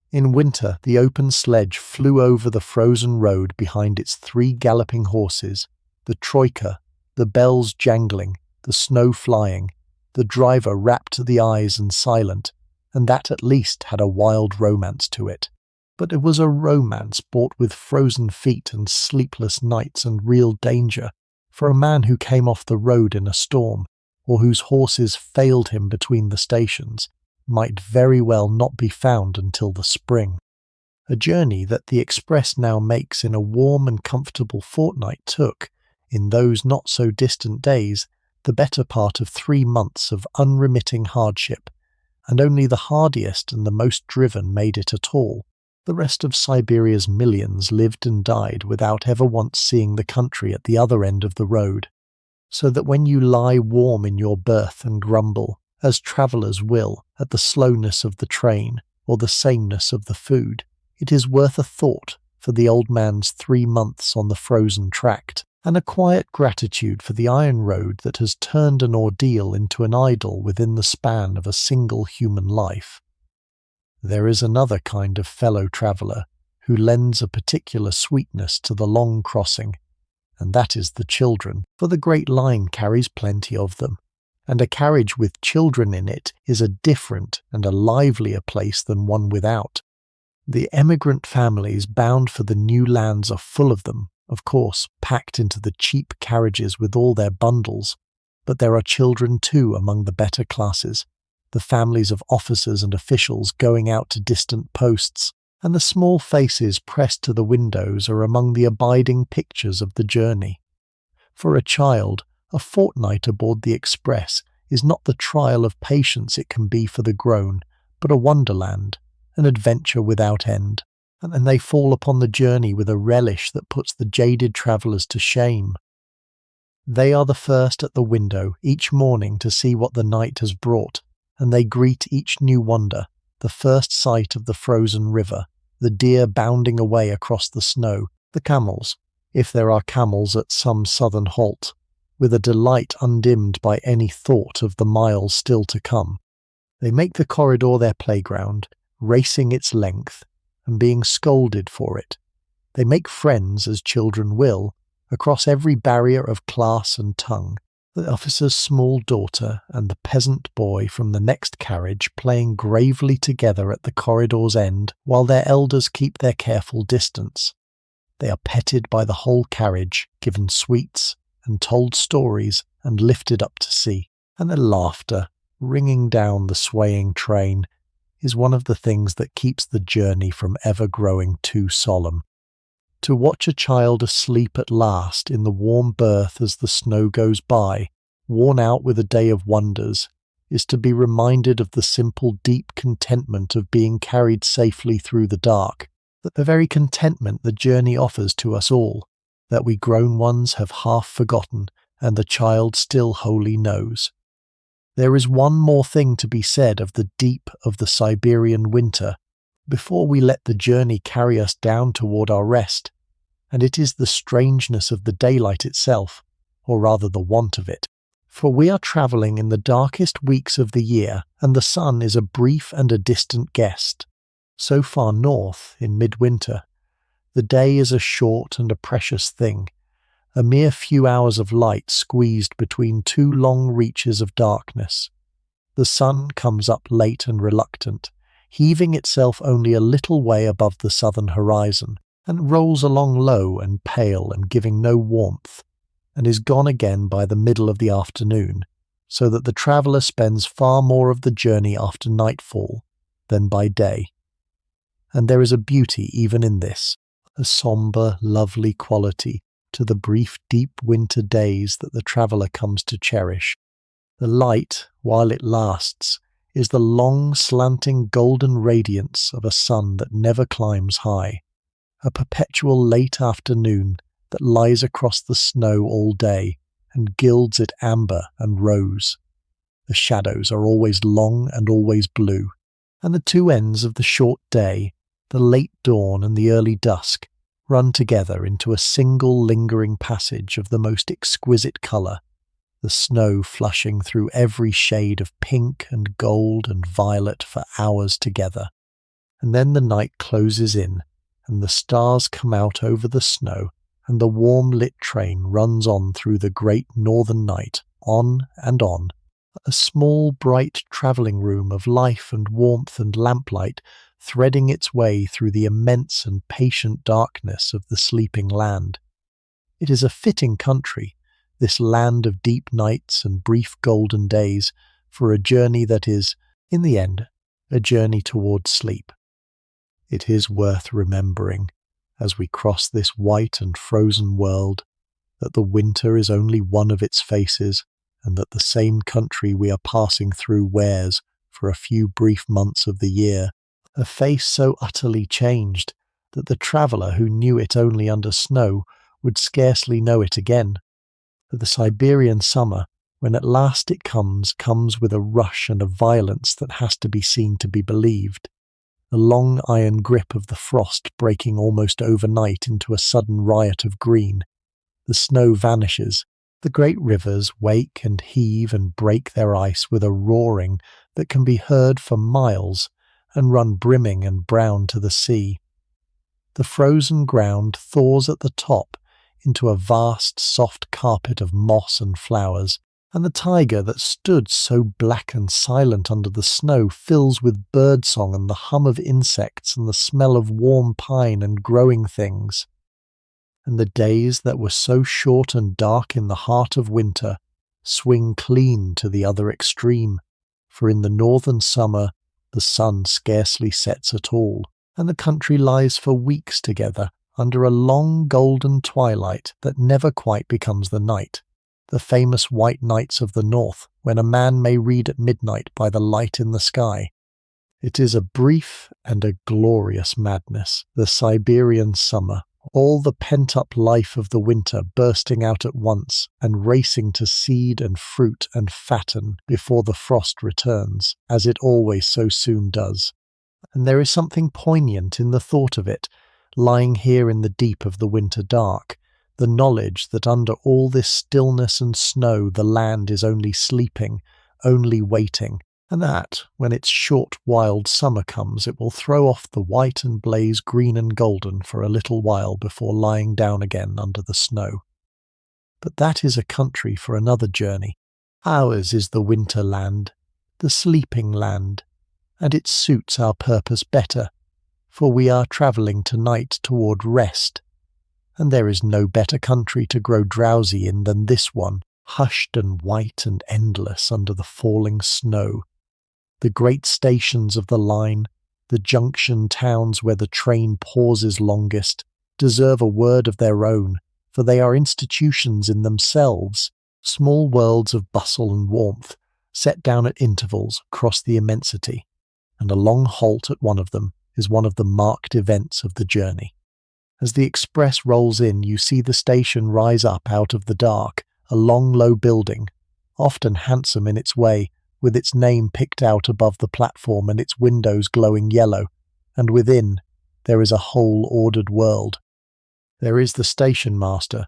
In winter the open sledge flew over the frozen road behind its 3 galloping horses, the troika, the bells jangling, the snow flying, the driver rapt to the eyes and silent, and that at least had a wild romance to it. But it was a romance bought with frozen feet and sleepless nights and real danger, for a man who came off the road in a storm, or whose horses failed him between the stations, might very well not be found until the spring. A journey that the Express now makes in a warm and comfortable fortnight took, in those not so distant days, the better part of 3 months of unremitting hardship, and only the hardiest and the most driven made it at all. The rest of Siberia's millions lived and died without ever once seeing the country at the other end of the road, so that when you lie warm in your berth and grumble, as travellers will, at the slowness of the train or the sameness of the food, it is worth a thought for the old man's 3 months on the frozen tract, and a quiet gratitude for the iron road that has turned an ordeal into an idyll within the span of a single human life. There is another kind of fellow traveller who lends a particular sweetness to the long crossing, and that is the children, for the Great Line carries plenty of them, and a carriage with children in it is a different and a livelier place than one without. The emigrant families bound for the new lands are full of them, of course, packed into the cheap carriages with all their bundles, but there are children too among the better classes, the families of officers and officials going out to distant posts, and the small faces pressed to the windows are among the abiding pictures of the journey. For a child, a fortnight aboard the Express is not the trial of patience it can be for the grown, but a wonderland, an adventure without end, and they fall upon the journey with a relish that puts the jaded travellers to shame. They are the first at the window each morning to see what the night has brought, and they greet each new wonder, the first sight of the frozen river, the deer bounding away across the snow, the camels, if there are camels at some southern halt, with a delight undimmed by any thought of the miles still to come. They make the corridor their playground, racing its length, and being scolded for it. They make friends, as children will, across every barrier of class and tongue, the officer's small daughter and the peasant boy from the next carriage playing gravely together at the corridor's end while their elders keep their careful distance. They are petted by the whole carriage, given sweets, and told stories, and lifted up to see, and their laughter, ringing down the swaying train, is one of the things that keeps the journey from ever growing too solemn. To watch a child asleep at last in the warm berth as the snow goes by, worn out with a day of wonders, is to be reminded of the simple deep contentment of being carried safely through the dark, that the very contentment the journey offers to us all, that we grown ones have half forgotten and the child still wholly knows. There is one more thing to be said of the deep of the Siberian winter, before we let the journey carry us down toward our rest, and it is the strangeness of the daylight itself, or rather the want of it. For we are travelling in the darkest weeks of the year, and the sun is a brief and a distant guest. So far north, in midwinter, the day is a short and a precious thing, a mere few hours of light squeezed between two long reaches of darkness. The sun comes up late and reluctant, heaving itself only a little way above the southern horizon, and rolls along low and pale and giving no warmth, and is gone again by the middle of the afternoon, so that the traveller spends far more of the journey after nightfall than by day. And there is a beauty even in this, a sombre, lovely quality to the brief, deep winter days that the traveller comes to cherish. The light, while it lasts, is the long, slanting golden radiance of a sun that never climbs high, a perpetual late afternoon that lies across the snow all day and gilds it amber and rose. The shadows are always long and always blue, and the two ends of the short day, the late dawn and the early dusk, run together into a single lingering passage of the most exquisite colour, the snow flushing through every shade of pink and gold and violet for hours together. And then the night closes in, and the stars come out over the snow, and the warm lit train runs on through the great northern night, on and on. A small, bright travelling room of life and warmth and lamplight threading its way through the immense and patient darkness of the sleeping land. It is a fitting country, this land of deep nights and brief golden days, for a journey that is, in the end, a journey towards sleep. It is worth remembering, as we cross this white and frozen world, that the winter is only one of its faces, and that the same country we are passing through wears, for a few brief months of the year, a face so utterly changed that the traveller who knew it only under snow would scarcely know it again. For the Siberian summer, when at last it comes with a rush and a violence that has to be seen to be believed. The long iron grip of the frost breaking almost overnight into a sudden riot of green. The snow vanishes. The great rivers wake and heave and break their ice with a roaring that can be heard for miles, and run brimming and brown to the sea. The frozen ground thaws at the top into a vast soft carpet of moss and flowers, and the taiga that stood so black and silent under the snow fills with birdsong and the hum of insects and the smell of warm pine and growing things. And the days that were so short and dark in the heart of winter swing clean to the other extreme, for in the northern summer the sun scarcely sets at all, and the country lies for weeks together under a long golden twilight that never quite becomes the night, the famous white nights of the north, when a man may read at midnight by the light in the sky. It is a brief and a glorious madness, the Siberian summer, all the pent-up life of the winter bursting out at once and racing to seed and fruit and fatten before the frost returns, as it always so soon does. And there is something poignant in the thought of it, lying here in the deep of the winter dark, the knowledge that under all this stillness and snow the land is only sleeping, only waiting, and that, when its short wild summer comes, it will throw off the white and blaze green and golden for a little while before lying down again under the snow. But that is a country for another journey. Ours is the winter land, the sleeping land, and it suits our purpose better, for we are travelling tonight toward rest, and there is no better country to grow drowsy in than this one, hushed and white and endless under the falling snow. The great stations of the line, the junction towns where the train pauses longest, deserve a word of their own, for they are institutions in themselves, small worlds of bustle and warmth, set down at intervals across the immensity, and a long halt at one of them is one of the marked events of the journey. As the express rolls in, you see the station rise up out of the dark, a long low building, often handsome in its way, with its name picked out above the platform and its windows glowing yellow, and within there is a whole ordered world. There is the station master,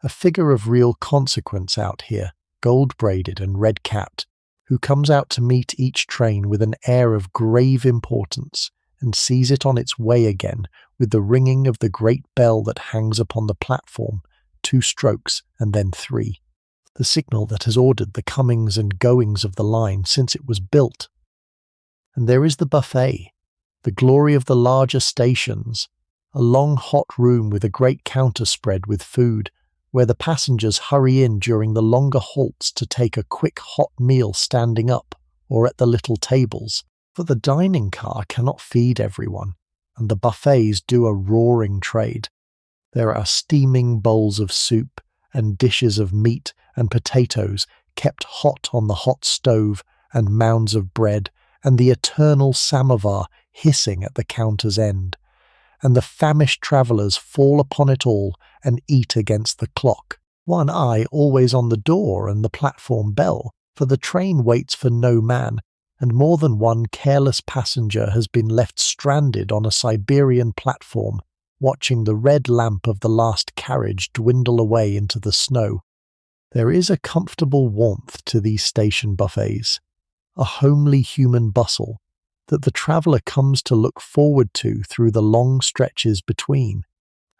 a figure of real consequence out here, gold-braided and red-capped, who comes out to meet each train with an air of grave importance, and sees it on its way again with the ringing of the great bell that hangs upon the platform, 2 strokes and then 3. The signal that has ordered the comings and goings of the line since it was built. And there is the buffet, the glory of the larger stations, a long hot room with a great counter spread with food, where the passengers hurry in during the longer halts to take a quick hot meal standing up or at the little tables, for the dining car cannot feed everyone, and the buffets do a roaring trade. There are steaming bowls of soup and dishes of meat and potatoes kept hot on the hot stove, and mounds of bread, and the eternal samovar hissing at the counter's end. And the famished travellers fall upon it all and eat against the clock, one eye always on the door and the platform bell, for the train waits for no man, and more than one careless passenger has been left stranded on a Siberian platform, watching the red lamp of the last carriage dwindle away into the snow. There is a comfortable warmth to these station buffets, a homely human bustle, that the traveller comes to look forward to through the long stretches between,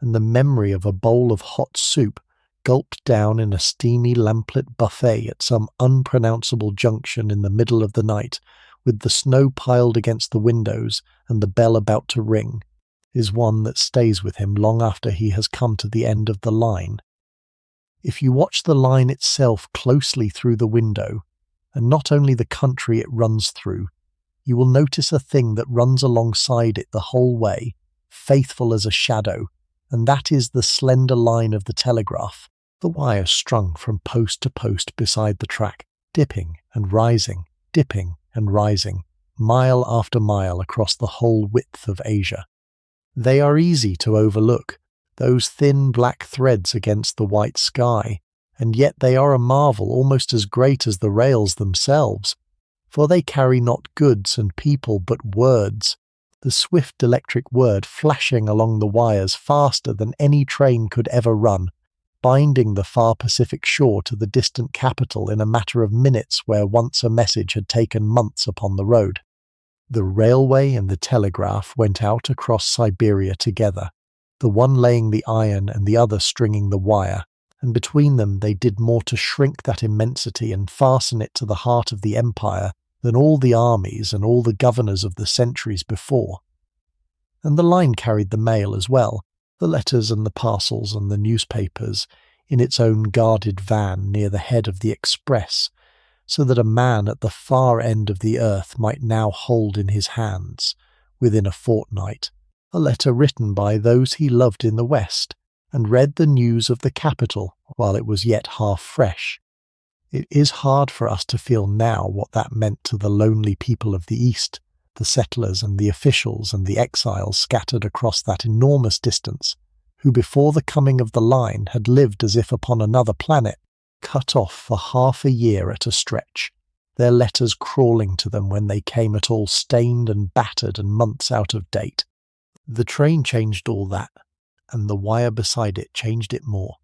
and the memory of a bowl of hot soup gulped down in a steamy lamplit buffet at some unpronounceable junction in the middle of the night, with the snow piled against the windows and the bell about to ring, is one that stays with him long after he has come to the end of the line. If you watch the line itself closely through the window, and not only the country it runs through, you will notice a thing that runs alongside it the whole way, faithful as a shadow, and that is the slender line of the telegraph, the wire strung from post to post beside the track, dipping and rising, mile after mile across the whole width of Asia. They are easy to overlook, those thin black threads against the white sky, and yet they are a marvel almost as great as the rails themselves, for they carry not goods and people but words, the swift electric word flashing along the wires faster than any train could ever run, binding the far Pacific shore to the distant capital in a matter of minutes where once a message had taken months upon the road. The railway and the telegraph went out across Siberia together, the one laying the iron and the other stringing the wire, and between them they did more to shrink that immensity and fasten it to the heart of the empire than all the armies and all the governors of the centuries before. And the line carried the mail as well, the letters and the parcels and the newspapers, in its own guarded van near the head of the express, so that a man at the far end of the earth might now hold in his hands, within a fortnight, a letter written by those he loved in the West, and read the news of the capital while it was yet half fresh. It is hard for us to feel now what that meant to the lonely people of the East, the settlers and the officials and the exiles scattered across that enormous distance, who before the coming of the line had lived as if upon another planet, cut off for half a year at a stretch, their letters crawling to them when they came at all stained and battered and months out of date. The train changed all that, and the wire beside it changed it more.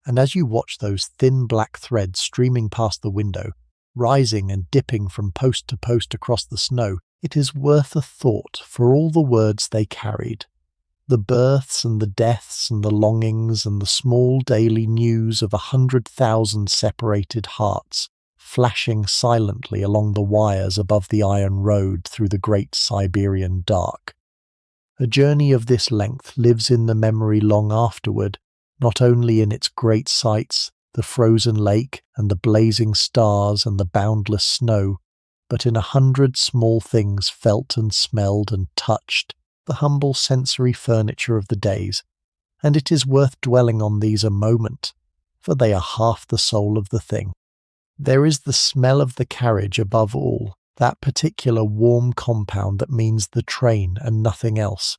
And as you watch those thin black threads streaming past the window, rising and dipping from post to post across the snow, it is worth a thought for all the words they carried. The births and the deaths and the longings and the small daily news of 100,000 separated hearts, flashing silently along the wires above the iron road through the great Siberian dark. A journey of this length lives in the memory long afterward, not only in its great sights, the frozen lake and the blazing stars and the boundless snow, but in 100 small things felt and smelled and touched, the humble sensory furniture of the days, and it is worth dwelling on these a moment, for they are half the soul of the thing. There is the smell of the carriage above all, that particular warm compound that means the train and nothing else.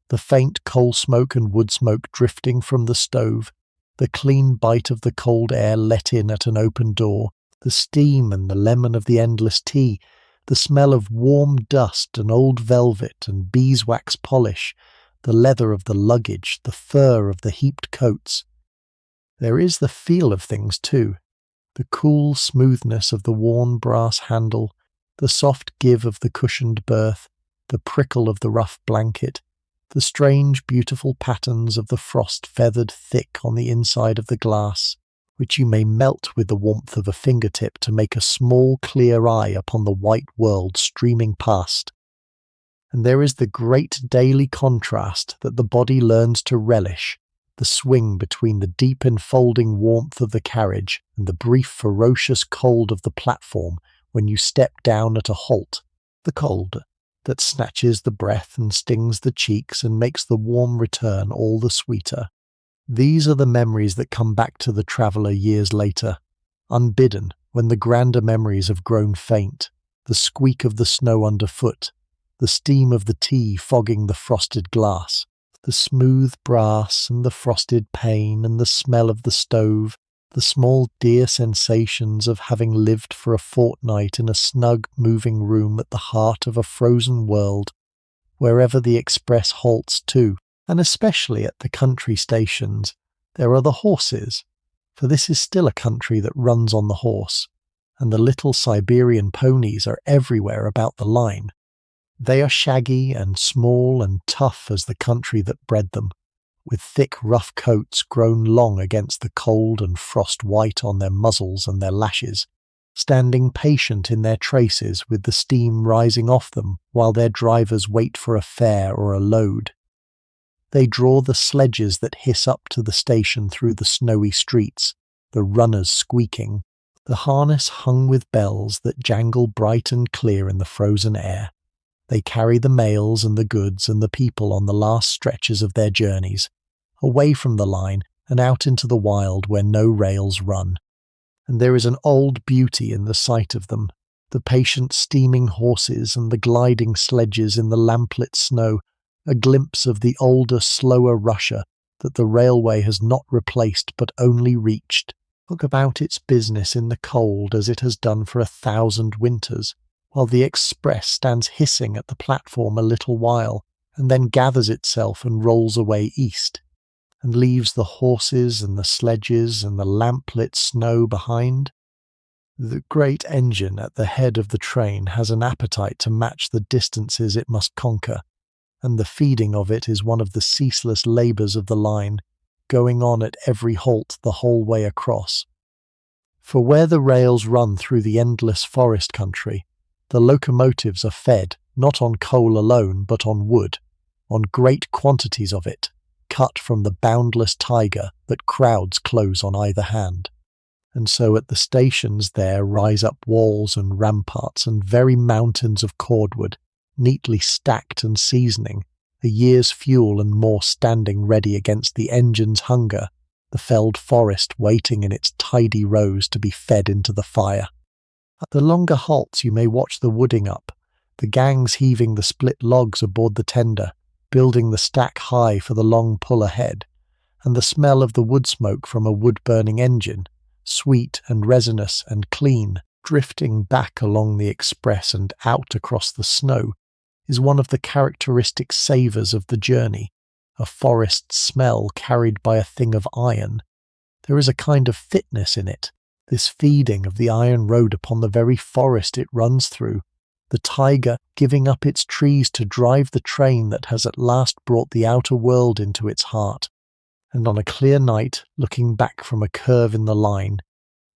The faint coal smoke and wood smoke drifting from the stove, the clean bite of the cold air let in at an open door, the steam and the lemon of the endless tea, the smell of warm dust and old velvet and beeswax polish, the leather of the luggage, the fur of the heaped coats. There is the feel of things too, the cool smoothness of the worn brass handle, the soft give of the cushioned berth, the prickle of the rough blanket, the strange beautiful patterns of the frost feathered thick on the inside of the glass, which you may melt with the warmth of a fingertip to make a small clear eye upon the white world streaming past. And there is the great daily contrast that the body learns to relish, the swing between the deep enfolding warmth of the carriage and the brief ferocious cold of the platform when you step down at a halt, the cold that snatches the breath and stings the cheeks and makes the warm return all the sweeter. These are the memories that come back to the traveller years later, unbidden, when the grander memories have grown faint, the squeak of the snow underfoot, the steam of the tea fogging the frosted glass, the smooth brass and the frosted pane and the smell of the stove, the small dear sensations of having lived for a fortnight in a snug moving room at the heart of a frozen world, wherever the express halts too, and especially at the country stations, there are the horses, for this is still a country that runs on the horse, and the little Siberian ponies are everywhere about the line. They are shaggy and small and tough as the country that bred them, with thick rough coats grown long against the cold and frost white on their muzzles and their lashes, standing patient in their traces with the steam rising off them while their drivers wait for a fare or a load. They draw the sledges that hiss up to the station through the snowy streets, the runners squeaking, the harness hung with bells that jangle bright and clear in the frozen air. They carry the mails and the goods and the people on the last stretches of their journeys, away from the line and out into the wild where no rails run. And there is an old beauty in the sight of them, the patient steaming horses and the gliding sledges in the lamplit snow, a glimpse of the older, slower Russia that the railway has not replaced but only reached, look about its business in the cold as it has done for 1,000 winters, while the express stands hissing at the platform a little while, and then gathers itself and rolls away east, and leaves the horses and the sledges and the lamplit snow behind. The great engine at the head of the train has an appetite to match the distances it must conquer, and the feeding of it is one of the ceaseless labours of the line, going on at every halt the whole way across. For where the rails run through the endless forest country, the locomotives are fed not on coal alone but on wood, on great quantities of it, cut from the boundless taiga that crowds close on either hand. And so at the stations there rise up walls and ramparts and very mountains of cordwood, neatly stacked and seasoning, a year's fuel and more standing ready against the engine's hunger, the felled forest waiting in its tidy rows to be fed into the fire. At the longer halts you may watch the wooding up, the gangs heaving the split logs aboard the tender, building the stack high for the long pull ahead, and the smell of the wood smoke from a wood-burning engine, sweet and resinous and clean, drifting back along the express and out across the snow, is one of the characteristic savours of the journey, a forest smell carried by a thing of iron. There is a kind of fitness in it, this feeding of the iron road upon the very forest it runs through, the taiga giving up its trees to drive the train that has at last brought the outer world into its heart. And on a clear night, looking back from a curve in the line,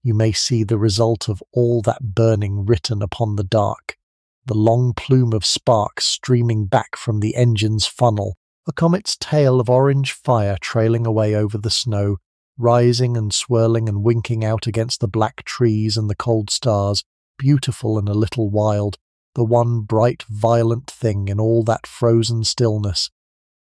you may see the result of all that burning written upon the dark, the long plume of sparks streaming back from the engine's funnel, a comet's tail of orange fire trailing away over the snow, rising and swirling and winking out against the black trees and the cold stars, beautiful and a little wild, the one bright, violent thing in all that frozen stillness.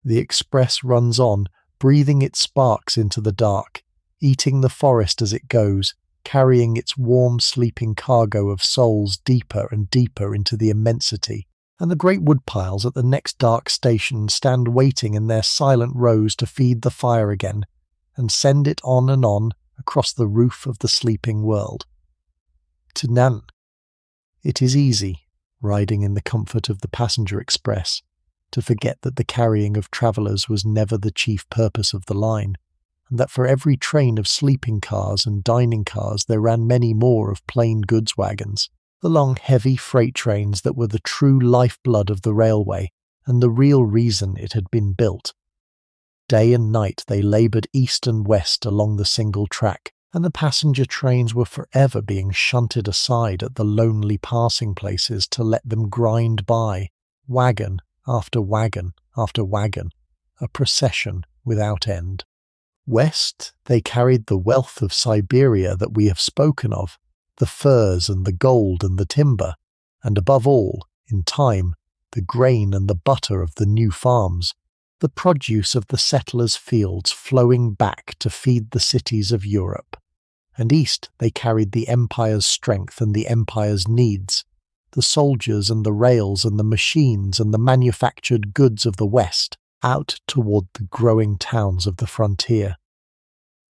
The express runs on, breathing its sparks into the dark, eating the forest as it goes, carrying its warm sleeping cargo of souls deeper and deeper into the immensity, and the great woodpiles at the next dark station stand waiting in their silent rows to feed the fire again, and send it on and on across the roof of the sleeping world. To Nan, it is easy, riding in the comfort of the passenger express, to forget that the carrying of travellers was never the chief purpose of the line, and that for every train of sleeping cars and dining cars there ran many more of plain goods wagons, the long heavy freight trains that were the true lifeblood of the railway and the real reason it had been built. Day and night they laboured east and west along the single track, and the passenger trains were forever being shunted aside at the lonely passing places to let them grind by, wagon after wagon after wagon, a procession without end. West they carried the wealth of Siberia that we have spoken of, the furs and the gold and the timber, and above all, in time, the grain and the butter of the new farms, the produce of the settlers' fields flowing back to feed the cities of Europe. And east they carried the empire's strength and the empire's needs, the soldiers and the rails and the machines and the manufactured goods of the west, out toward the growing towns of the frontier.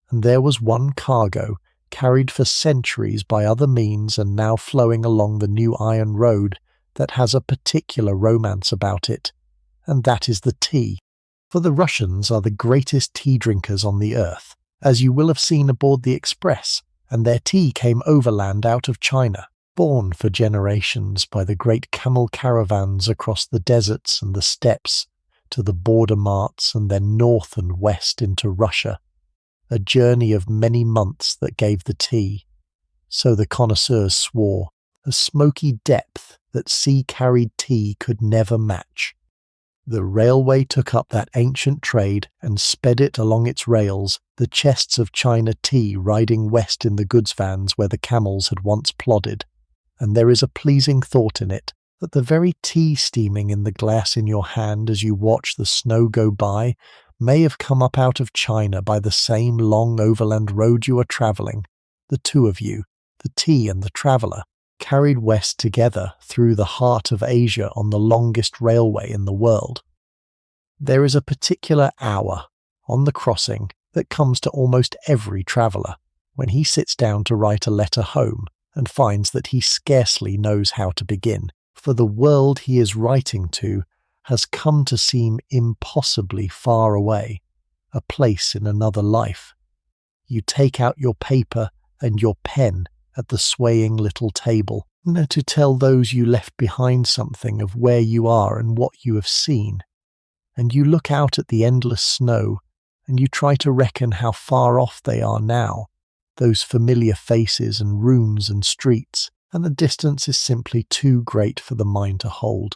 And there was one cargo, carried for centuries by other means and now flowing along the new iron road, that has a particular romance about it, and that is the tea. For the Russians are the greatest tea drinkers on the earth, as you will have seen aboard the express, and their tea came overland out of China, borne for generations by the great camel caravans across the deserts and the steppes, to the border marts and then north and west into Russia, a journey of many months that gave the tea, so the connoisseurs swore, a smoky depth that sea-carried tea could never match. The railway took up that ancient trade and sped it along its rails, the chests of China tea riding west in the goods vans where the camels had once plodded, and there is a pleasing thought in it that the very tea steaming in the glass in your hand as you watch the snow go by may have come up out of China by the same long overland road you are travelling, the two of you, the tea and the traveller, carried west together through the heart of Asia on the longest railway in the world. There is a particular hour on the crossing that comes to almost every traveller when he sits down to write a letter home and finds that he scarcely knows how to begin, for the world he is writing to has come to seem impossibly far away, a place in another life. You take out your paper and your pen at the swaying little table, to tell those you left behind something of where you are and what you have seen. And you look out at the endless snow, and you try to reckon how far off they are now, those familiar faces and rooms and streets, and the distance is simply too great for the mind to hold.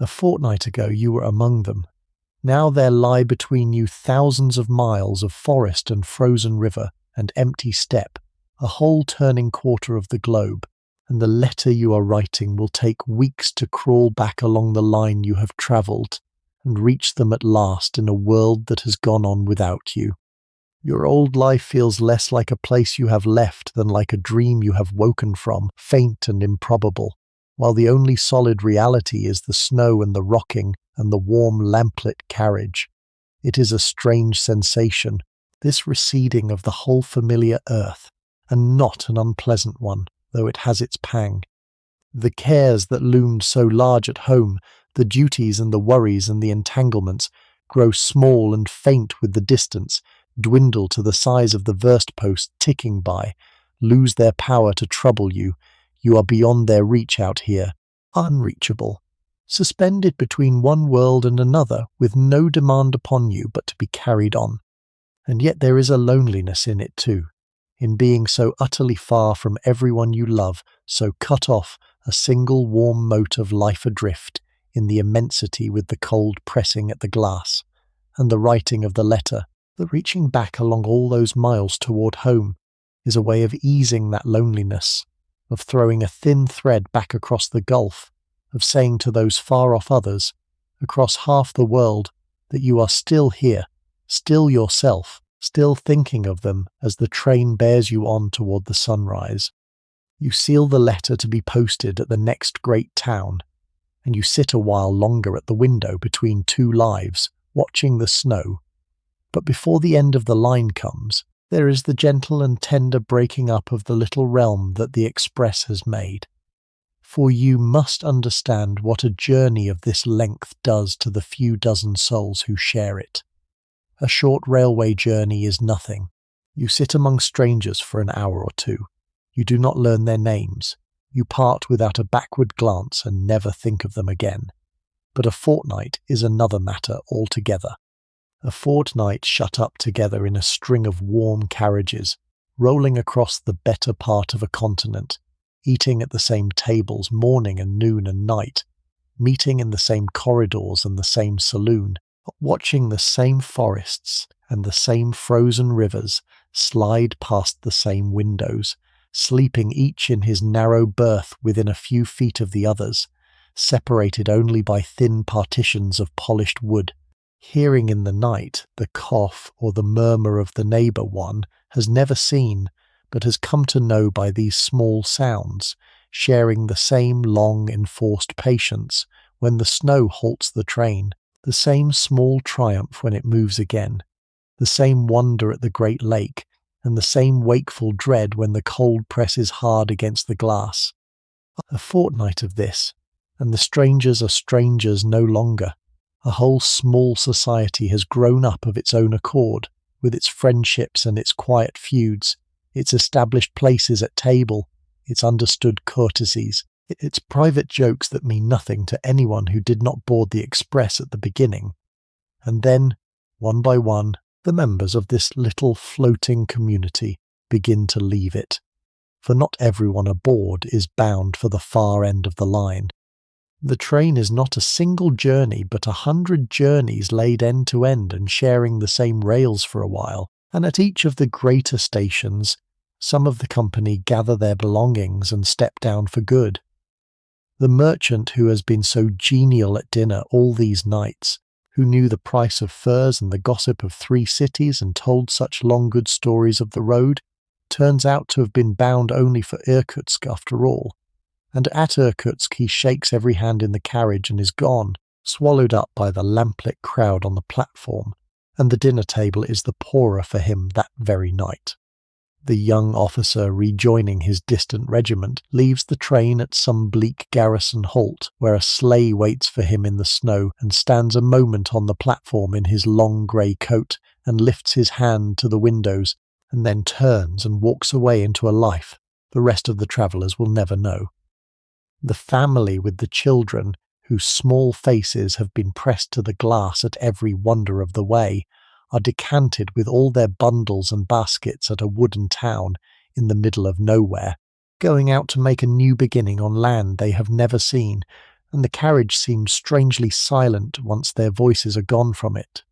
A fortnight ago you were among them. Now there lie between you thousands of miles of forest and frozen river and empty steppe, a whole turning quarter of the globe, and the letter you are writing will take weeks to crawl back along the line you have travelled and reach them at last in a world that has gone on without you. Your old life feels less like a place you have left than like a dream you have woken from, faint and improbable, while the only solid reality is the snow and the rocking and the warm lamplit carriage. It is a strange sensation, this receding of the whole familiar earth, and not an unpleasant one, though it has its pang. The cares that loomed so large at home, the duties and the worries and the entanglements, grow small and faint with the distance, dwindle to the size of the verst post ticking by, lose their power to trouble you. You are beyond their reach out here, unreachable, suspended between one world and another with no demand upon you but to be carried on. And yet there is a loneliness in it too, in being so utterly far from everyone you love, so cut off, a single warm mote of life adrift, in the immensity with the cold pressing at the glass, and the writing of the letter, the reaching back along all those miles toward home, is a way of easing that loneliness, of throwing a thin thread back across the gulf, of saying to those far-off others, across half the world, that you are still here, still yourself, still thinking of them as the train bears you on toward the sunrise. You seal the letter to be posted at the next great town, and you sit a while longer at the window between two lives, watching the snow. But before the end of the line comes, there is the gentle and tender breaking up of the little realm that the express has made. For you must understand what a journey of this length does to the few dozen souls who share it. A short railway journey is nothing. You sit among strangers for an hour or two. You do not learn their names. You part without a backward glance and never think of them again. But a fortnight is another matter altogether. A fortnight shut up together in a string of warm carriages, rolling across the better part of a continent, eating at the same tables morning and noon and night, meeting in the same corridors and the same saloon, watching the same forests and the same frozen rivers slide past the same windows, sleeping each in his narrow berth within a few feet of the others, separated only by thin partitions of polished wood, hearing in the night the cough or the murmur of the neighbour one has never seen, but has come to know by these small sounds, sharing the same long enforced patience when the snow halts the train, the same small triumph when it moves again, the same wonder at the great lake, and the same wakeful dread when the cold presses hard against the glass. A fortnight of this, and the strangers are strangers no longer. A whole small society has grown up of its own accord, with its friendships and its quiet feuds, its established places at table, its understood courtesies, its private jokes that mean nothing to anyone who did not board the express at the beginning, And then, one by one, the members of this little floating community begin to leave it. For not everyone aboard is bound for the far end of the line. The train is not a single journey, but 100 journeys laid end to end and sharing the same rails for a while, and at each of the greater stations, some of the company gather their belongings and step down for good. The merchant who has been so genial at dinner all these nights, who knew the price of furs and the gossip of 3 cities and told such long good stories of the road, turns out to have been bound only for Irkutsk after all. And at Irkutsk he shakes every hand in the carriage and is gone, swallowed up by the lamplit crowd on the platform, and the dinner table is the poorer for him that very night. The young officer rejoining his distant regiment leaves the train at some bleak garrison halt where a sleigh waits for him in the snow and stands a moment on the platform in his long grey coat and lifts his hand to the windows and then turns and walks away into a life the rest of the travellers will never know. The family with the children, whose small faces have been pressed to the glass at every wonder of the way, are decanted with all their bundles and baskets at a wooden town in the middle of nowhere, going out to make a new beginning on land they have never seen, and the carriage seems strangely silent once their voices are gone from it.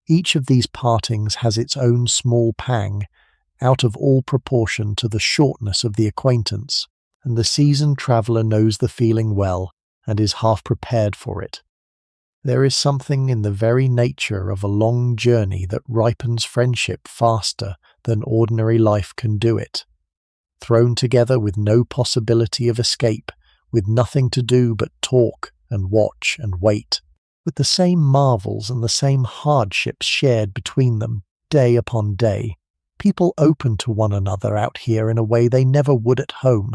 Each of these partings has its own small pang, out of all proportion to the shortness of the acquaintance, and the seasoned traveller knows the feeling well and is half prepared for it. There is something in the very nature of a long journey that ripens friendship faster than ordinary life can do it. Thrown together with no possibility of escape, with nothing to do but talk and watch and wait, with the same marvels and the same hardships shared between them day upon day, people open to one another out here in a way they never would at home.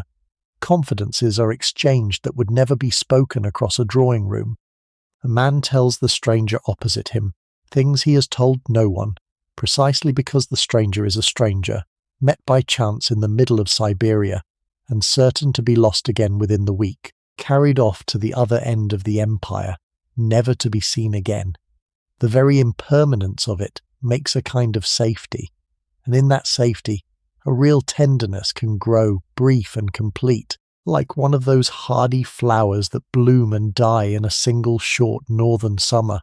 Confidences are exchanged that would never be spoken across a drawing room. A man tells the stranger opposite him things he has told no one, precisely because the stranger is a stranger, met by chance in the middle of Siberia, and certain to be lost again within the week, carried off to the other end of the empire, never to be seen again. The very impermanence of it makes a kind of safety, and in that safety, a real tenderness can grow, brief and complete, like one of those hardy flowers that bloom and die in a single short northern summer.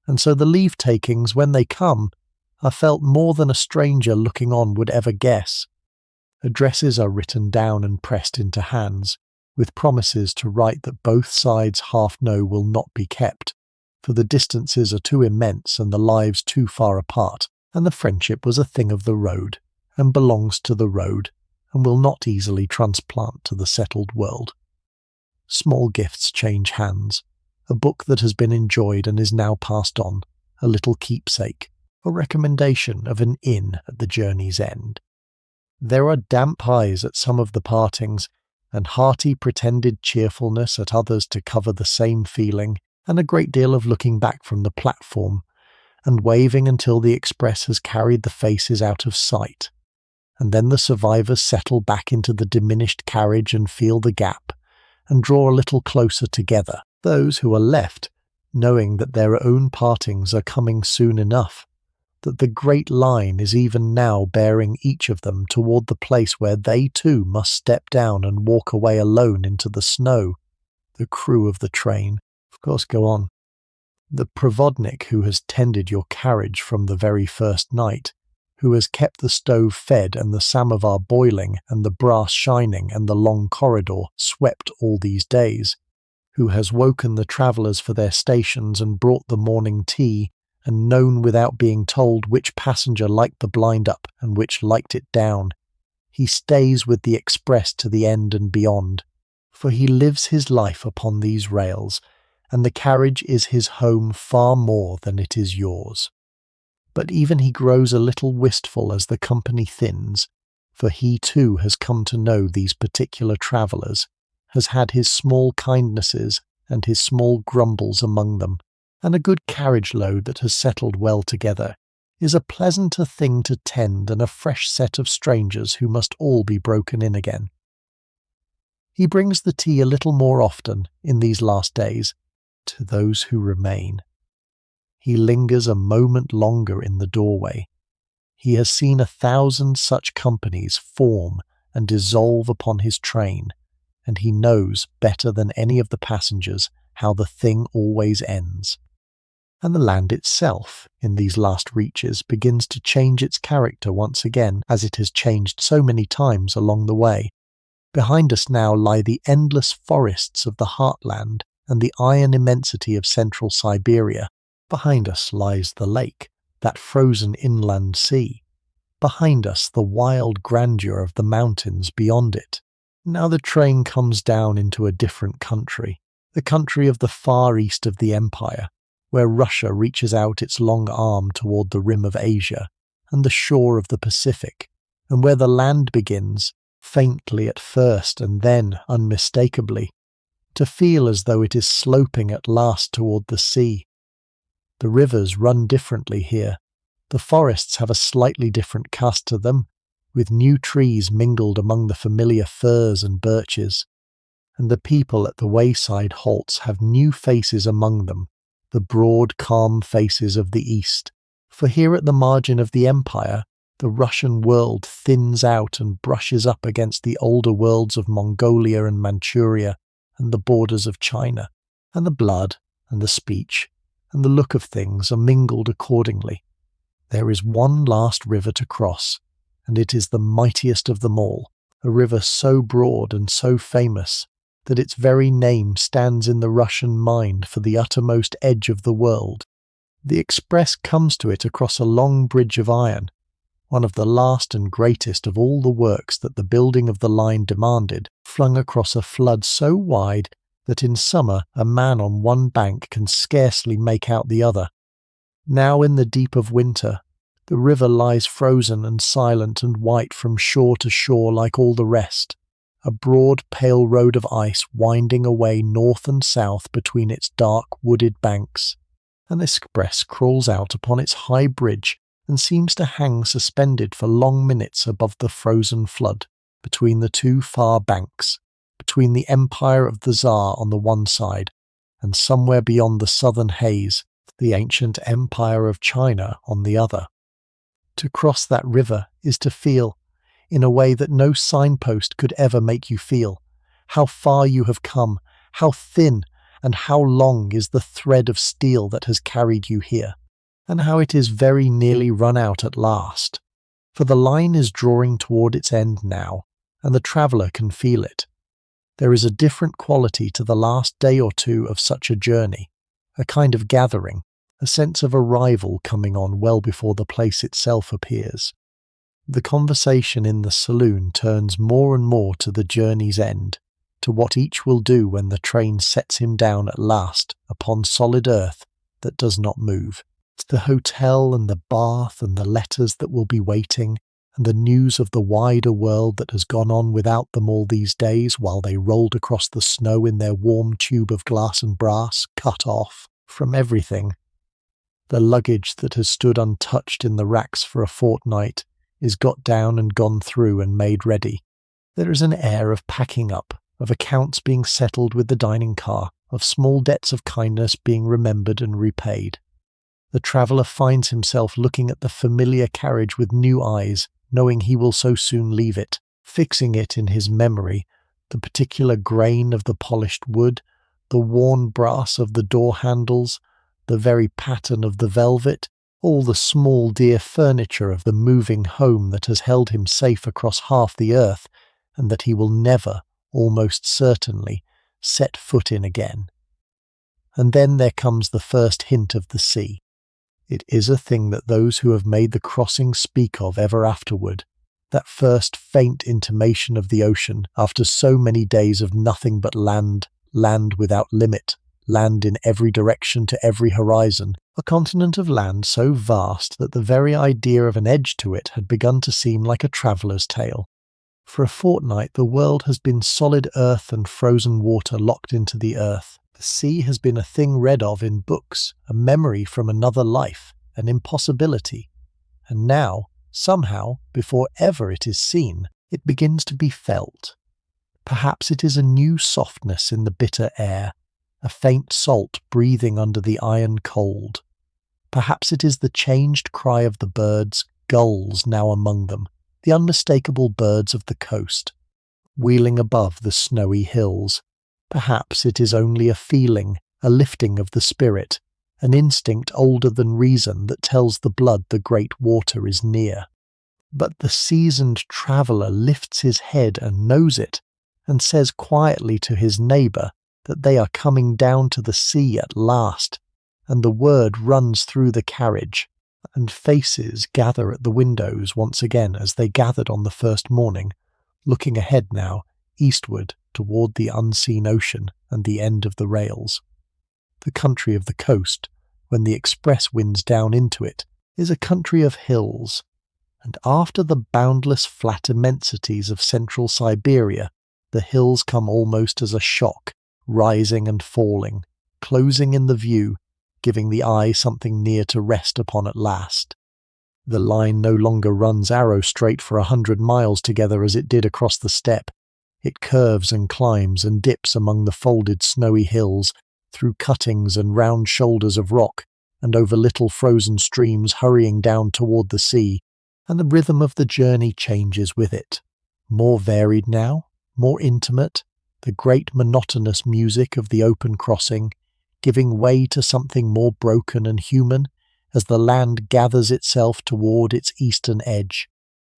And so the leave-takings, when they come, are felt more than a stranger looking on would ever guess. Addresses are written down and pressed into hands, with promises to write that both sides half know will not be kept, for the distances are too immense and the lives too far apart, and the friendship was a thing of the road, and belongs to the road, and will not easily transplant to the settled world. Small gifts change hands, a book that has been enjoyed and is now passed on, a little keepsake, a recommendation of an inn at the journey's end. There are damp eyes at some of the partings, and hearty pretended cheerfulness at others to cover the same feeling, and a great deal of looking back from the platform, and waving until the express has carried the faces out of sight. And then the survivors settle back into the diminished carriage and feel the gap, and draw a little closer together, those who are left, knowing that their own partings are coming soon enough, that the great line is even now bearing each of them toward the place where they too must step down and walk away alone into the snow. The crew of the train, of course, go on. The provodnik who has tended your carriage from the very first night, who has kept the stove fed and the samovar boiling and the brass shining and the long corridor swept all these days, who has woken the travellers for their stations and brought the morning tea, and known without being told which passenger liked the blind-up and which liked it down. He stays with the express to the end and beyond, for he lives his life upon these rails, and the carriage is his home far more than it is yours. But even he grows a little wistful as the company thins, for he too has come to know these particular travellers, has had his small kindnesses and his small grumbles among them, and a good carriage load that has settled well together is a pleasanter thing to tend than a fresh set of strangers who must all be broken in again. He brings the tea a little more often in these last days to those who remain. He lingers a moment longer in the doorway. He has seen 1,000 such companies form and dissolve upon his train, and he knows better than any of the passengers how the thing always ends. And the land itself, in these last reaches, begins to change its character once again, as it has changed so many times along the way. Behind us now lie the endless forests of the heartland and the iron immensity of central Siberia. Behind us lies the lake, that frozen inland sea. Behind us the wild grandeur of the mountains beyond it. Now the train comes down into a different country, the country of the far east of the empire, where Russia reaches out its long arm toward the rim of Asia and the shore of the Pacific, and where the land begins, faintly at first and then unmistakably, to feel as though it is sloping at last toward the sea. The rivers run differently here. The forests have a slightly different cast to them, with new trees mingled among the familiar firs and birches. And the people at the wayside halts have new faces among them, the broad, calm faces of the East. For here at the margin of the empire, the Russian world thins out and brushes up against the older worlds of Mongolia and Manchuria and the borders of China, and the blood and the speech and the look of things are mingled accordingly. There is one last river to cross, and it is the mightiest of them all, a river so broad and so famous that its very name stands in the Russian mind for the uttermost edge of the world. The express comes to it across a long bridge of iron, one of the last and greatest of all the works that the building of the line demanded, flung across a flood so wide that in summer a man on one bank can scarcely make out the other. Now in the deep of winter, the river lies frozen and silent and white from shore to shore like all the rest, a broad pale road of ice winding away north and south between its dark wooded banks. An express crawls out upon its high bridge and seems to hang suspended for long minutes above the frozen flood, between the two far banks, between the empire of the Tsar on the one side, and somewhere beyond the southern haze, the ancient empire of China on the other. To cross that river is to feel, in a way that no signpost could ever make you feel, how far you have come, how thin and how long is the thread of steel that has carried you here, and how it is very nearly run out at last. For the line is drawing toward its end now, and the traveller can feel it. There is a different quality to the last day or two of such a journey, a kind of gathering, a sense of arrival coming on well before the place itself appears. The conversation in the saloon turns more and more to the journey's end, to what each will do when the train sets him down at last upon solid earth that does not move. To the hotel and the bath and the letters that will be waiting, and the news of the wider world that has gone on without them all these days while they rolled across the snow in their warm tube of glass and brass, cut off from everything. The luggage that has stood untouched in the racks for a fortnight is got down and gone through and made ready. There is an air of packing up, of accounts being settled with the dining car, of small debts of kindness being remembered and repaid. The traveller finds himself looking at the familiar carriage with new eyes, knowing he will so soon leave it, fixing it in his memory, the particular grain of the polished wood, the worn brass of the door handles, the very pattern of the velvet, all the small dear furniture of the moving home that has held him safe across half the earth, and that he will never, almost certainly, set foot in again. And then there comes the first hint of the sea. It is a thing that those who have made the crossing speak of ever afterward, that first faint intimation of the ocean after so many days of nothing but land, land without limit, land in every direction to every horizon, a continent of land so vast that the very idea of an edge to it had begun to seem like a traveller's tale. For a fortnight the world has been solid earth and frozen water locked into the earth. The sea has been a thing read of in books, a memory from another life, an impossibility. And now, somehow, before ever it is seen, it begins to be felt. Perhaps it is a new softness in the bitter air, a faint salt breathing under the iron cold. Perhaps it is the changed cry of the birds, gulls now among them, the unmistakable birds of the coast, wheeling above the snowy hills. Perhaps it is only a feeling, a lifting of the spirit, an instinct older than reason that tells the blood the great water is near. But the seasoned traveller lifts his head and knows it, and says quietly to his neighbour that they are coming down to the sea at last, and the word runs through the carriage, and faces gather at the windows once again as they gathered on the first morning, looking ahead now, eastward toward the unseen ocean and the end of the rails. The country of the coast, when the express winds down into it, is a country of hills, and after the boundless flat immensities of central Siberia, the hills come almost as a shock, rising and falling, closing in the view, giving the eye something near to rest upon at last. The line no longer runs arrow straight for 100 miles together as it did across the steppe. It curves and climbs and dips among the folded snowy hills, through cuttings and round shoulders of rock, and over little frozen streams hurrying down toward the sea, and the rhythm of the journey changes with it. More varied now, more intimate, the great monotonous music of the open crossing, giving way to something more broken and human as the land gathers itself toward its eastern edge.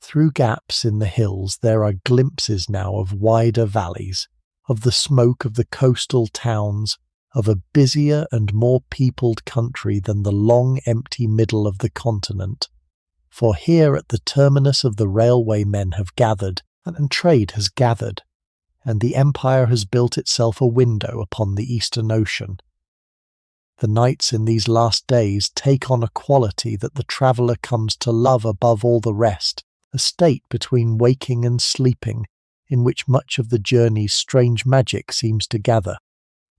Through gaps in the hills there are glimpses now of wider valleys, of the smoke of the coastal towns, of a busier and more peopled country than the long empty middle of the continent. For here at the terminus of the railway men have gathered, and trade has gathered, and the empire has built itself a window upon the eastern ocean. The nights in these last days take on a quality that the traveller comes to love above all the rest, a state between waking and sleeping, in which much of the journey's strange magic seems to gather.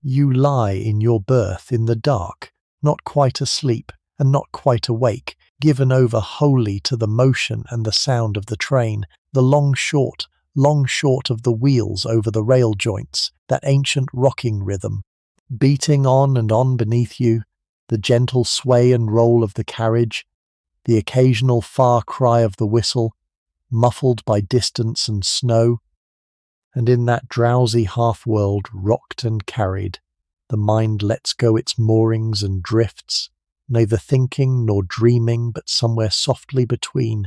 You lie in your berth in the dark, not quite asleep and not quite awake, given over wholly to the motion and the sound of the train, the long short of the wheels over the rail joints, that ancient rocking rhythm, beating on and on beneath you, the gentle sway and roll of the carriage, the occasional far cry of the whistle, muffled by distance and snow. And in that drowsy half-world rocked and carried, the mind lets go its moorings and drifts, neither thinking nor dreaming but somewhere softly between,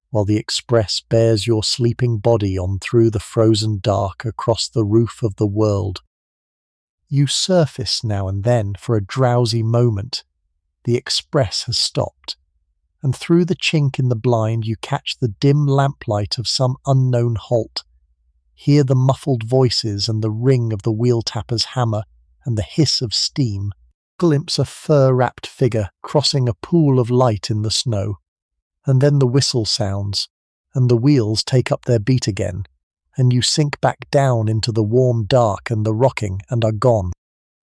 while the express bears your sleeping body on through the frozen dark across the roof of the world. You surface now and then for a drowsy moment. The express has stopped, and through the chink in the blind you catch the dim lamplight of some unknown halt, hear the muffled voices and the ring of the wheel tapper's hammer and the hiss of steam, glimpse a fur-wrapped figure crossing a pool of light in the snow, and then the whistle sounds, and the wheels take up their beat again, and you sink back down into the warm dark and the rocking and are gone.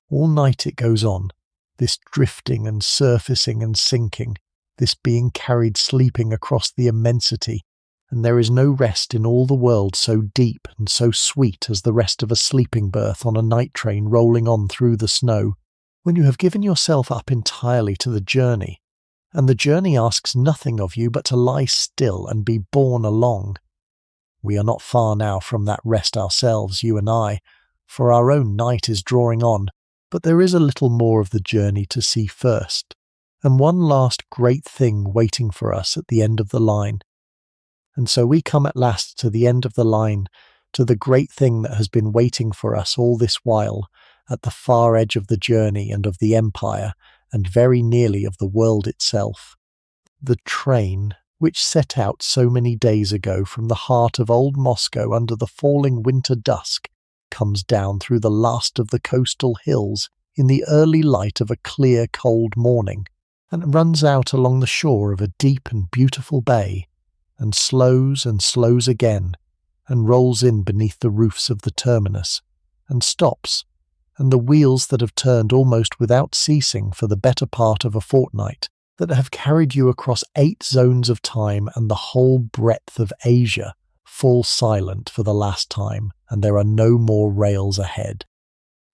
All night it goes on, this drifting and surfacing and sinking, this being carried sleeping across the immensity, and there is no rest in all the world so deep and so sweet as the rest of a sleeping berth on a night train rolling on through the snow, when you have given yourself up entirely to the journey, and the journey asks nothing of you but to lie still and be borne along. We are not far now from that rest ourselves, you and I, for our own night is drawing on, but there is a little more of the journey to see first, and one last great thing waiting for us at the end of the line. And so we come at last to the end of the line, to the great thing that has been waiting for us all this while, at the far edge of the journey and of the empire, and very nearly of the world itself. The train, which set out so many days ago from the heart of old Moscow under the falling winter dusk, comes down through the last of the coastal hills in the early light of a clear, cold morning, and runs out along the shore of a deep and beautiful bay, and slows again, and rolls in beneath the roofs of the terminus, and stops, and the wheels that have turned almost without ceasing for the better part of a fortnight, that have carried you across 8 zones of time and the whole breadth of Asia, fall silent for the last time, and there are no more rails ahead.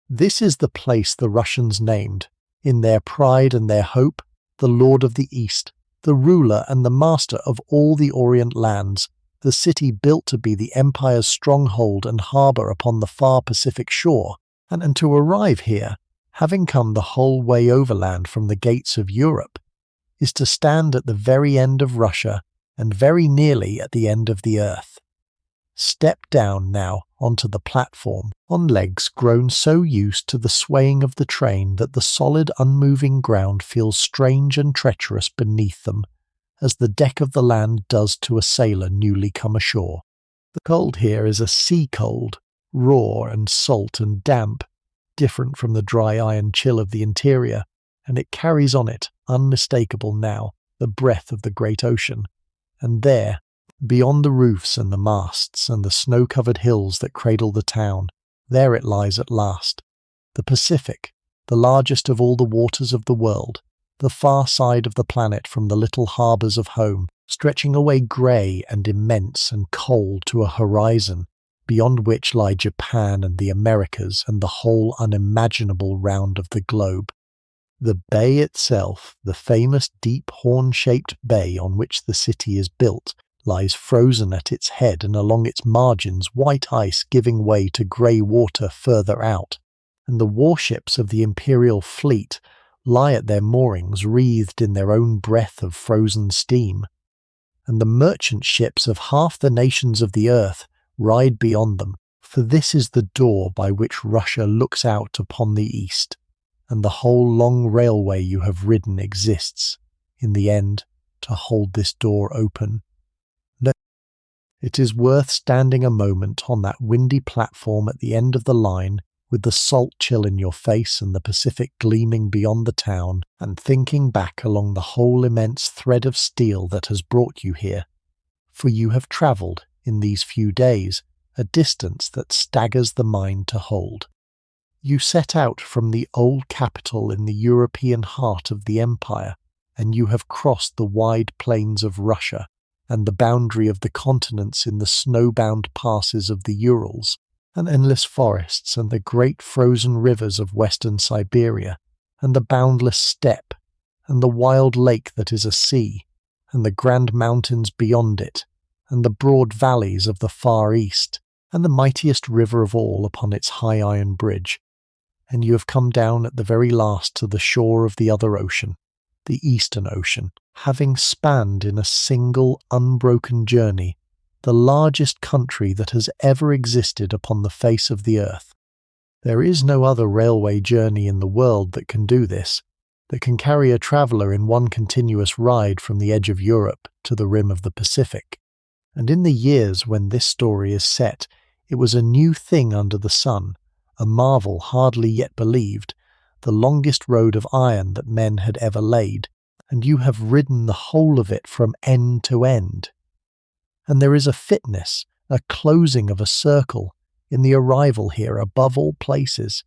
This is the place the Russians named, in their pride and their hope, the Lord of the East, the ruler and the master of all the Orient lands, the city built to be the empire's stronghold and harbour upon the far Pacific shore, and to arrive here, having come the whole way overland from the gates of Europe, is to stand at the very end of Russia and very nearly at the end of the earth. Step down now onto the platform on legs grown so used to the swaying of the train that the solid unmoving ground feels strange and treacherous beneath them, as the deck of the land does to a sailor newly come ashore. The cold here is a sea cold, raw and salt and damp, different from the dry iron chill of the interior, and it carries on it, unmistakable now, the breath of the great ocean. And there, beyond the roofs and the masts and the snow-covered hills that cradle the town, there it lies at last, the Pacific, the largest of all the waters of the world, the far side of the planet from the little harbours of home, stretching away grey and immense and cold to a horizon, beyond which lie Japan and the Americas and the whole unimaginable round of the globe. The bay itself, the famous deep horn-shaped bay on which the city is built, lies frozen at its head, and along its margins white ice giving way to grey water further out, and the warships of the Imperial fleet lie at their moorings wreathed in their own breath of frozen steam, and the merchant ships of half the nations of the earth ride beyond them, for this is the door by which Russia looks out upon the east, and the whole long railway you have ridden exists, in the end, to hold this door open. It is worth standing a moment on that windy platform at the end of the line, with the salt chill in your face and the Pacific gleaming beyond the town, and thinking back along the whole immense thread of steel that has brought you here. For you have travelled, in these few days, a distance that staggers the mind to hold. You set out from the old capital in the European heart of the empire, and you have crossed the wide plains of Russia, and the boundary of the continents in the snow-bound passes of the Urals, and endless forests and the great frozen rivers of western Siberia, and the boundless steppe, and the wild lake that is a sea, and the grand mountains beyond it, and the broad valleys of the far east, and the mightiest river of all upon its high iron bridge. And you have come down at the very last to the shore of the other ocean, the Eastern Ocean, having spanned in a single unbroken journey the largest country that has ever existed upon the face of the earth. There is no other railway journey in the world that can do this, that can carry a traveller in one continuous ride from the edge of Europe to the rim of the Pacific. And in the years when this story is set, it was a new thing under the sun, a marvel hardly yet believed, the longest road of iron that men had ever laid, and you have ridden the whole of it from end to end. And there is a fitness, a closing of a circle, in the arrival here above all places.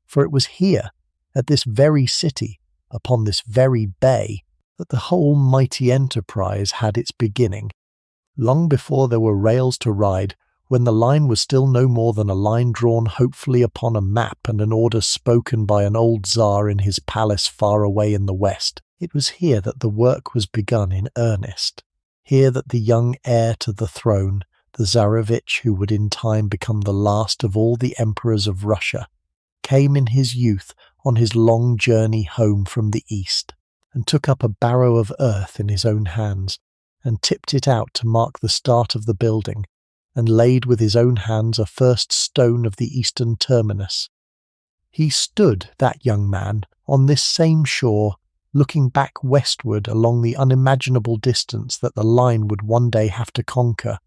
For it was here, at this very city, upon this very bay, that the whole mighty enterprise had its beginning. Long before there were rails to ride, when the line was still no more than a line drawn hopefully upon a map and an order spoken by an old Tsar in his palace far away in the west, it was here that the work was begun in earnest. Here that the young heir to the throne, the Tsarevich who would in time become the last of all the emperors of Russia, came in his youth on his long journey home from the east, and took up a barrow of earth in his own hands, and tipped it out to mark the start of the building, and laid with his own hands a first stone of the eastern terminus. He stood, that young man, on this same shore, looking back westward along the unimaginable distance that the line would one day have to conquer,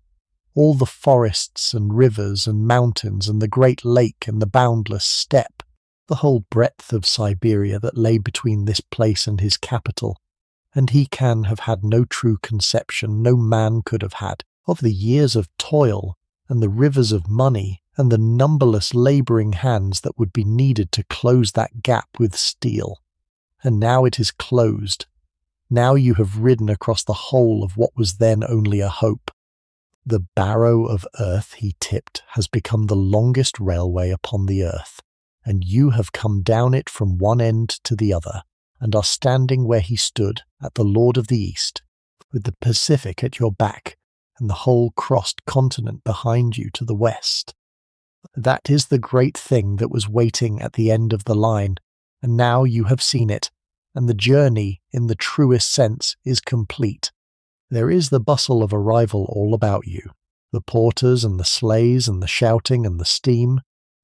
all the forests and rivers and mountains and the great lake and the boundless steppe, the whole breadth of Siberia that lay between this place and his capital, and he can have had no true conception, no man could have had, of the years of toil and the rivers of money and the numberless labouring hands that would be needed to close that gap with steel. And now it is closed. Now you have ridden across the whole of what was then only a hope. The barrow of earth he tipped has become the longest railway upon the earth, and you have come down it from one end to the other, and are standing where he stood at the Lord of the East, with the Pacific at your back and the whole crossed continent behind you to the west. That is the great thing that was waiting at the end of the line, and now you have seen it, and the journey, in the truest sense, is complete. There is the bustle of arrival all about you, the porters and the sleighs and the shouting and the steam,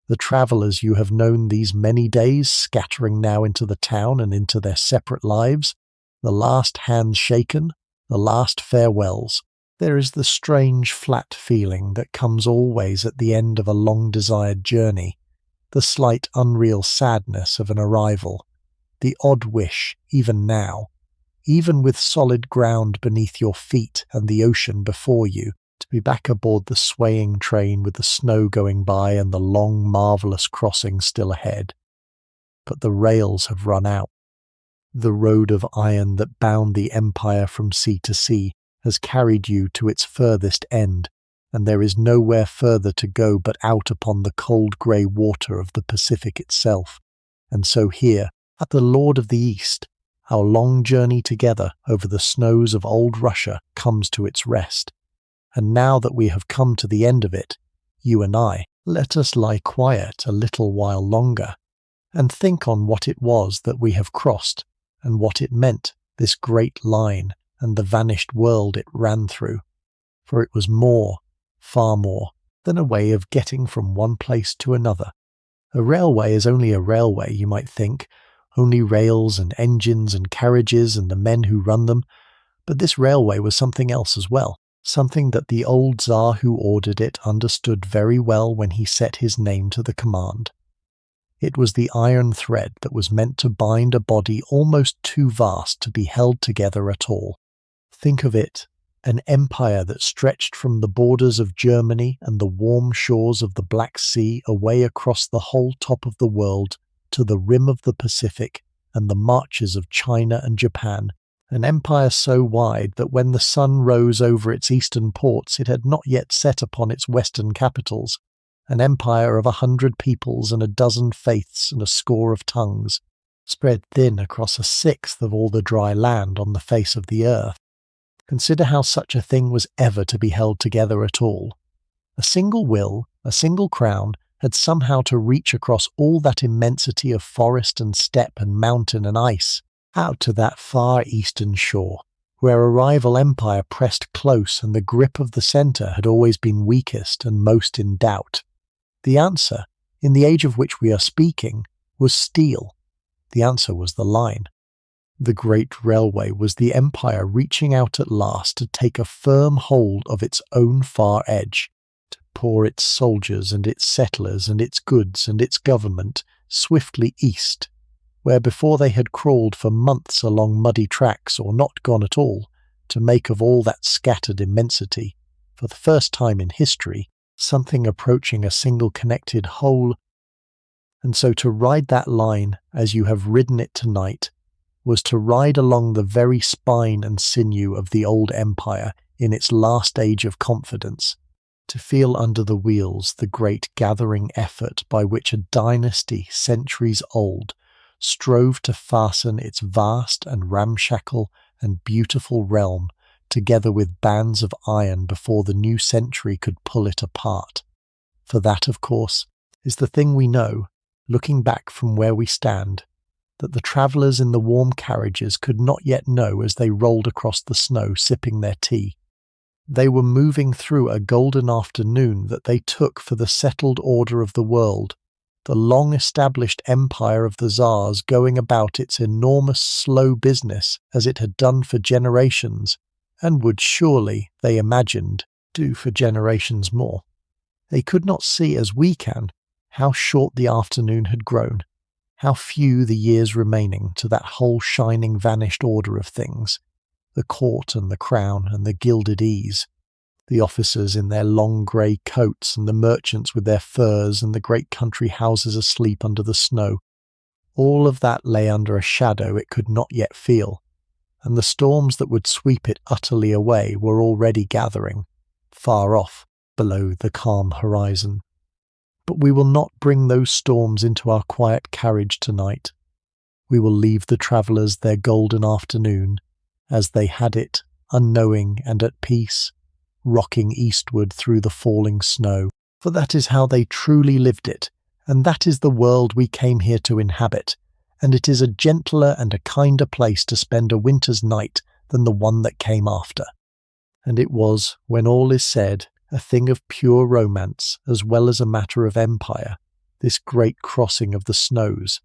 the travellers you have known these many days scattering now into the town and into their separate lives, the last hands shaken, the last farewells. There is the strange flat feeling that comes always at the end of a long-desired journey, the slight unreal sadness of an arrival, the odd wish, even now, even with solid ground beneath your feet and the ocean before you, to be back aboard the swaying train with the snow going by and the long, marvellous crossing still ahead. But the rails have run out. The road of iron that bound the empire from sea to sea has carried you to its furthest end, and there is nowhere further to go but out upon the cold grey water of the Pacific itself. And so here, at the Lord of the East, our long journey together over the snows of old Russia comes to its rest. And now that we have come to the end of it, you and I, let us lie quiet a little while longer, and think on what it was that we have crossed, and what it meant, this great line, and the vanished world it ran through. For it was more, far more, than a way of getting from one place to another. A railway is only a railway, you might think, only rails and engines and carriages and the men who run them, but this railway was something else as well, something that the old Tsar who ordered it understood very well when he set his name to the command. It was the iron thread that was meant to bind a body almost too vast to be held together at all. Think of it, an empire that stretched from the borders of Germany and the warm shores of the Black Sea away across the whole top of the world to the rim of the Pacific and the marches of China and Japan, an empire so wide that when the sun rose over its eastern ports it had not yet set upon its western capitals, an empire of 100 peoples and a dozen faiths and a score of tongues, spread thin across a sixth of all the dry land on the face of the earth. Consider how such a thing was ever to be held together at all. A single will, a single crown, had somehow to reach across all that immensity of forest and steppe and mountain and ice, out to that far eastern shore, where a rival empire pressed close and the grip of the centre had always been weakest and most in doubt. The answer, in the age of which we are speaking, was steel. The answer was the line. The great railway was the empire reaching out at last to take a firm hold of its own far edge, to pour its soldiers and its settlers and its goods and its government swiftly east, where before they had crawled for months along muddy tracks or not gone at all, to make of all that scattered immensity, for the first time in history, something approaching a single connected whole. And so to ride that line as you have ridden it tonight was to ride along the very spine and sinew of the old empire in its last age of confidence, to feel under the wheels the great gathering effort by which a dynasty centuries old strove to fasten its vast and ramshackle and beautiful realm together with bands of iron before the new century could pull it apart. For that, of course, is the thing we know, looking back from where we stand, that the travellers in the warm carriages could not yet know as they rolled across the snow sipping their tea. They were moving through a golden afternoon that they took for the settled order of the world, the long-established empire of the Tsars going about its enormous slow business as it had done for generations, and would surely, they imagined, do for generations more. They could not see as we can how short the afternoon had grown, how few the years remaining to that whole shining vanished order of things, the court and the crown and the gilded ease, the officers in their long grey coats and the merchants with their furs and the great country houses asleep under the snow. All of that lay under a shadow it could not yet feel, and the storms that would sweep it utterly away were already gathering, far off, below the calm horizon. But we will not bring those storms into our quiet carriage tonight. We will leave the travellers their golden afternoon, as they had it, unknowing and at peace, rocking eastward through the falling snow, for that is how they truly lived it, and that is the world we came here to inhabit, and it is a gentler and a kinder place to spend a winter's night than the one that came after. And it was, when all is said, a thing of pure romance as well as a matter of empire, this great crossing of the snows,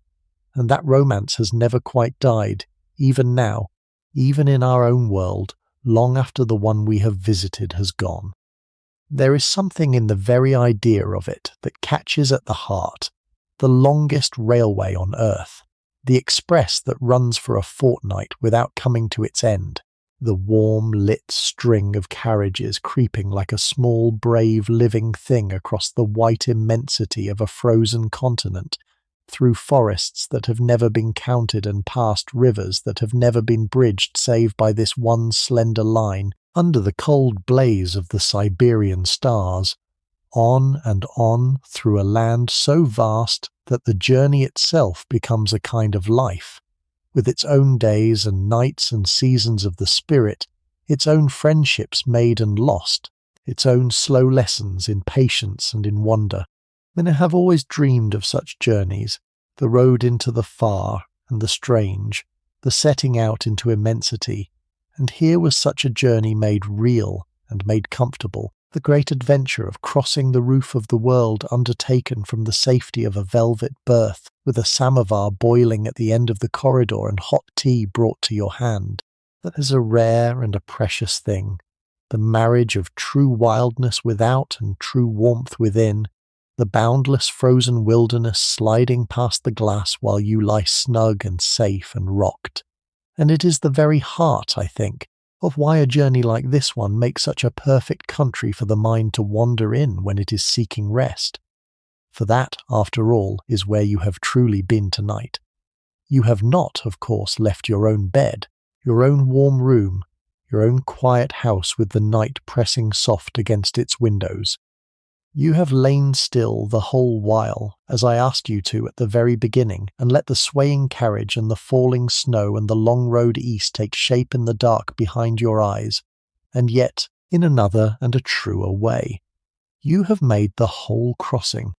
and that romance has never quite died, even now, even in our own world, long after the one we have visited has gone. There is something in the very idea of it that catches at the heart, the longest railway on earth, the express that runs for a fortnight without coming to its end, the warm lit string of carriages creeping like a small brave living thing across the white immensity of a frozen continent, through forests that have never been counted and past rivers that have never been bridged save by this one slender line, under the cold blaze of the Siberian stars, on and on through a land so vast that the journey itself becomes a kind of life, with its own days and nights and seasons of the spirit, its own friendships made and lost, its own slow lessons in patience and in wonder. And I have always dreamed of such journeys, the road into the far and the strange, the setting out into immensity, and here was such a journey made real and made comfortable, the great adventure of crossing the roof of the world undertaken from the safety of a velvet berth, with a samovar boiling at the end of the corridor and hot tea brought to your hand. That is a rare and a precious thing, the marriage of true wildness without and true warmth within, the boundless frozen wilderness sliding past the glass while you lie snug and safe and rocked. And it is the very heart, I think, of why a journey like this one makes such a perfect country for the mind to wander in when it is seeking rest. For that, after all, is where you have truly been tonight. You have not, of course, left your own bed, your own warm room, your own quiet house with the night pressing soft against its windows. You have lain still the whole while, as I asked you to at the very beginning, and let the swaying carriage and the falling snow and the long road east take shape in the dark behind your eyes, and yet, in another and a truer way, you have made the whole crossing.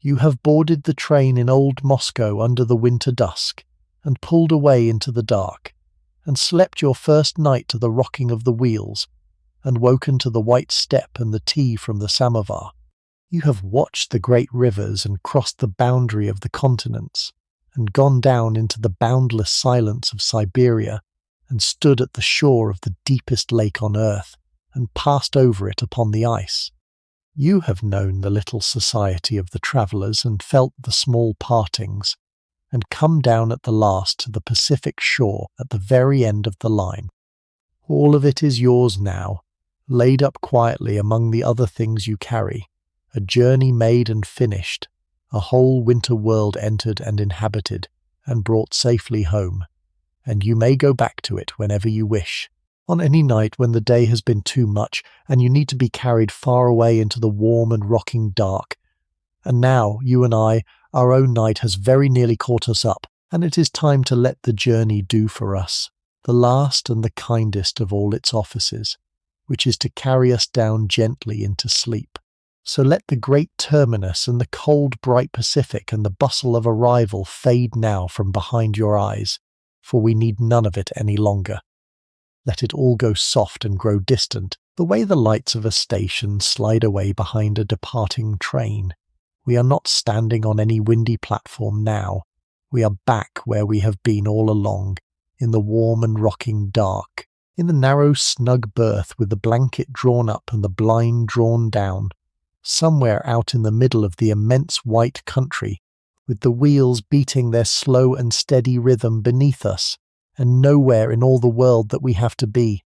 You have boarded the train in old Moscow under the winter dusk, and pulled away into the dark, and slept your first night to the rocking of the wheels, and woken to the white step and the tea from the samovar. You have watched the great rivers and crossed the boundary of the continents, and gone down into the boundless silence of Siberia, and stood at the shore of the deepest lake on earth, and passed over it upon the ice. You have known the little society of the travellers and felt the small partings, and come down at the last to the Pacific shore at the very end of the line. All of it is yours now, laid up quietly among the other things you carry, a journey made and finished, a whole winter world entered and inhabited, and brought safely home, and you may go back to it whenever you wish, on any night when the day has been too much and you need to be carried far away into the warm and rocking dark. And now, you and I, our own night has very nearly caught us up, and it is time to let the journey do for us, the last and the kindest of all its offices, which is to carry us down gently into sleep. So let the great terminus and the cold bright Pacific and the bustle of arrival fade now from behind your eyes, for we need none of it any longer. Let it all go soft and grow distant, the way the lights of a station slide away behind a departing train. We are not standing on any windy platform now. We are back where we have been all along, in the warm and rocking dark, in the narrow snug berth with the blanket drawn up and the blind drawn down, somewhere out in the middle of the immense white country, with the wheels beating their slow and steady rhythm beneath us, and nowhere in all the world that we have to be.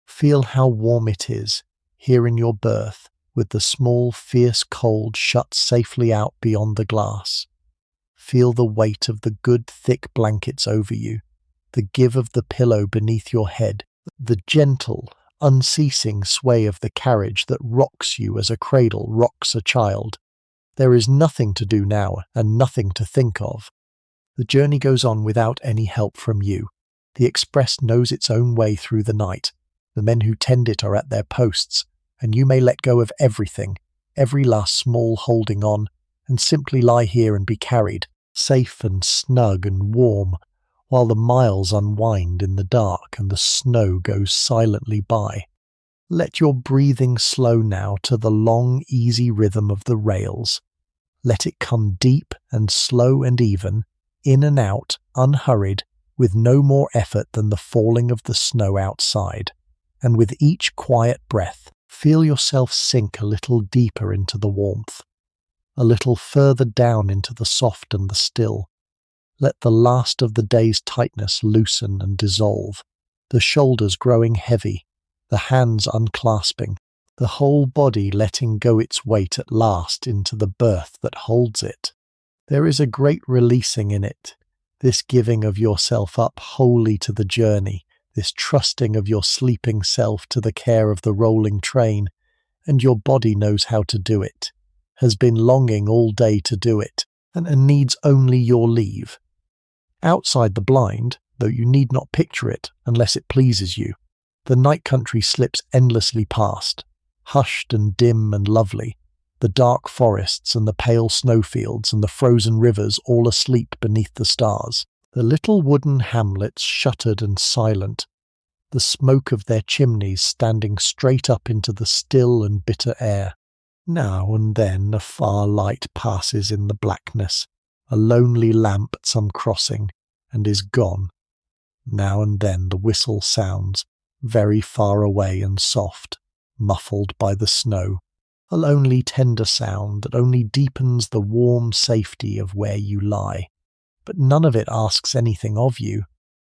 Feel how warm it is, here in your berth, with the small fierce cold shut safely out beyond the glass. Feel the weight of the good thick blankets over you, the give of the pillow beneath your head, the gentle, unceasing sway of the carriage that rocks you as a cradle rocks a child. There is nothing to do now and nothing to think of. The journey goes on without any help from you. The express knows its own way through the night. The men who tend it are at their posts, and you may let go of everything, every last small holding on, and simply lie here and be carried, safe and snug and warm, while the miles unwind in the dark and the snow goes silently by. Let your breathing slow now to the long, easy rhythm of the rails. Let it come deep and slow and even, in and out, unhurried, with no more effort than the falling of the snow outside. And with each quiet breath, feel yourself sink a little deeper into the warmth, a little further down into the soft and the still. Let the last of the day's tightness loosen and dissolve, the shoulders growing heavy, the hands unclasping, the whole body letting go its weight at last into the berth that holds it. There is a great releasing in it, this giving of yourself up wholly to the journey, this trusting of your sleeping self to the care of the rolling train, and your body knows how to do it, has been longing all day to do it, and needs only your leave. Outside the blind, though you need not picture it unless it pleases you, the night country slips endlessly past, hushed and dim and lovely, the dark forests and the pale snowfields and the frozen rivers all asleep beneath the stars, the little wooden hamlets shuttered and silent, the smoke of their chimneys standing straight up into the still and bitter air. Now and then a far light passes in the blackness, a lonely lamp at some crossing, and is gone. Now and then the whistle sounds, very far away and soft, muffled by the snow, a lonely tender sound that only deepens the warm safety of where you lie. But none of it asks anything of you.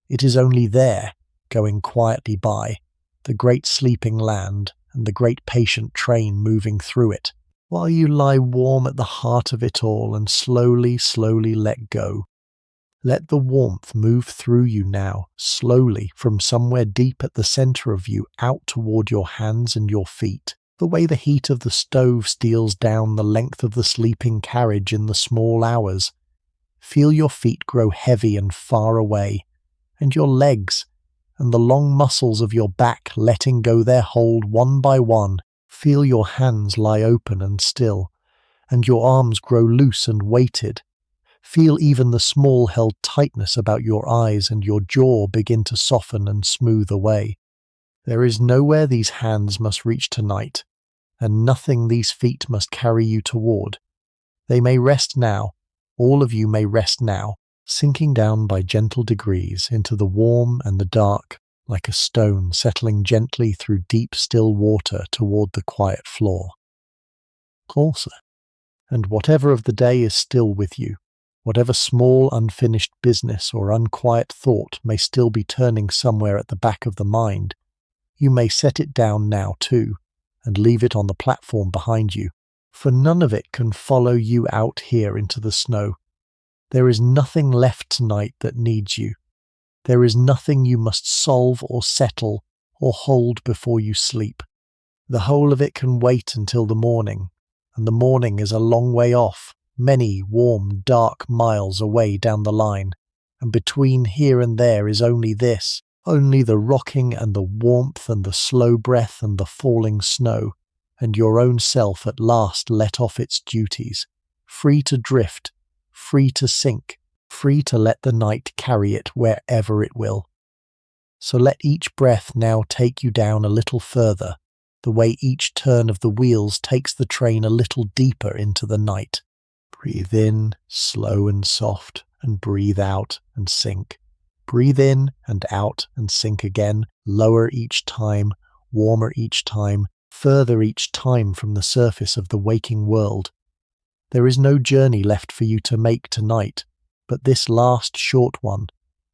It is only there, going quietly by, the great sleeping land and the great patient train moving through it, while you lie warm at the heart of it all and slowly, slowly let go. Let the warmth move through you now, slowly, from somewhere deep at the centre of you out toward your hands and your feet, the way the heat of the stove steals down the length of the sleeping carriage in the small hours. Feel your feet grow heavy and far away, and your legs, and the long muscles of your back letting go their hold one by one. Feel your hands lie open and still, and your arms grow loose and weighted. Feel even the small held tightness about your eyes and your jaw begin to soften and smooth away. There is nowhere these hands must reach tonight, and nothing these feet must carry you toward. They may rest now, all of you may rest now, sinking down by gentle degrees into the warm and the dark, like a stone settling gently through deep still water toward the quiet floor. Closer, and whatever of the day is still with you, whatever small unfinished business or unquiet thought may still be turning somewhere at the back of the mind, you may set it down now too, and leave it on the platform behind you, for none of it can follow you out here into the snow. There is nothing left tonight that needs you. There is nothing you must solve or settle or hold before you sleep. The whole of it can wait until the morning, and the morning is a long way off, many warm, dark miles away down the line, and between here and there is only this, only the rocking and the warmth and the slow breath and the falling snow, and your own self at last let off its duties, free to drift, free to sink, free to let the night carry it wherever it will. So let each breath now take you down a little further, the way each turn of the wheels takes the train a little deeper into the night. Breathe in, slow and soft, and breathe out and sink. Breathe in and out and sink again, lower each time, warmer each time, further each time from the surface of the waking world. There is no journey left for you to make tonight, but this last short one,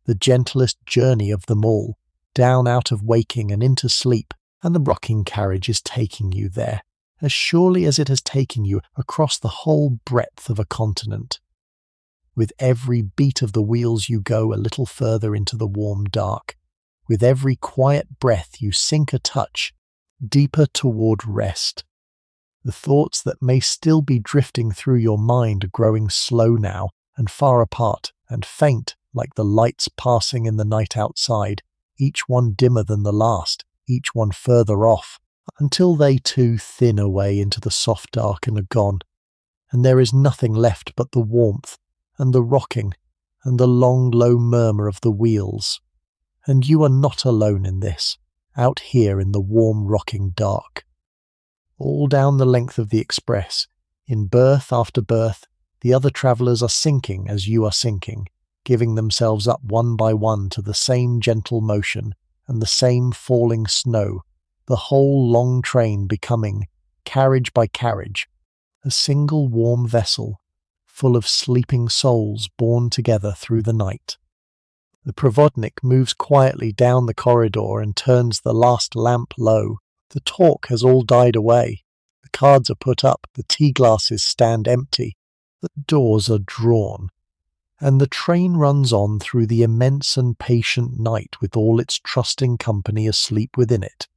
the gentlest journey of them all, down out of waking and into sleep, and the rocking carriage is taking you there, as surely as it has taken you across the whole breadth of a continent. With every beat of the wheels you go a little further into the warm dark. With every quiet breath you sink a touch, deeper toward rest. The thoughts that may still be drifting through your mind are growing slow now and far apart and faint like the lights passing in the night outside, each one dimmer than the last, each one further off, until they too thin away into the soft dark and are gone, and there is nothing left but the warmth, and the rocking, and the long low murmur of the wheels. And you are not alone in this, out here in the warm rocking dark. All down the length of the express, in berth after berth, the other travellers are sinking as you are sinking, giving themselves up one by one to the same gentle motion and the same falling snow, the whole long train becoming, carriage by carriage, a single warm vessel, full of sleeping souls borne together through the night. The Provodnik moves quietly down the corridor and turns the last lamp low. The talk has all died away. The cards are put up, the tea glasses stand empty, the doors are drawn, and the train runs on through the immense and patient night with all its trusting company asleep within it,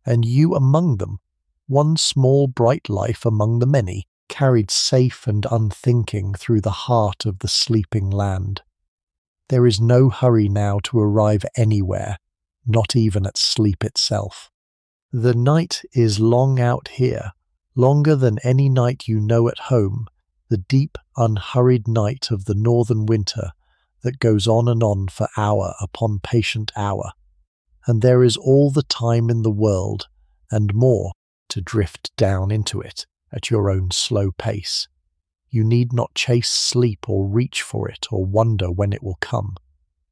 and you among them, one small bright life among the many, carried safe and unthinking through the heart of the sleeping land. There is no hurry now to arrive anywhere, not even at sleep itself. The night is long out here, longer than any night you know at home, the deep, unhurried night of the northern winter that goes on for hour upon patient hour, and there is all the time in the world, and more, to drift down into it at your own slow pace. You need not chase sleep or reach for it or wonder when it will come.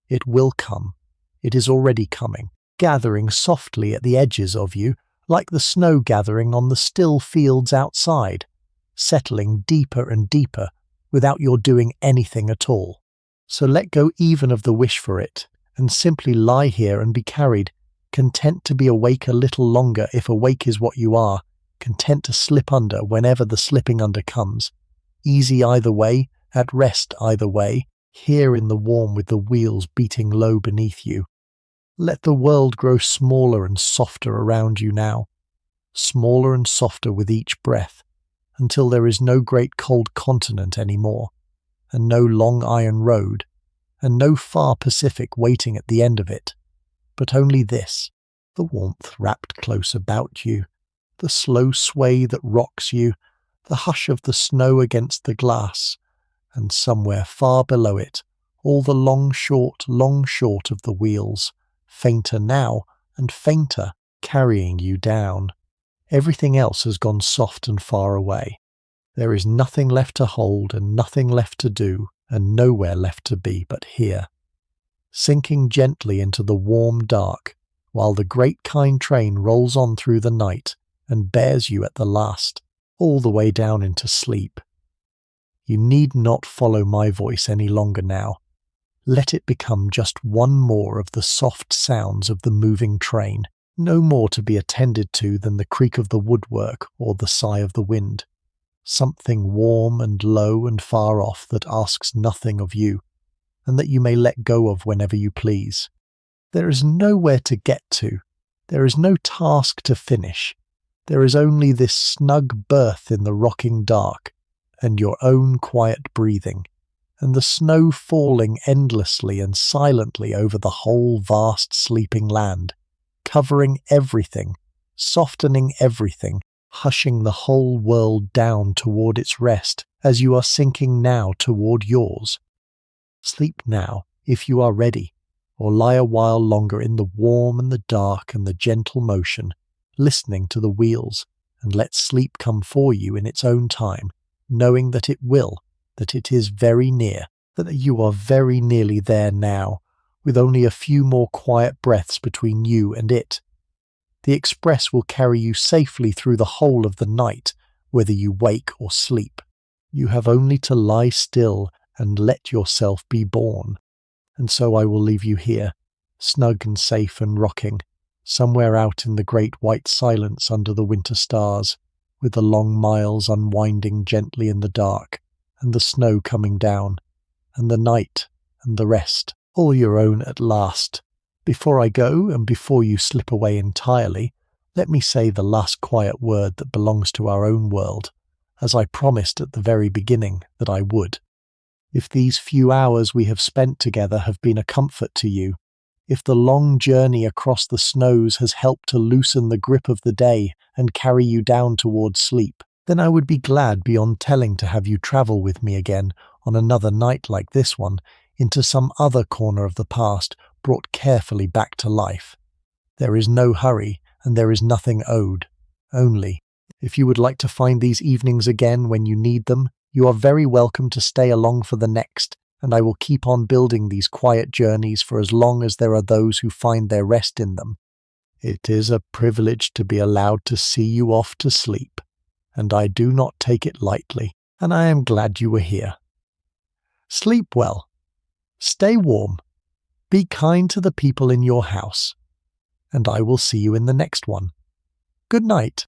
It will come. It is already coming, gathering softly at the edges of you, like the snow gathering on the still fields outside, settling deeper and deeper without your doing anything at all. So let go even of the wish for it, and simply lie here and be carried, content to be awake a little longer if awake is what you are, content to slip under whenever the slipping under comes, easy either way, at rest either way, here in the warm with the wheels beating low beneath you. Let the world grow smaller and softer around you now, smaller and softer with each breath, until there is no great cold continent any more, and no long iron road, and no far Pacific waiting at the end of it, but only this, the warmth wrapped close about you, the slow sway that rocks you, the hush of the snow against the glass, and somewhere far below it, all the long short of the wheels, fainter now and fainter, carrying you down. Everything else has gone soft and far away. There is nothing left to hold and nothing left to do, and nowhere left to be but here. Sinking gently into the warm dark, while the great kind train rolls on through the night and bears you at the last, all the way down into sleep. You need not follow my voice any longer now. Let it become just one more of the soft sounds of the moving train, no more to be attended to than the creak of the woodwork or the sigh of the wind. Something warm and low and far off that asks nothing of you, and that you may let go of whenever you please. There is nowhere to get to. There is no task to finish. There is only this snug berth in the rocking dark, and your own quiet breathing, and the snow falling endlessly and silently over the whole vast sleeping land, covering everything, softening everything, hushing the whole world down toward its rest as you are sinking now toward yours. Sleep now, if you are ready, or lie a while longer in the warm and the dark and the gentle motion, listening to the wheels, and let sleep come for you in its own time, knowing that it will, that it is very near, that you are very nearly there now, with only a few more quiet breaths between you and it. The express will carry you safely through the whole of the night, whether you wake or sleep. You have only to lie still and let yourself be born. And so I will leave you here, snug and safe and rocking, somewhere out in the great white silence under the winter stars, with the long miles unwinding gently in the dark, and the snow coming down, and the night, and the rest, all your own at last. Before I go, and before you slip away entirely, let me say the last quiet word that belongs to our own world, as I promised at the very beginning that I would. If these few hours we have spent together have been a comfort to you, if the long journey across the snows has helped to loosen the grip of the day and carry you down towards sleep, then I would be glad beyond telling to have you travel with me again on another night like this one into some other corner of the past brought carefully back to life. There is no hurry and there is nothing owed. Only, if you would like to find these evenings again when you need them, you are very welcome to stay along for the next, and I will keep on building these quiet journeys for as long as there are those who find their rest in them. It is a privilege to be allowed to see you off to sleep, and I do not take it lightly, and I am glad you were here. Sleep well. Stay warm. Be kind to the people in your house, and I will see you in the next one. Good night.